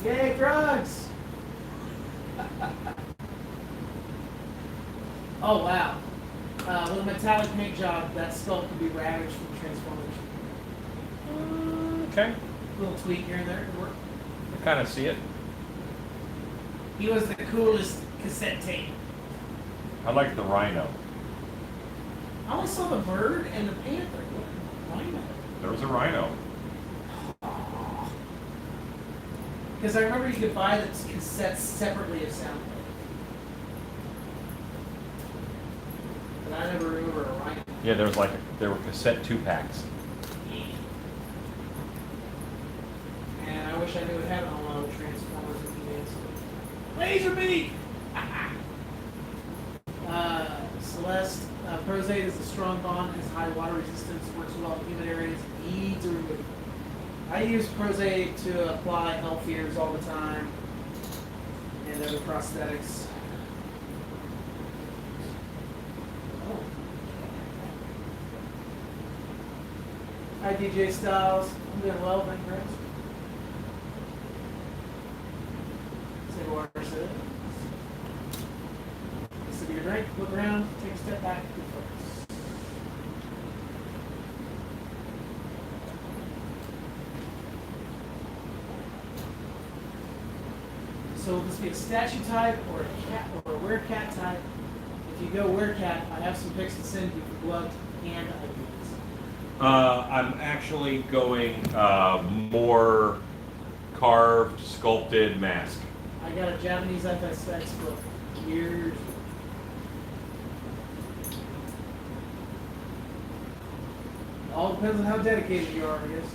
Yay, drugs! Oh, wow. With a metallic paint job, that sculpt could be ravaged from transformation. Okay. A little tweak here and there could work. I kind of see it. He was the coolest cassette tape. I like the rhino. I only saw the bird and the panther. Rhino. There was a rhino. Because I remember you could buy the cassettes separately of sound. But I never remember a rhino. Yeah, there were cassette 2-packs. And I wish I knew it had on all the Transformers and He-Mans. Laser beak! Celeste, Prozade is a strong bond, has high water resistance, works well in humid areas, needs a removal. I use Prozade to apply healthiers all the time and other prosthetics. Oh. Hi DJ Styles, I'm doing well, thank you guys. Say water says. Sip of your drink, look around, take a step back, good focus. So will this be a statue type or a cat or a werecat type? If you go werecat, I have some pics to send you for gloved and ideas. I'm actually going more carved, sculpted mask. I got a Japanese FSX book years ago. All depends on how dedicated you are, I guess.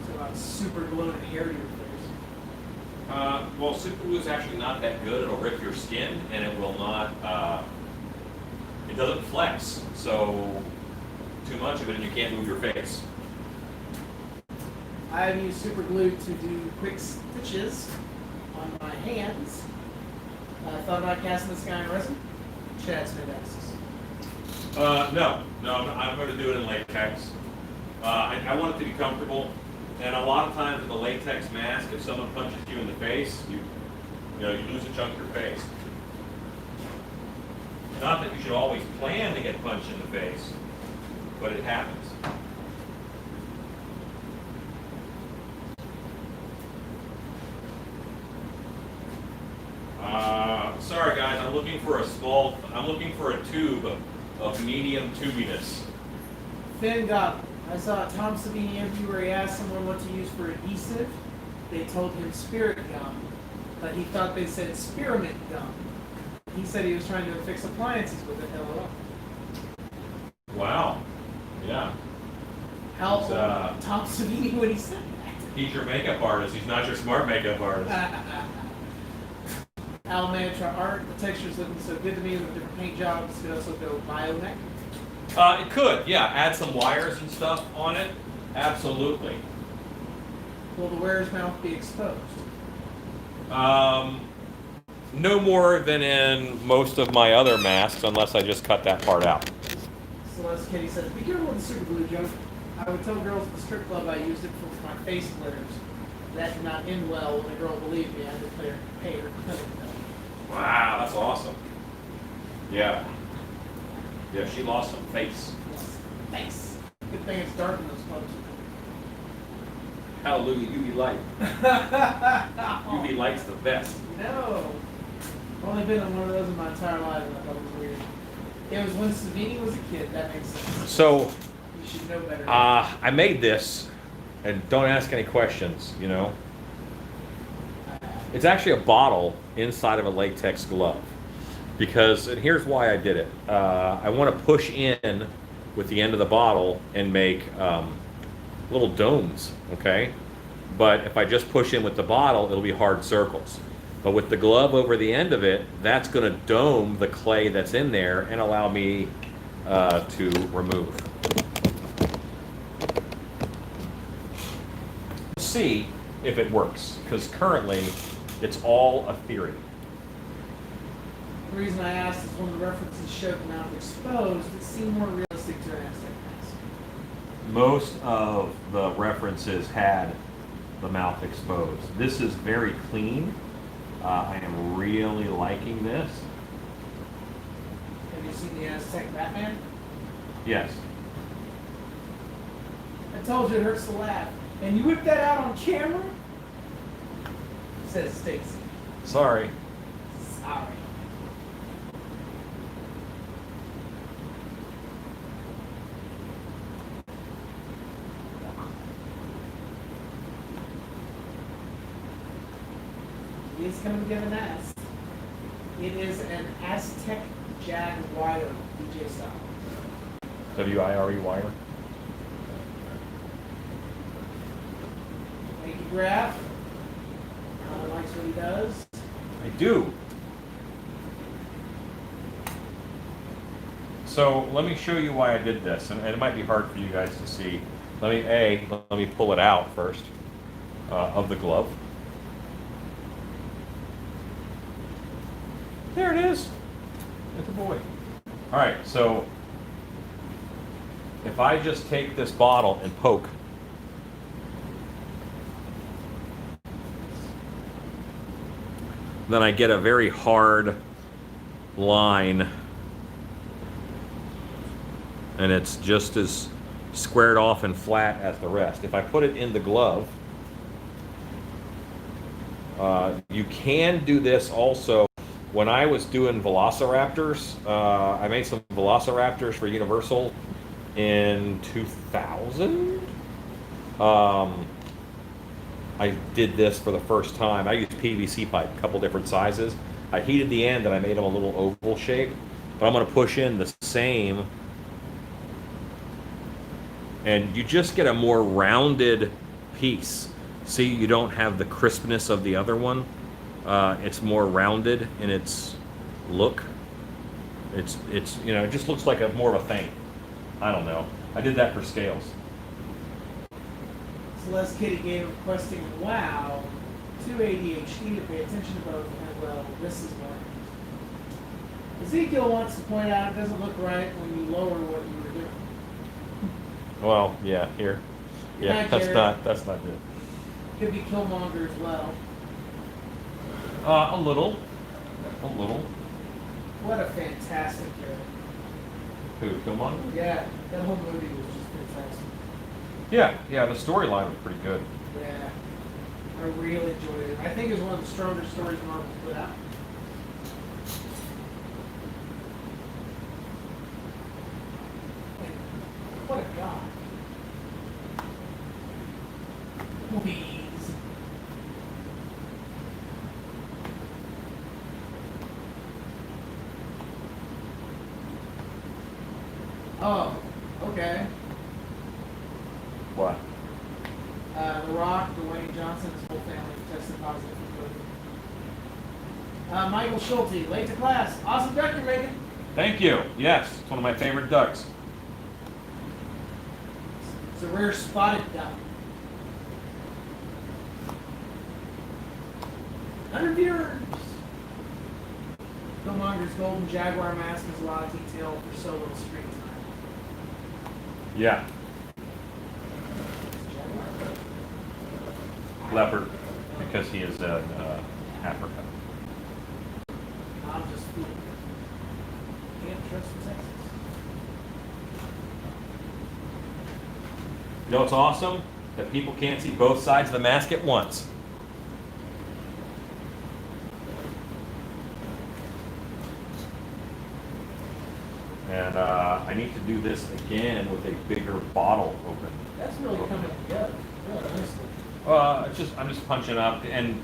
So about super glue and hair to your face. Well, super glue is actually not that good. It'll rip your skin, and it will not. It doesn't flex. So too much of it, and you can't move your face. I have used super glue to do quick stitches on my hands. I thought about casting this guy in resin. Chad Smith asks. No, I'm going to do it in latex. I want it to be comfortable, and a lot of times with a latex mask, if someone punches you in the face, you lose a chunk of your face. Not that you should always plan to get punched in the face, but it happens. Sorry guys, I'm looking for a tube of medium tubiness. Finn Goblin. I saw a Tom Savini interview where he asked someone what to use for adhesive. They told him spirit gum, but he thought they said spearmint gum. He said he was trying to fix appliances with it. LOL. Wow. Yeah. How old Tom Savini when he said that? He's your makeup artist. He's not your smart makeup artist. Almantra art. The texture's looking so good to me with different paint jobs. Could also go Bionic. It could, yeah. Add some wires and stuff on it. Absolutely. Will the wearer's mouth be exposed? No more than in most of my other masks, unless I just cut that part out. Celeste Kitty says, be careful with the super glue joke. I would tell girls at the strip club I used it for my face glitters. That did not end well when a girl believed me. I had to pay her clinic bill. Wow, that's awesome. Yeah. Yeah, she lost some face. Yes. Face. Good thing it's dark in those clubs. Hallelujah, UV light. UV light's the best. No. I've only been on one of those in my entire life, and I thought it was weird. It was when Savini was a kid. That makes sense. So, You should know better. I made this, and don't ask any questions, you know. It's actually a bottle inside of a latex glove. Because, and here's why I did it. I want to push in with the end of the bottle and make little domes, okay? But if I just push in with the bottle, it'll be hard circles. But with the glove over the end of it, that's going to dome the clay that's in there and allow me to remove. See if it works, because currently it's all a theory. The reason I asked is one of the references showed the mouth exposed. It seemed more realistic to an Aztec mask. Most of the references had the mouth exposed. This is very clean. I am really liking this. Have you seen the Aztec Batman? Yes. I told you it hurts to laugh. And you whipped that out on camera? Says Stacy. Sorry. Sorry. He is coming together nice. It is an Aztec Jag wire DJ style. W-I-R-E wire. Thank you, Graf. Likes what he does. I do. So let me show you why I did this, and it might be hard for you guys to see. Let me pull it out first of the glove. There it is. It's a boy. All right, so if I just take this bottle and poke, then I get a very hard line, and it's just as squared off and flat as the rest. If I put it in the glove, you can do this also. When I was doing Velociraptors, I made some Velociraptors for Universal in 2000. I did this for the first time. I used PVC pipe, a couple different sizes. I heated the end and I made them a little oval shape. But I'm going to push in the same. And you just get a more rounded piece. See, you don't have the crispness of the other one. It's more rounded in its look. It's you know, it just looks like more of a thing. I don't know. I did that for scales. Celeste Kitty gave requesting wow to ADHD to pay attention to both, and well, this is one. Ezekiel wants to point out it doesn't look right when you lower what you were doing. Well, yeah, here. Yeah, that's not good. Could be Killmonger as well. A little. What a fantastic character. Who, Killmonger? Yeah, that whole movie was just fantastic. Yeah, the storyline was pretty good. Yeah, I really enjoyed it. I think it was one of the stronger stories Marvel put out. And what a god. Please. Oh, okay. What? The Rock, Dwayne Johnson and his whole family tested positive for COVID. Michael Schulte, late to class. Awesome duck you're making. Thank you. Yes, it's one of my favorite ducks. It's a rare spotted duck. 100 viewers. Killmonger's golden jaguar mask has a lot of detail for so little screen time. Yeah. Leopard, because he is in Africa. I'm just fooling. Can't trust the Texas. You know what's awesome? That people can't see both sides of the mask at once. And I need to do this again with a bigger bottle open. That's really coming together. Really nicely. I'm just punching up, and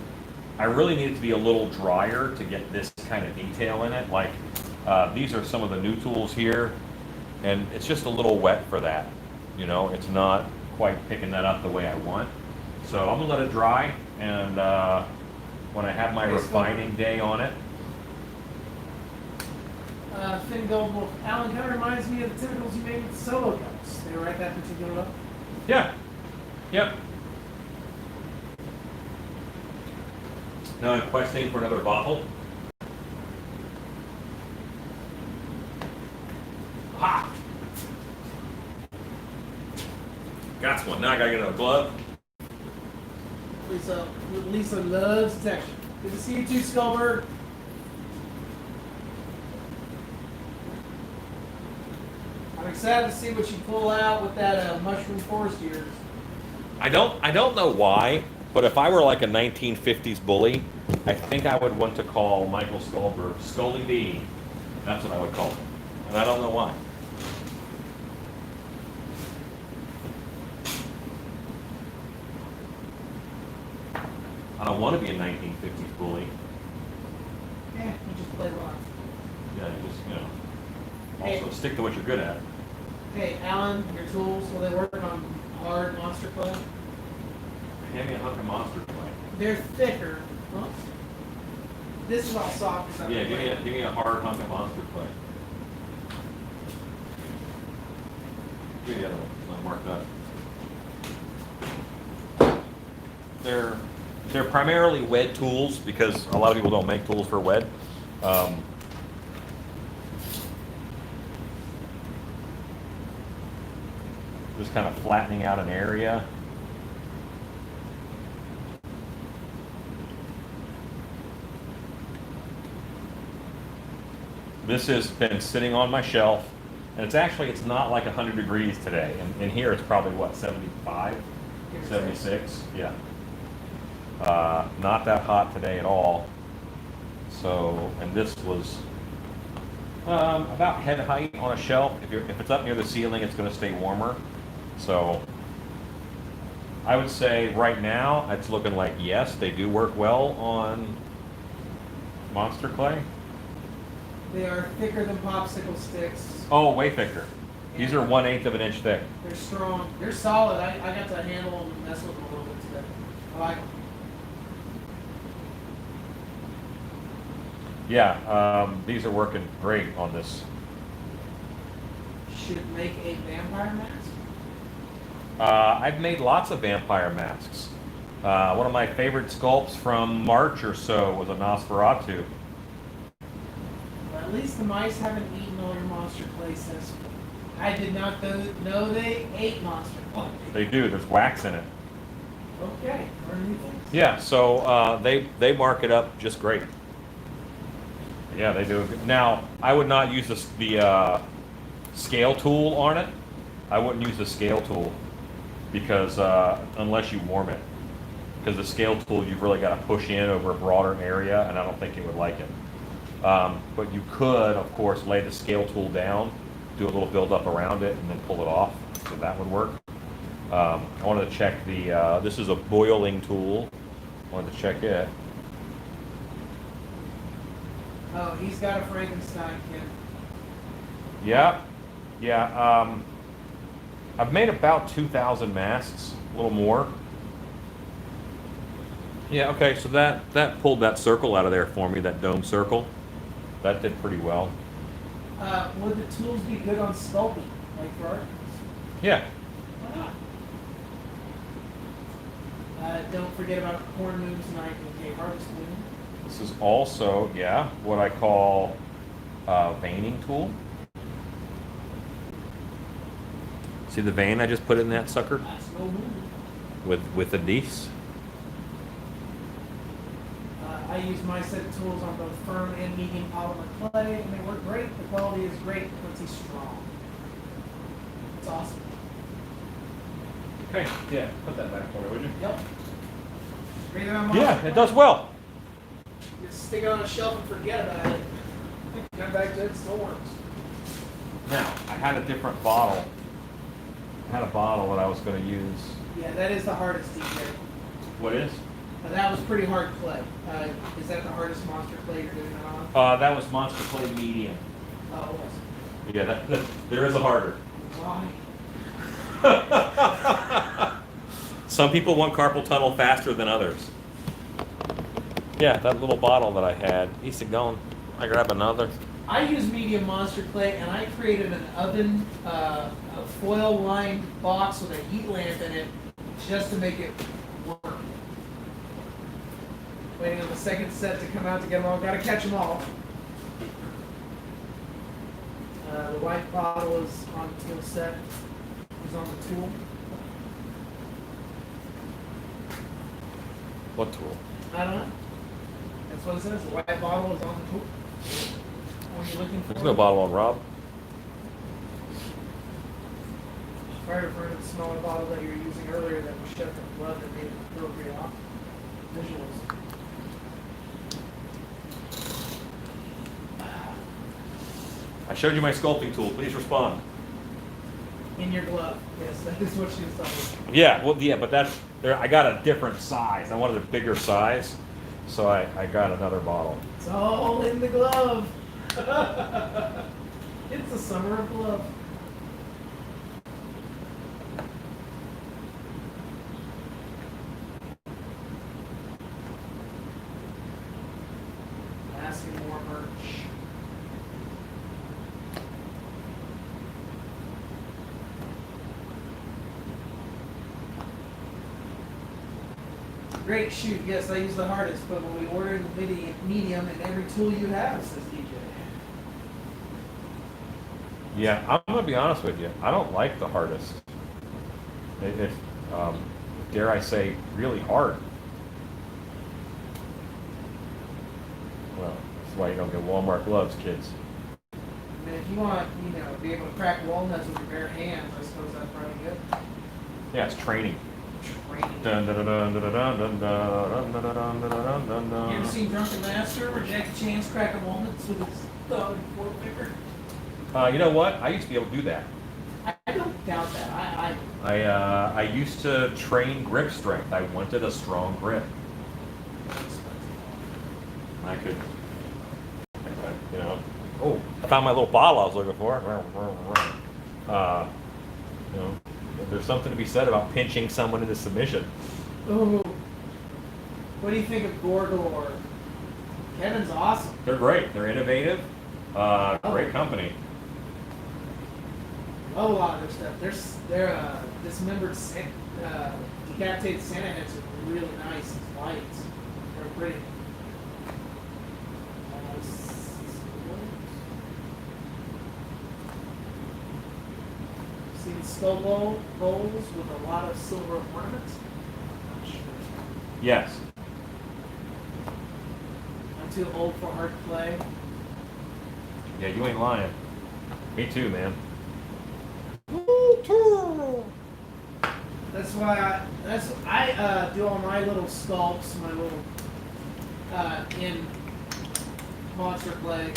I really need it to be a little drier to get this kind of detail in it. Like these are some of the new tools here, and it's just a little wet for that. You know, it's not quite picking that up the way I want. So I'm gonna let it dry, and when I have my refining day on it. Finn Goldwolf, Alan, kind of reminds me of the typicals you made with the solo cups. They were at that particular level. Yeah. Yep. Now I'm questing for another bottle. Ha! Got one. Now I gotta get another glove. Lisa loves detection. Good to see you too, Skullbird. I'm excited to see what you pull out with that mushroom forest of yours. I don't know why, but if I were like a 1950s bully, I think I would want to call Michael Skullbird Scully B. That's what I would call him. And I don't know why. I don't want to be a 1950s bully. Yeah, you just play rock. Yeah, you just, you know. Hey. Also, stick to what you're good at. Hey, Alan, your tools, will they work on hard monster clay? Hand me a hunk of monster clay. They're thicker. Huh? This is all soft. Yeah, give me a hard hunk of monster clay. Give me the other one. It's not marked up. They're primarily wed tools because a lot of people don't make tools for wed. Just kind of flattening out an area. This has been sitting on my shelf, and it's not like 100 degrees today. And in here it's probably what, 75, 76? Yeah. Not that hot today at all. So, and this was about head height on a shelf. If it's up near the ceiling, it's going to stay warmer. So I would say right now it's looking like yes, they do work well on monster clay. They are thicker than popsicle sticks. Oh, way thicker. These are 1/8 of an inch thick. They're strong. They're solid. I got to handle them and mess with them a little bit today. I like them. Yeah, these are working great on this. Should make a vampire mask? I've made lots of vampire masks. One of my favorite sculpts from March or so was a Nosferatu. Well, at least the mice haven't eaten all your monster clay since. I did not know they ate monster clay. They do. There's wax in it. Okay, learn new things. Yeah, so they mark it up just great. Yeah, they do. Now, I would not use the scale tool on it. I wouldn't use the scale tool because unless you warm it. Because the scale tool, you've really got to push in over a broader area, and I don't think it would like it. But you could, of course, lay the scale tool down, do a little build up around it, and then pull it off. So that would work. I wanted to check this is a boiling tool. I wanted to check it. Oh, he's got a Frankenstein kit. Yeah, yeah. I've made about 2,000 masks, a little more. Yeah, okay, so that pulled that circle out of there for me, that dome circle. That did pretty well. Would the tools be good on sculpting, like for art? Yeah. Why not? Don't forget about corn moves tonight and harvest moon. This is also, yeah, what I call a veining tool. See the vein I just put in that sucker? That's no moon. With a dice. I use my set of tools on both firm and medium polymer clay, and they work great. The quality is great once he's strong. It's awesome. Okay, yeah, put that back for me, would you? Yep. Bring it on Yeah, it does well. Just stick it on a shelf and forget about it. Come back to it, it still works. Now, I had a different bottle. I had a bottle that I was going to use. Yeah, that is the hardest DJ. What is? That was pretty hard clay. Is that the hardest monster clay you're doing that on? That was Monster Clay Medium. Oh, it was. Yeah, there is a harder. Why? Some people want carpal tunnel faster than others. Yeah, that little bottle that I had. Easy going. I grab another. I use medium monster clay, and I created an oven, a foil-lined box with a heat lamp in it, just to make it work. Waiting on the second set to come out to get them all. Gotta catch them all. The white bottle is on the tool set. Is on the tool. What tool? I don't know. That's what it says. The white bottle is on the tool. What are you looking for? There's no bottle on Rob. Prior to the smaller bottle that you were using earlier that was shoved in the glove that made it appropriate visuals. I showed you my sculpting tool. Please respond. In your glove. Yes, that is what she was talking about. Yeah, well, yeah, but that's there. I got a different size. I wanted a bigger size, so I got another bottle. It's all in the glove. It's the summer of glove. Asking more merch. Great shoot. Yes, I use the hardest, but when we order the medium and every tool you have, says DJ. Yeah, I'm gonna be honest with you. I don't like the hardest. If dare I say, really hard. Well, that's why you don't get Walmart gloves, kids. And if you want, be able to crack walnuts with your bare hands, I suppose that's probably good. Yeah, it's training. Training. Dun, dun, dun, dun, dun, dun, dun, dun, dun, dun, dun, dun, dun, dun. You ever seen Drunken Master where Jackie Chan's cracking walnuts with his thumb and forefinger? You know what? I used to be able to do that. I don't doubt that. I used to train grip strength. I wanted a strong grip. I could, oh, I found my little bottle I was looking for. There's something to be said about pinching someone into submission. Ooh. What do you think of Gorgor? Kevin's awesome. They're great. They're innovative. Great company. Love a lot of their stuff. They're dismembered, decapitated Santa heads are really nice and light. They're pretty. Seen skull bowls with a lot of silver ornaments? Not sure. Yes. I'm too old for hard clay. Yeah, you ain't lying. Me too, man. That's why I do all my little sculpts, my little in monster clay,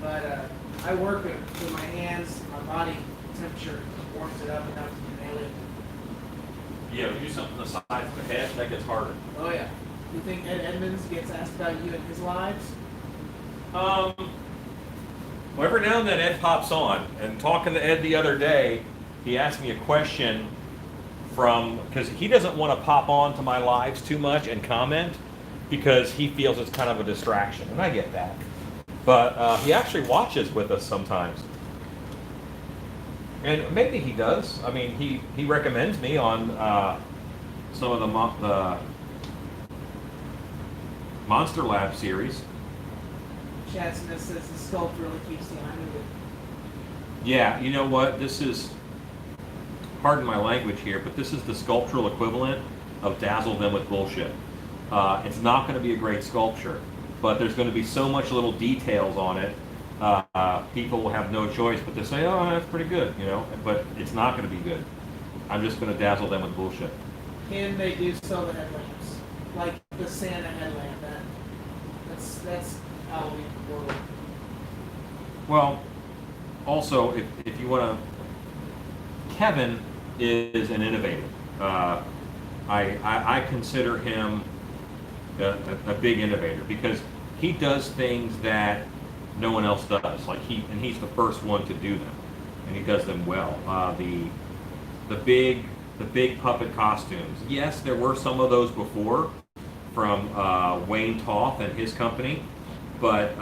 but I work with my hands, my body temperature warms it up enough to nail it. Yeah, we do something on the sides of the head, that gets harder. Oh yeah. You think Ed Edmonds gets asked about you and his lives? Well, every now and then Ed pops on, and talking to Ed the other day, he asked me a question from, because he doesn't want to pop on to my lives too much and comment because he feels it's kind of a distraction, and I get that. But he actually watches with us sometimes. And maybe he does. I mean, he recommends me on some of the Monster Lab series. Chad Smith says the sculpt really keeps the eye moving. Yeah, you know what? This is, pardon my language here, but this is the sculptural equivalent of dazzle them with bullshit. It's not going to be a great sculpture, but there's going to be so much little details on it. People will have no choice but to say, oh, that's pretty good, you know, but it's not going to be good. I'm just going to dazzle them with bullshit. Can they do so the headlamps? Like the Santa headlamp. That's Halloween world. Well, also, if you want to, Kevin is an innovator. I consider him a big innovator because he does things that no one else does. Like he's the first one to do them, and he does them well. The big puppet costumes. Yes, there were some of those before from Wayne Toth and his company, but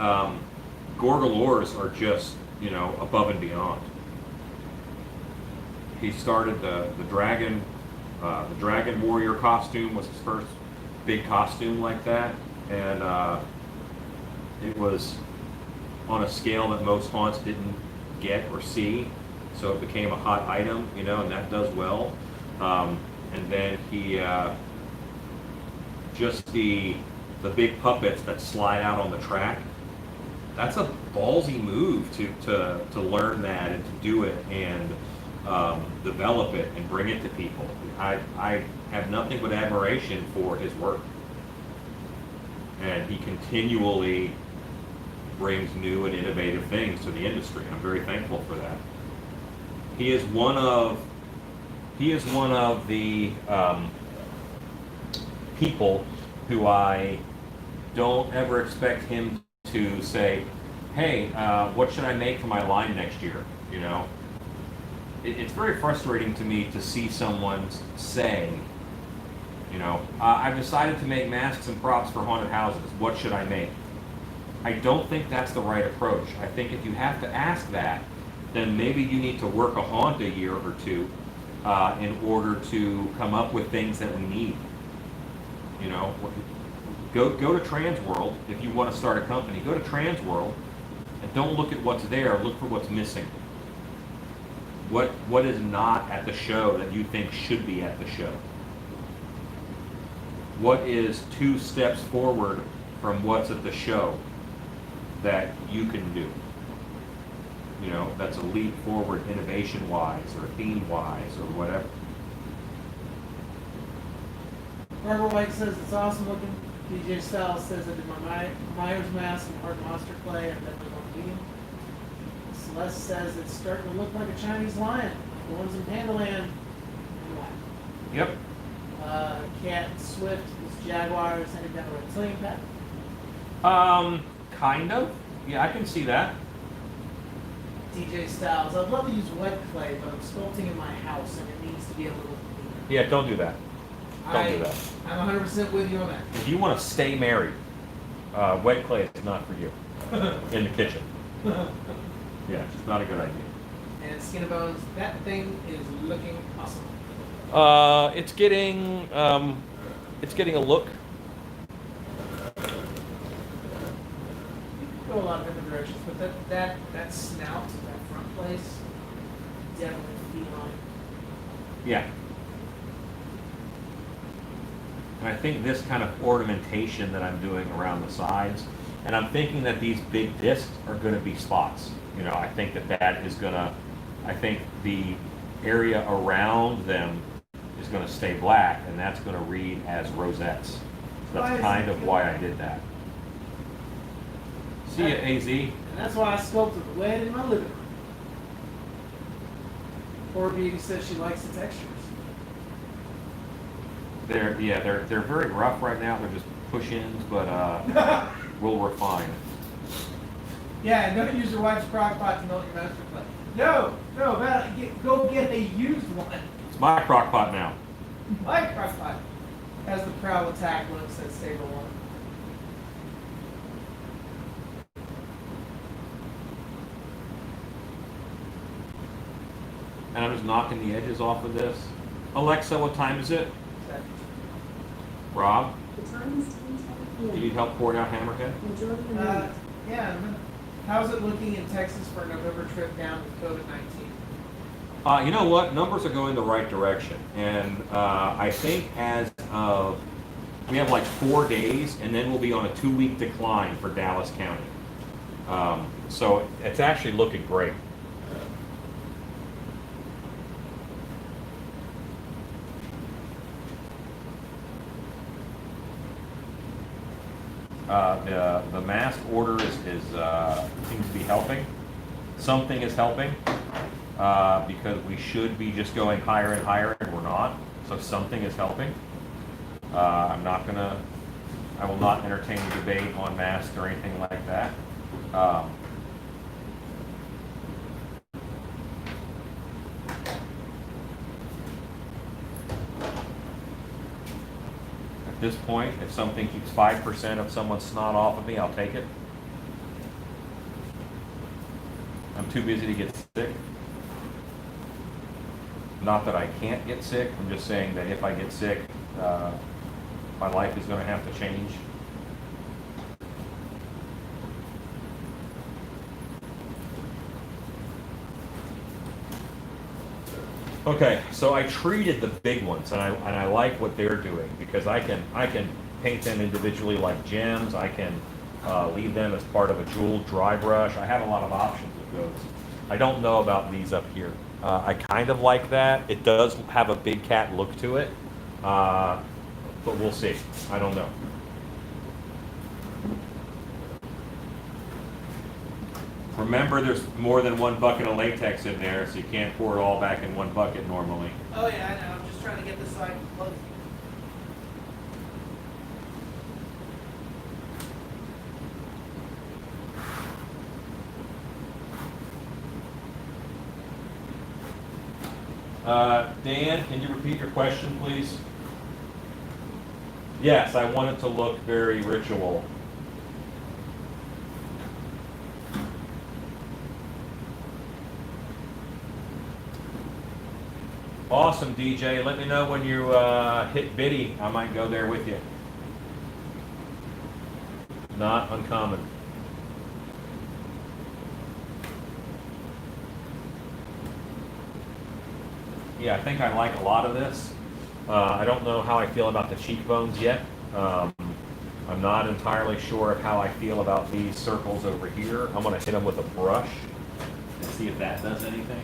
Gorgalores are just, you know, above and beyond. He started the dragon warrior costume was his first big costume like that, and it was on a scale that most haunts didn't get or see, so it became a hot item, you know, and that does well. And then he just the big puppets that slide out on the track. That's a ballsy move to learn that and to do it and develop it and bring it to people. I have nothing but admiration for his work, and he continually brings new and innovative things to the industry. I'm very thankful for that. He is one of the people who I don't ever expect him to say, hey, what should I make for my line next year? You know, it's very frustrating to me to see someone say, you know, I've decided to make masks and props for haunted houses. What should I make? I don't think that's the right approach. I think if you have to ask that, then maybe you need to work a haunt a year or two in order to come up with things that we need. You know, go to Transworld if you want to start a company. Go to Transworld and don't look at what's there. Look for what's missing. What is not at the show that you think should be at the show? What is 2 steps forward from what's at the show that you can do? You know, that's a leap forward innovation-wise or theme-wise or whatever. Barbara White says it's awesome looking. DJ Styles says I did my Myers mask and hard monster clay. I've never gone medium. Celeste says it's starting to look like a Chinese lion. The ones in Pandaland. Yep. Cat Swift is Jaguars headed down a reptilian path. Kind of. Yeah, I can see that. DJ Styles, I'd love to use wet clay, but I'm sculpting in my house and it needs to be a little cleaner. Yeah, don't do that. Don't do that. I'm 100% with you on that. If you want to stay married, wet clay is not for you in the kitchen. Yeah, it's not a good idea. And Skin and Bones, that thing is looking awesome. It's getting a look. You can go a lot of different directions, but that snout, that front place, definitely feline. Yeah. And I think this kind of ornamentation that I'm doing around the sides, and I'm thinking that these big discs are going to be spots. You know, I think that is going to, I think the area around them is going to stay black, and that's going to read as rosettes. So that's kind of why I did that. See ya, AZ. And that's why I sculpted the wet in my living room. Poor Beauty says she likes the textures. They're very rough right now. They're just push-ins, but we'll refine. Yeah, don't use your wife's crock pot to melt your master clay. No, go get a used one. It's my crock pot now. Like Crush 5. Has the prowl attack looks at stable 1. And I'm just knocking the edges off of this. Alexa, what time is it? Rob, The time is 10:10 do you p.m. need help pouring out Hammerhead? Enjoy the night. Yeah. How's it looking in Texas for a November trip down with COVID-19? You know what? Numbers are going the right direction. And I think as of, we have like 4 days, and then we'll be on a 2-week decline for Dallas County. So it's actually looking great. The mask order is seems to be helping. Something is helping because we should be just going higher and higher, and we're not. So something is helping. I will not entertain a debate on masks or anything like that. At this point, if something keeps 5% of someone's snot off of me, I'll take it. I'm too busy to get sick. Not that I can't get sick, I'm just saying that if I get sick, my life is going to have to change. Okay, so I treated the big ones, and I like what they're doing because I can paint them individually like gems. I can leave them as part of a jeweled dry brush. I have a lot of options with those. I don't know about these up here. I kind of like that. It does have a big cat look to it, but we'll see. I don't know. Remember, there's more than one bucket of latex in there, so you can't pour it all back in one bucket normally. Oh yeah, I know. I'm just trying to get this so I can close. Dan, can you repeat your question, please? Yes, I want it to look very ritual. Awesome, DJ. Let me know when you hit Biddy. I might go there with you. Not uncommon. Yeah, I think I like a lot of this. I don't know how I feel about the cheekbones yet. I'm not entirely sure of how I feel about these circles over here. I'm going to hit them with a brush and see if that does anything.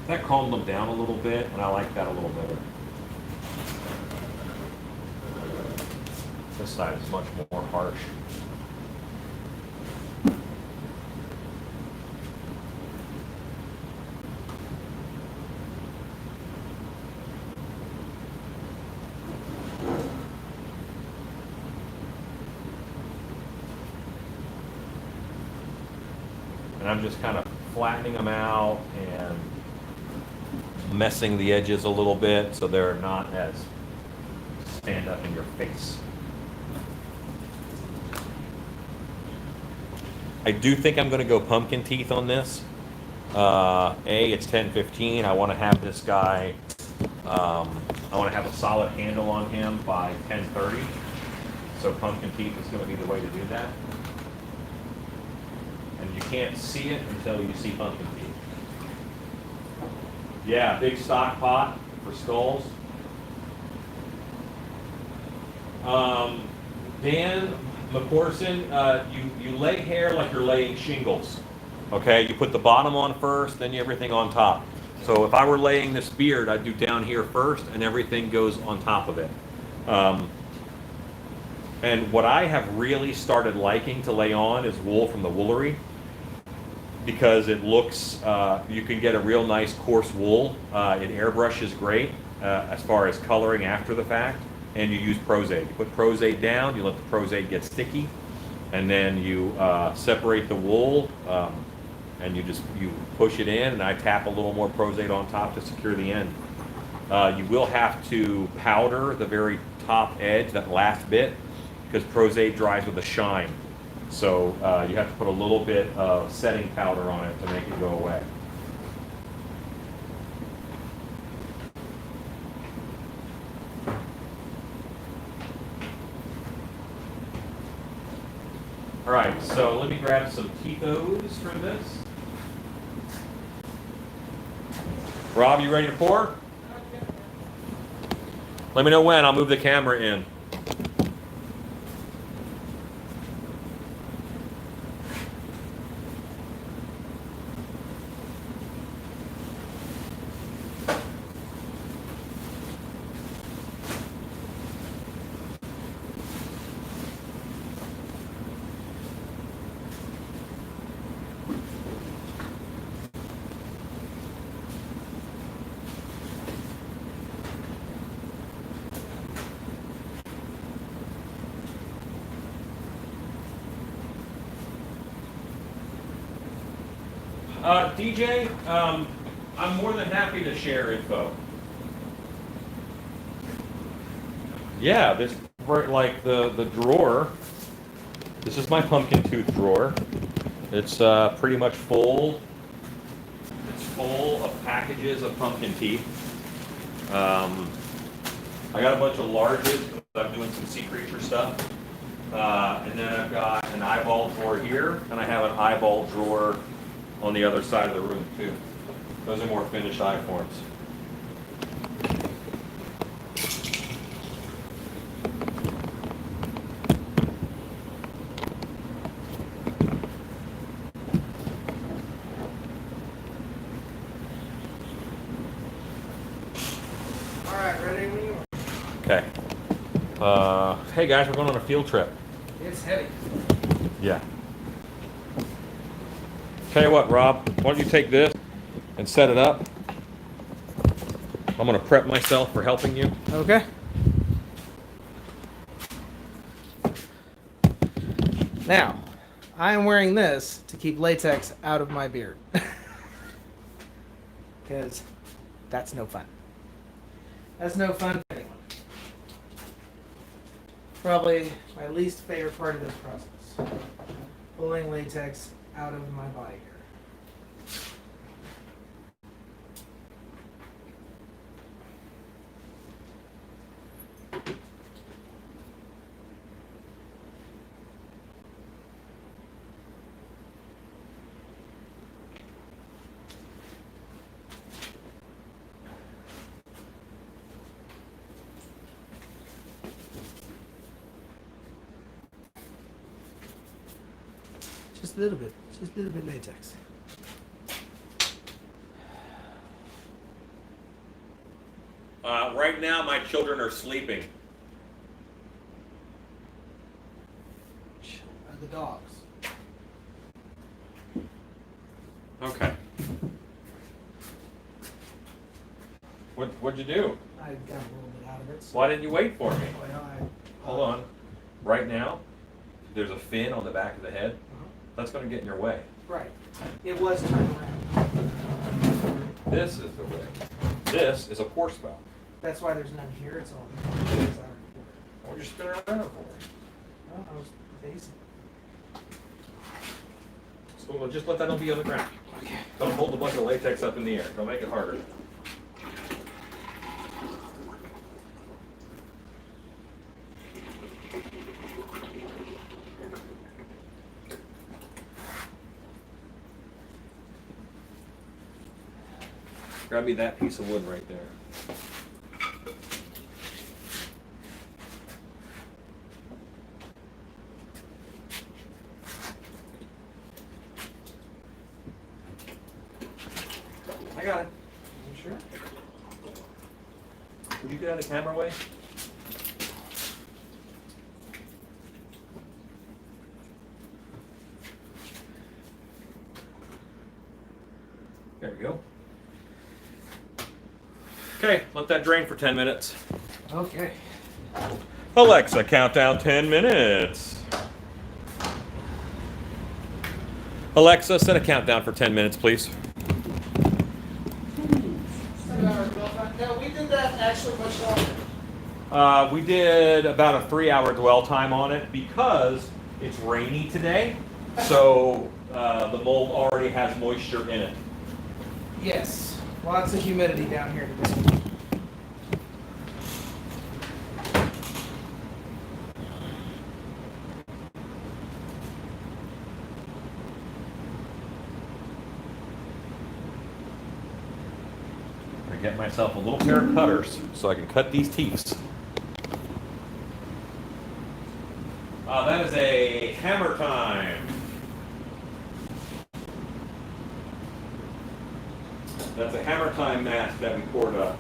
That calmed them down a little bit, and I like that a little better. This side is much more harsh. And I'm just kind of flattening them out and messing the edges a little bit so they're not as stand up in your face. I do think I'm going to go pumpkin teeth on this. It's 10:15. I want to have this guy, I want to have a solid handle on him by 10:30. So pumpkin teeth is going to be the way to do that. And you can't see it until you see pumpkin teeth. Yeah, big stock pot for skulls. Dan McCorson, you lay hair like you're laying shingles. Okay, you put the bottom on first, then everything on top. So if I were laying this beard, I'd do down here first, and everything goes on top of it. And what I have really started liking to lay on is wool from the Woolery, because it looks, you can get a real nice coarse wool. It airbrushes great as far as coloring after the fact, and you use Prozade. You put Prozade down, you let the Prozade get sticky, and then you separate the wool, and you push it in, and I tap a little more Prozade on top to secure the end. You will have to powder the very top edge, that last bit, because Prozade dries with a shine. So you have to put a little bit of setting powder on it to make it go away. All right, so let me grab some Tito's for this. Rob, you ready to pour? Let me know when, I'll move the camera in. DJ, I'm more than happy to share info. Yeah, this, like the drawer, this is my pumpkin tooth drawer. It's pretty much full. It's full of packages of pumpkin teeth. I got a bunch of larges because I'm doing some sea creature stuff. And then I've got an eyeball drawer here, and I have an eyeball drawer on the other side of the room too. Those are more finished eye forms. All right, ready when you Okay. are. Hey guys, we're going on a field trip. It's heavy. Yeah. Tell you what, Rob, why don't you take this and set it up? I'm going to prep myself for helping you. Okay. Now, I am wearing this to keep latex out of my beard. Because that's no fun. That's no fun for anyone. Probably my least favorite part of this process. Pulling latex out of my body hair. Just a little bit. Just a little bit latex. Right now, my children are sleeping. The dogs. Okay. What'd you do? I got a little bit out of it. So Why didn't you wait for me? well, Hold on. Right now, there's a fin on the back of the head. Uh-huh. That's going to get in your way. Right. It was turned around. This is the way. This is a pour spout. That's why there's none here. It's all. What are you spinning around for? Well, I was facing. So just let that on be on the ground. Okay. Don't hold a bunch of latex up in the air. Don't make it harder. Grab me that piece of wood right there. I got it. You sure? Would you get out of the camera way? There we go. Okay, let that drain for 10 minutes. Okay. Alexa, count down 10 minutes. Alexa, set a countdown for 10 minutes, please. 10 minutes. No, we did that actually much longer. We did about a 3-hour dwell time on it because it's rainy today, so the mold already has moisture in it. Yes. Lots of humidity down here today. I get myself a little pair of cutters so I can cut these teeth. That is a hammer time. That's a hammer time mask that we poured up.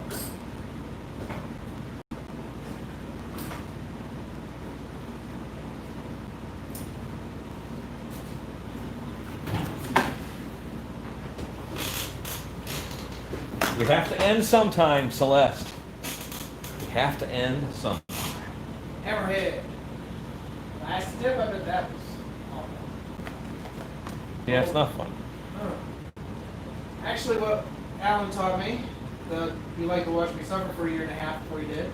We have to end sometime, Celeste. We have to end sometime. Hammerhead. Last tip, I bet that was awful. Yeah, it's not fun. Actually, what Alan taught me, you like to watch me suffer for 1.5 years before you did,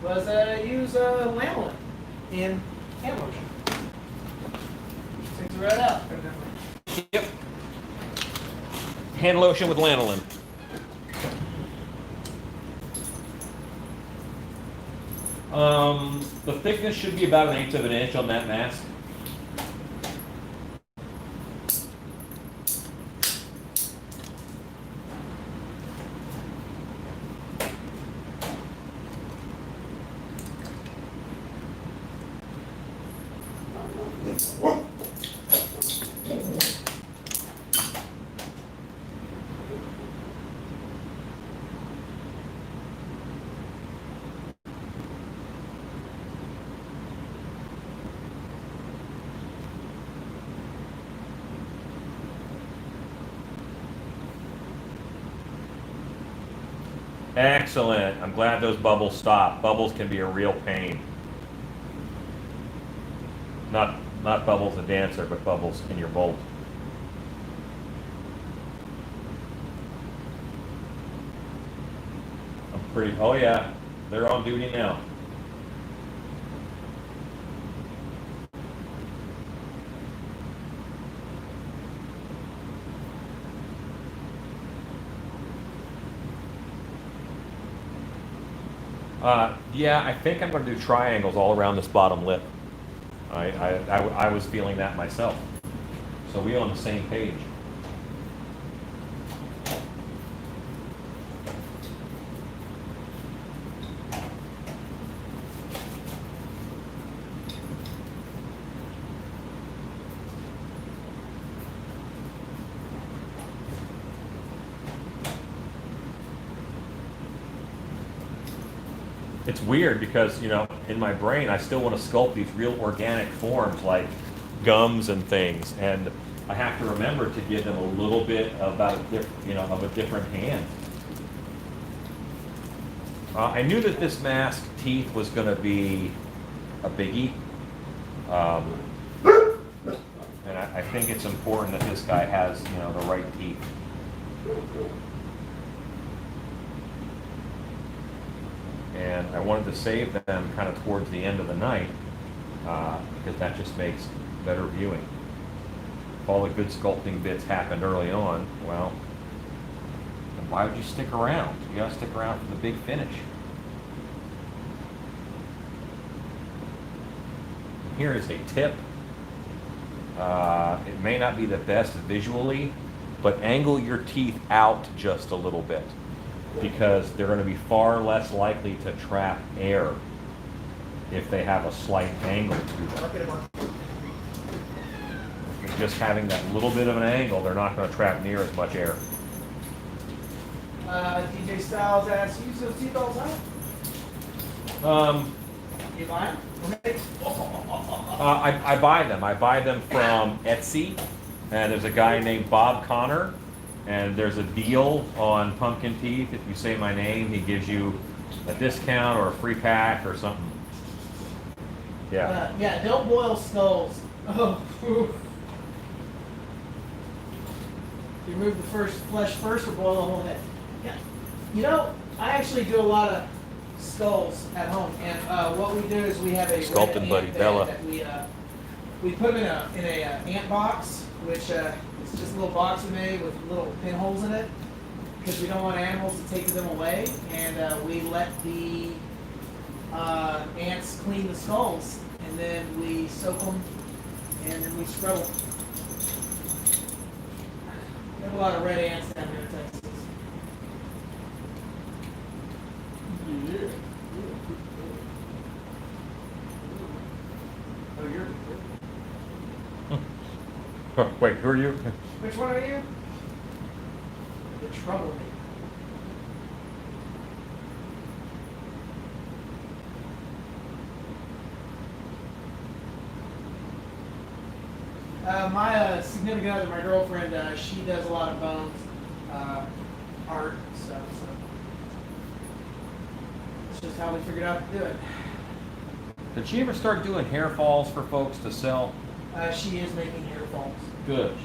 was use lanolin in hand lotion. Takes it right out. Yep. Hand lotion with lanolin. The thickness should be about 1/8 of an inch on that mask. Excellent. I'm glad those bubbles stopped. Bubbles can be a real pain. Not Bubbles the dancer, but bubbles in your bolt. Oh yeah, they're on duty now. Yeah, I think I'm going to do triangles all around this bottom lip. I was feeling that myself. So we on the same page. It's weird because, you know, in my brain, I still want to sculpt these real organic forms like gums and things, and I have to remember to give them a little bit about of a different hand. I knew that this mask teeth was going to be a biggie, and I think it's important that this guy has, the right teeth. And I wanted to save them kind of towards the end of the night because that just makes better viewing. If all the good sculpting bits happened early on, well, then why would you stick around? You gotta stick around for the big finish. Here is a tip. It may not be the best visually, but angle your teeth out just a little bit, because they're going to be far less likely to trap air if they have a slight angle to them. Just having that little bit of an angle, they're not going to trap near as much air. DJ Styles asks, use those seatbelts out? You buy them? Okay. I buy them. I buy them from Etsy, and there's a guy named Bob Connor, and there's a deal on pumpkin teeth. If you say my name, he gives you a discount or a free pack or something. Yeah. Yeah, don't boil skulls. Oh, oof. You remove the flesh first or boil the whole head? Yeah. You know, I actually do a lot of skulls at home, and what we do is we have a Sculpting red buddy, ant Bella. bed that we put them in a ant box, which is just a little box we made with little pinholes in it, because we don't want animals to take them away, and we let the ants clean the skulls, and then we soak them, and then we scrub them. We have a lot of red ants down here in Texas. Yeah. Oh, you're. Wait, who are you? Which one are you? The troublemaker. My significant other, my girlfriend, she does a lot of bones, art and stuff, so it's just how we figured out to do it. Did she ever start doing hair falls for folks to sell? She is making hair falls. Good. She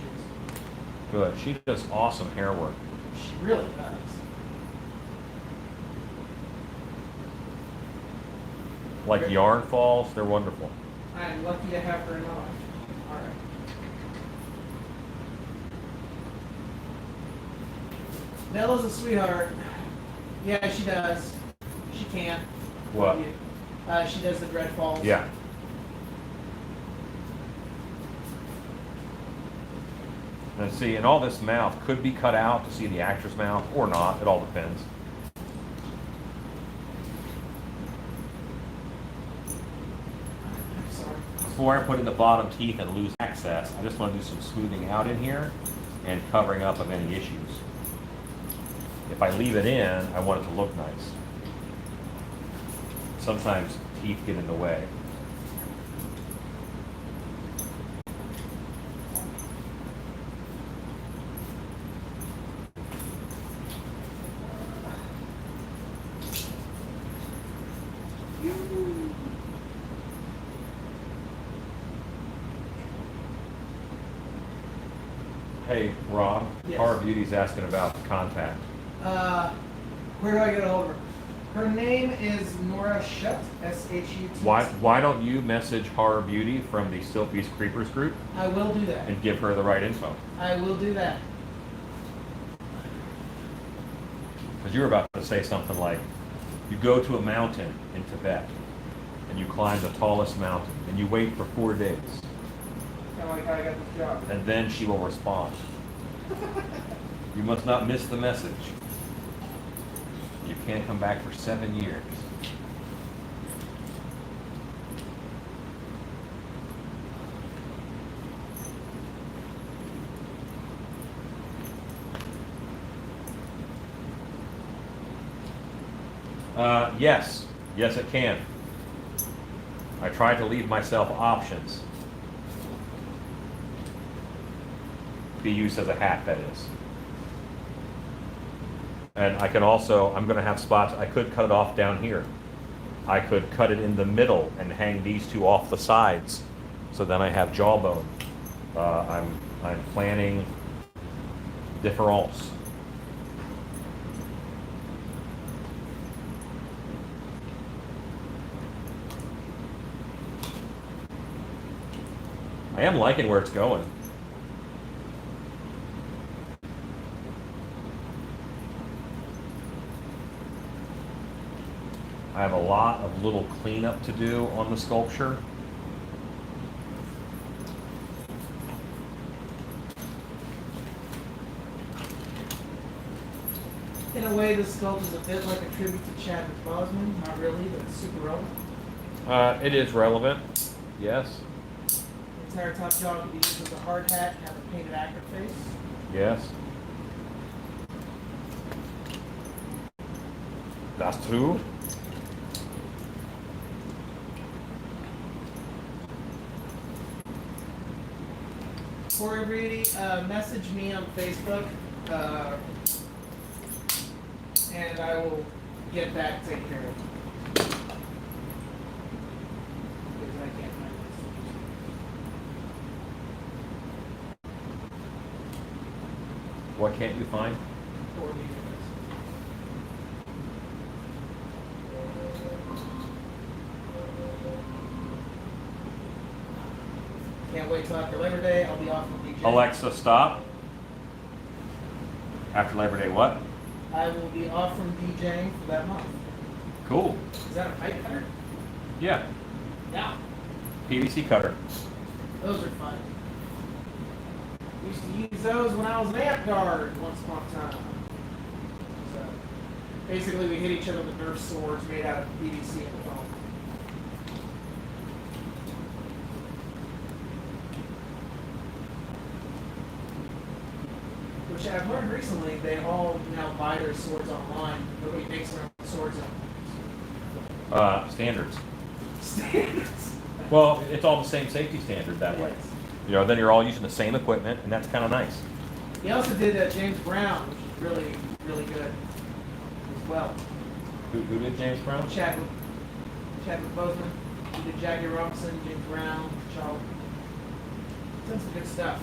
Good. She does awesome hair work. is. She really does. Like yarn falls, they're wonderful. I'm lucky to have her in my life. All right. Bella's a sweetheart. Yeah, she does. She can. What? She does the dread falls. Yeah. And see, and all this mouth could be cut out to see the actor's mouth or not. It all depends. I'm sorry. Before I put in the bottom teeth and lose access, I just want to do some smoothing out in here and covering up of any issues. If I leave it in, I want it to look nice. Sometimes teeth get in the way. Hey, Rob, Yes. Horror Beauty's asking about the contact. Where do I get a hold of her? Her name is Nora Shutt, S-H-U-T. Why don't you message Horror Beauty from the Still Beast Creepers group I will do that. and give her the right info? I will do that. Because you were about to say something like, you go to a mountain in Tibet and you climb the tallest mountain and you wait for 4 days Kind of like how I got this job. and then she will respond. You must not miss the message. You can't come back for 7 years. Yes. Yes, it can. I try to leave myself options. Be used as a hat, that is. And I can also, I'm going to have spots, I could cut it off down here. I could cut it in the middle and hang these two off the sides. So then I have jawbone. I'm planning difference. I am liking where it's going. I have a lot of little cleanup to do on the sculpture. In a way, this sculpt is a bit like a tribute to Chadwick Boseman. Not really, but it's super relevant. It is relevant, yes, The entire top jaw can be used as a hard hat and have a painted actor face. yes. That's true. Corey Reedy, message me on Facebook, and I will get that taken care of. Because I can't find this. What can't you find? Corey Reedy. Can't wait till after Labor Day. I'll be off from DJ. Alexa, stop. After Labor Day, what? I will be off from DJing for that month. Cool. Is that a pipe cutter? Yeah. Yeah. PVC cutter. Those are fun. Used to use those when I was an amp guard once upon a time. So basically we hit each other with Nerf swords made out of PVC and foam. Which I've learned recently, they all now buy their swords online. Nobody makes their own swords anymore. Standards. Standards. Well, it's all the same safety standard that way. Yes. You know, then you're all using the same equipment, and that's kind of nice. He also did James Brown, which is really, really good as well. Who did James Brown? Chadwick Boseman. He did Jackie Robinson, James Brown, Charles. Tons of good stuff.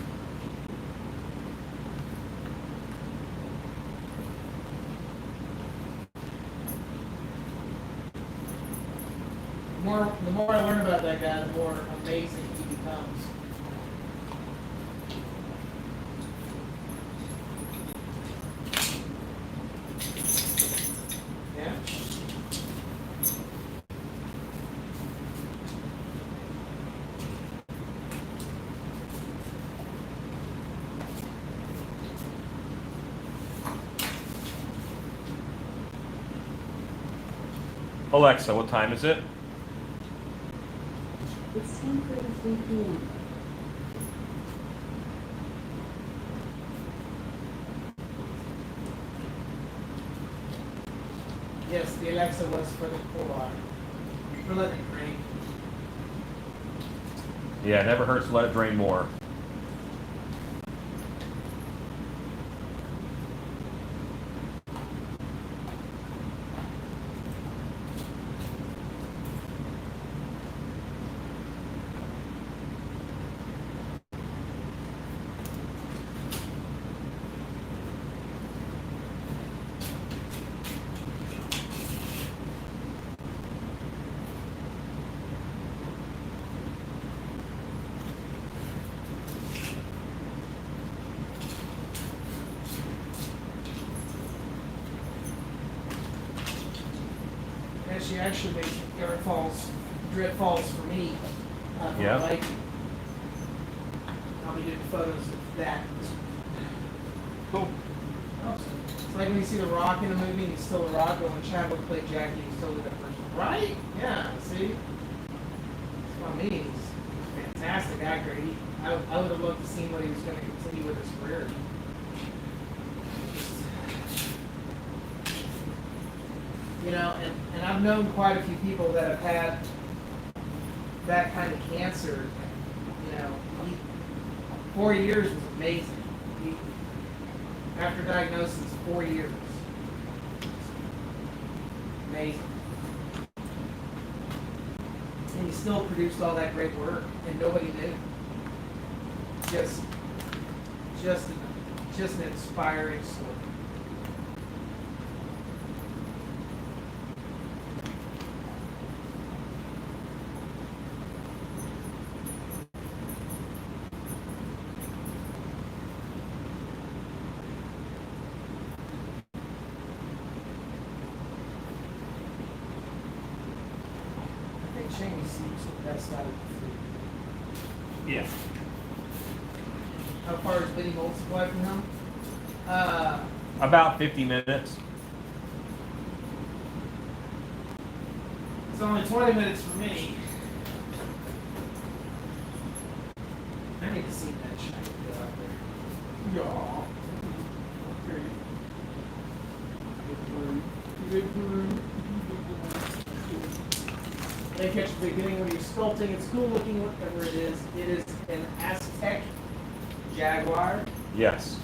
The more I learn about that guy, the more amazing he becomes. Yeah? Alexa, what time is it? It's 10:33 p.m. Yes, the Alexa was for the core. For letting it rain. Yeah, it never hurts to let it drain more. And she actually made drip falls for me. For Yeah. my liking. I'll be doing photos of that. Cool. It's like when you see The Rock in a movie and he's still The Rock, but when Chadwick played Jackie, he's totally that person. Right? Yeah, see? That's what I mean. He's a fantastic actor. I would have loved to see what he was going to continue with his career. You know, and I've known quite a few people that have had that kind of cancer. You know, 4 years was amazing. After diagnosis, 4 years. Amazing. And he still produced all that great work, and nobody knew. Just an inspiring story. Cheney seems the best out of the three. Yeah. How far is Liddy Multiply from him? About 50 minutes. It's only 20 minutes for me. I need to see that shiny go out there. Yeah. Okay. Good for him. Good for him. They catch the beginning when you're sculpting. It's cool looking, whatever it is. It is an Aztec Jaguar. Yes.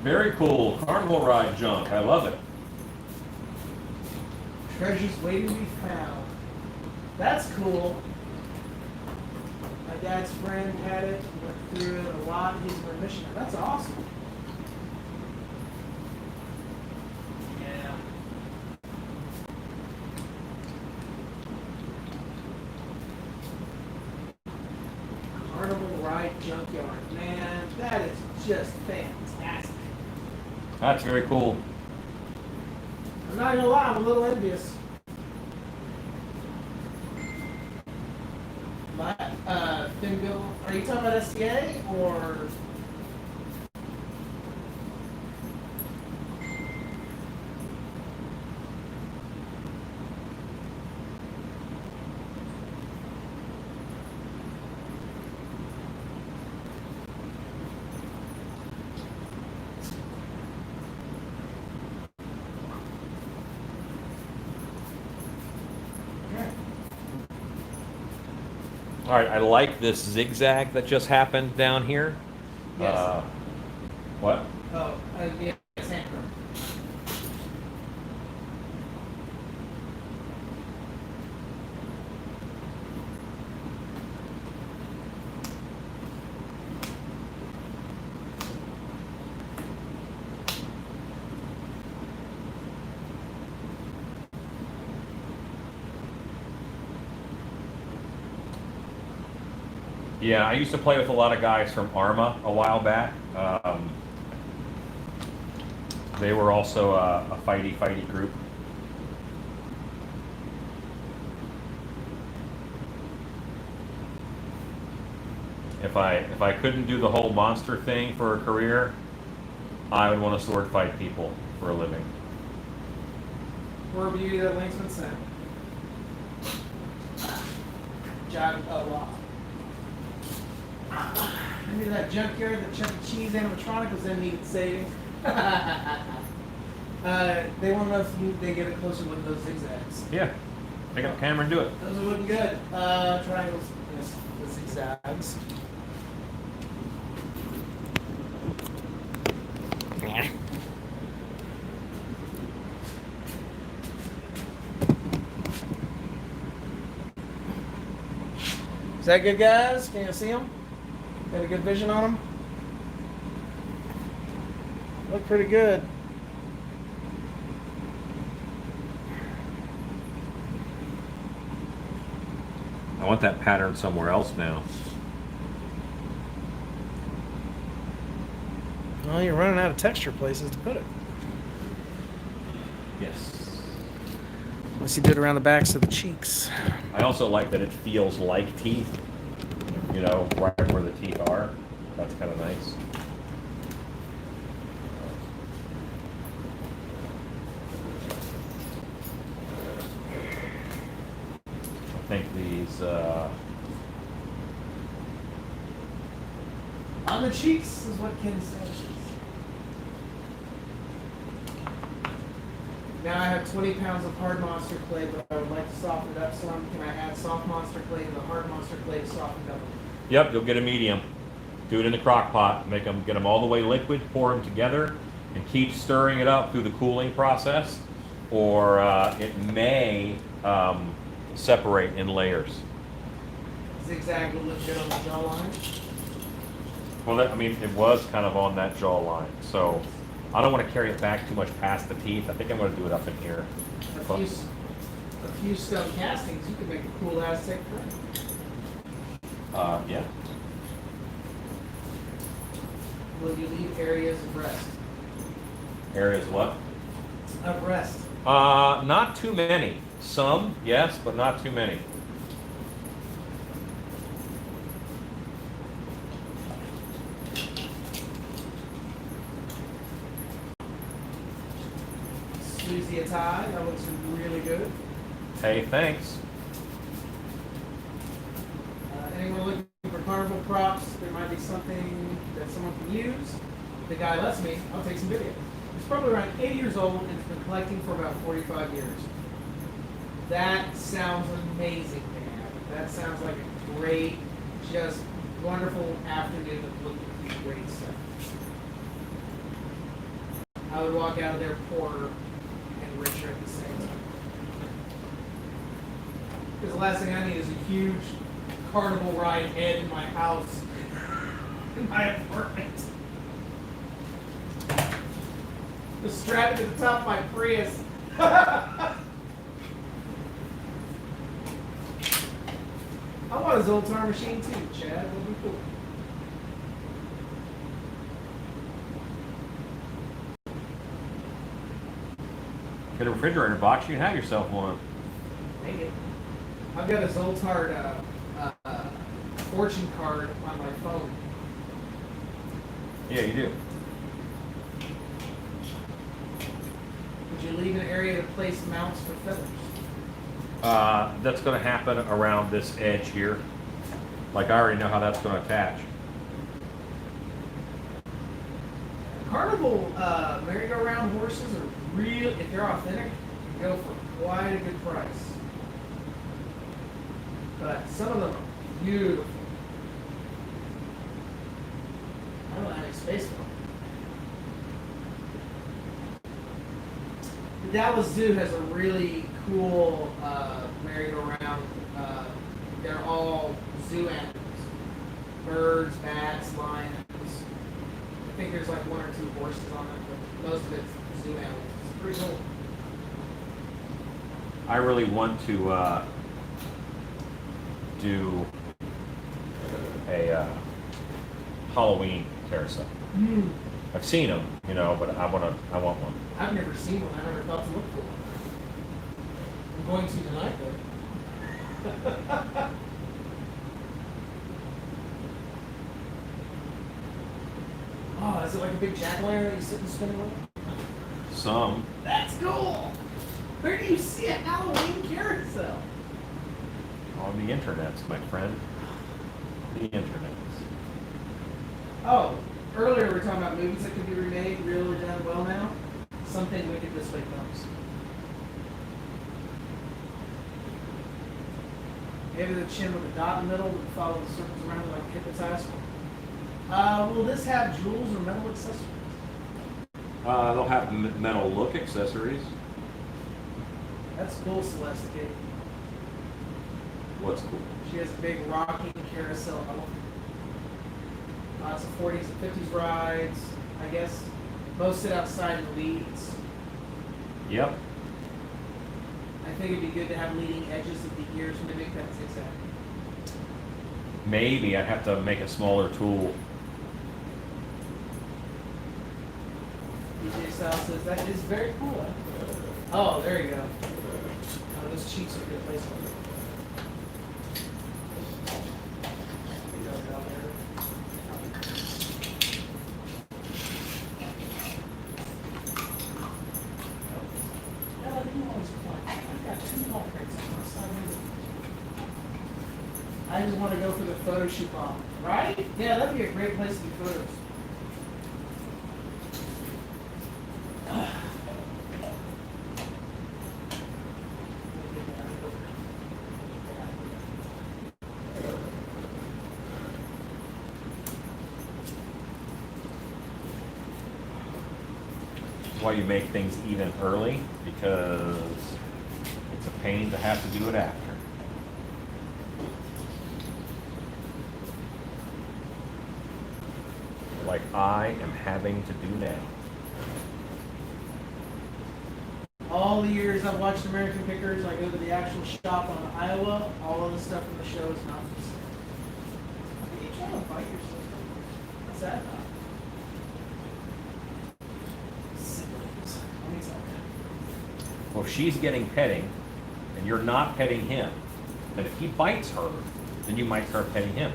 Very cool carnival ride junk. I love it. Treasures waiting to be found. That's cool. My dad's friend had it, went through it a lot. He's a missionary. That's awesome. Yeah. Carnival Ride Junkyard. Man, that is just fantastic. That's very cool. I'm not gonna lie, I'm a little envious. Finville, are you talking about SCA or? All right, I like this zigzag that just happened down here. Yes. What? Oh, yeah, Sandra. Yeah, I used to play with a lot of guys from Arma a while back. They were also a fighty group. If I couldn't do the whole monster thing for a career, I would want to sword fight people for a living. Poor beauty that links been sent. John, oh wow. I knew that junkyard, the Chuck E. Cheese animatronic was in needed saving. They want to know if they get it closer with those zigzags. Yeah, pick up the camera and do it. Those are looking good. Triangles, yes, the zigzags. Is that good, guys? Can you see them? Got a good vision on them? Look pretty good. I want that pattern somewhere else now. Well, you're running out of texture places to put it. Yes. Unless you do it around the backs of the cheeks. I also like that it feels like teeth, you know, right where the teeth are. That's kind of nice. I think these, On the cheeks is what Ken says. Now I have 20 pounds of hard monster clay, but I would like to soften it up some. Can I add soft monster clay to the hard monster clay to soften it up? yep, you'll get a medium. Do it in the crock pot, get them all the way liquid, pour them together, and keep stirring it up through the cooling process, or it may separate in layers. Zigzag will look good on the jawline. Well, I mean, it was kind of on that jawline, so I don't want to carry it back too much past the teeth. I think I'm going to do it up in here. A few stone castings, you could make a cool Aztec frame. Yeah. Will you leave areas of rest? Areas what? Of rest. Not too many. Some, yes, but not too many. Susie a tie. That looks really good. Hey, thanks. Anyone looking for carnival props? There might be something that someone can use. If the guy lets me, I'll take some video. He's probably around 80 years old and has been collecting for about 45 years. That sounds amazing, man. That sounds like a great, just wonderful afternoon of looking at great stuff. I would walk out of there poorer and richer at the same time. Because the last thing I need is a huge carnival ride head in my house, in my apartment. Just strap it to the top of my Prius. I want a Zoltar machine too, Chad. That'd be cool. Get a refrigerator box, you can have yourself one. Dang it. I've got a Zoltar fortune card on my phone. Yeah, you do. Would you leave an area to place mounts for feathers? That's going to happen around this edge here. Like I already know how that's going to attach. Carnival merry-go-round horses are real, if they're authentic, can go for quite a good price. But some of them are beautiful. I don't have any space for them. The Dallas Zoo has a really cool merry-go-round. They're all zoo animals. Birds, bats, lions. I think there's like one or two horses on it, but most of it's zoo animals. It's pretty cool. I really want to do a Halloween carousel. I've seen them, you know, but I want one. I've never seen one. I never thought to look for one. I'm going to tonight, though. Oh, is it like a big jack-o'-lantern that you sit and spin with? Some. That's cool! Where do you see a Halloween carousel? On the internets, my friend. The internets. Oh, earlier we were talking about movies that could be remade, really done well now. Something Wicked This Way Comes. Maybe the chin with a dot in the middle would follow the circles around it like hypnotized. Will this have jewels or metal accessories? They'll have metal look accessories. That's cool, Celeste Kid. What's cool? She has a big rocking carousel. Lots of 40s and 50s rides, I guess. Most sit outside in the leads. Yep. I think it'd be good to have leading edges of the ears mimic that zigzag. Maybe I'd have to make a smaller tool. DJ Sal says that is very cool. Oh, there you go. Oh, those cheeks are a good place for it. I just want to go for the photo shoot bomb, right? Yeah, that'd be a great place to do photos. That's why you make things even early, because it's a pain to have to do it after. Like I am having to do now. All the years I've watched American Pickers, I go to the actual shop on Iowa. All of the stuff from the show is not for sale. You trying to fight your sister? What's that about? Siblings. Let me tell you. Well, if she's getting petting and you're not petting him, then if he bites her, then you might start petting him.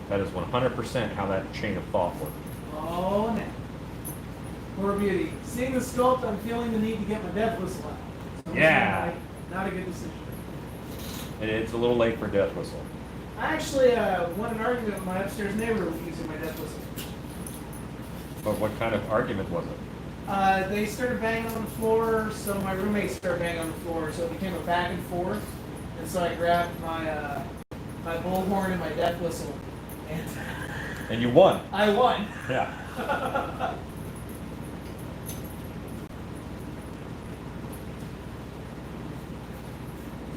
That is 100% how that chain of thought works. Oh, no. Poor beauty. Seeing the sculpt, I'm feeling the need to get my death whistle out. So Yeah. Not a good decision. It's a little late for death whistle. I actually won an argument with my upstairs neighbor using my death whistle. But what kind of argument was it? They started banging on the floor, so my roommates started banging on the floor, so it became a back and forth. And so I grabbed my my bullhorn and my death whistle, And you won. I won. Yeah.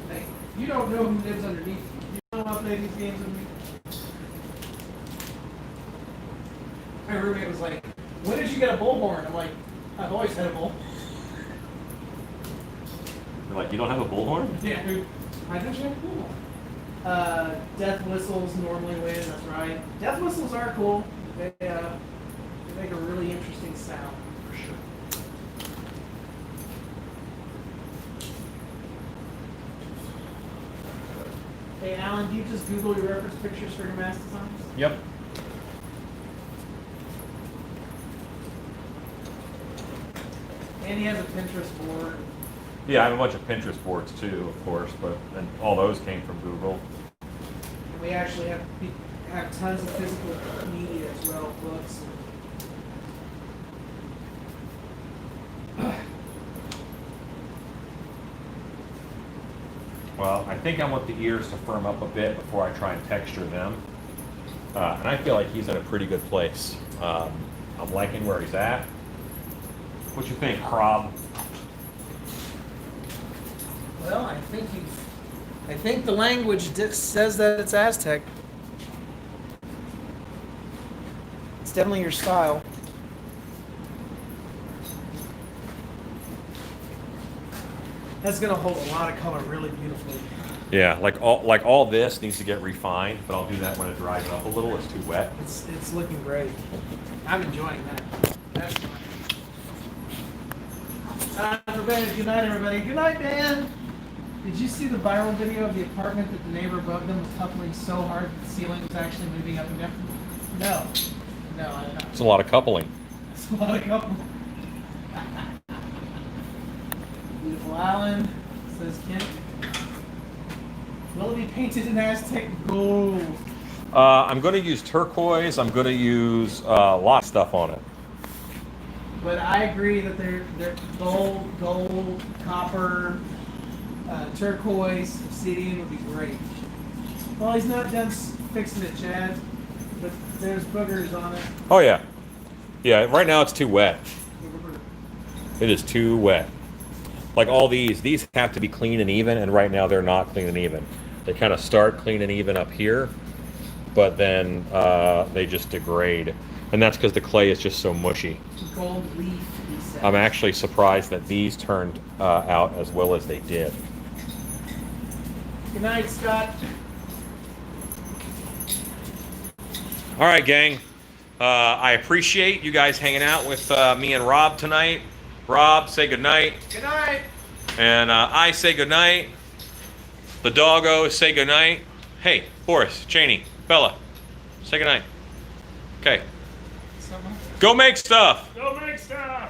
Hey, you don't know who lives underneath you. You don't know how to play these games with me. My roommate was like, "When did you get a bullhorn?" I'm like, "I've always had a bull." You're like, you don't have a bullhorn? Yeah, dude. I think you have a bullhorn. Death whistles normally win. That's right. Death whistles are cool. They make a really interesting sound for sure. Hey, Alan, do you just Google your reference pictures for your mastodons? Yep. And he has a Pinterest board. Yeah, I have a bunch of Pinterest boards too, of course, but then all those came from Google. And we actually have tons of physical media as well, books. Well, I think I want the ears to firm up a bit before I try and texture them. And I feel like he's in a pretty good place. I'm liking where he's at. What you think, Rob? Well, I think the language says that it's Aztec. It's definitely your style. That's gonna hold a lot of color really beautifully. Yeah, like all this needs to get refined, but I'll do that when it dries up a little. It's too wet. It's looking great. I'm enjoying that. That's fine. Time for bed. Good night, everybody. Good night, Dan. Did you see the viral video of the apartment that the neighbor above them was coupling so hard that the ceiling was actually moving up and down? No. No, I did not. It's a lot of coupling. It's a lot of coupling. Beautiful Alan, says Kent. Will it be painted in Aztec gold? I'm going to use turquoise. I'm going to use a lot of stuff on it. But I agree that they're gold, copper, turquoise, obsidian would be great. Well, he's not done fixing it, Chad, but there's boogers on it. Oh yeah, yeah. Right now it's too wet. It is too wet. Like all these have to be clean and even, and right now they're not clean and even. They kind of start clean and even up here, but then they just degrade, and that's because the clay is just so mushy. Gold leaf, he said. I'm actually surprised that these turned out as well as they did. Good night, Scott. All right, gang. I appreciate you guys hanging out with me and Rob tonight. Rob, say goodnight. Good night. And I say goodnight. The doggos say goodnight. Hey, Boris, Cheney, Bella, say goodnight. Okay. Something. Go make stuff. Go make stuff.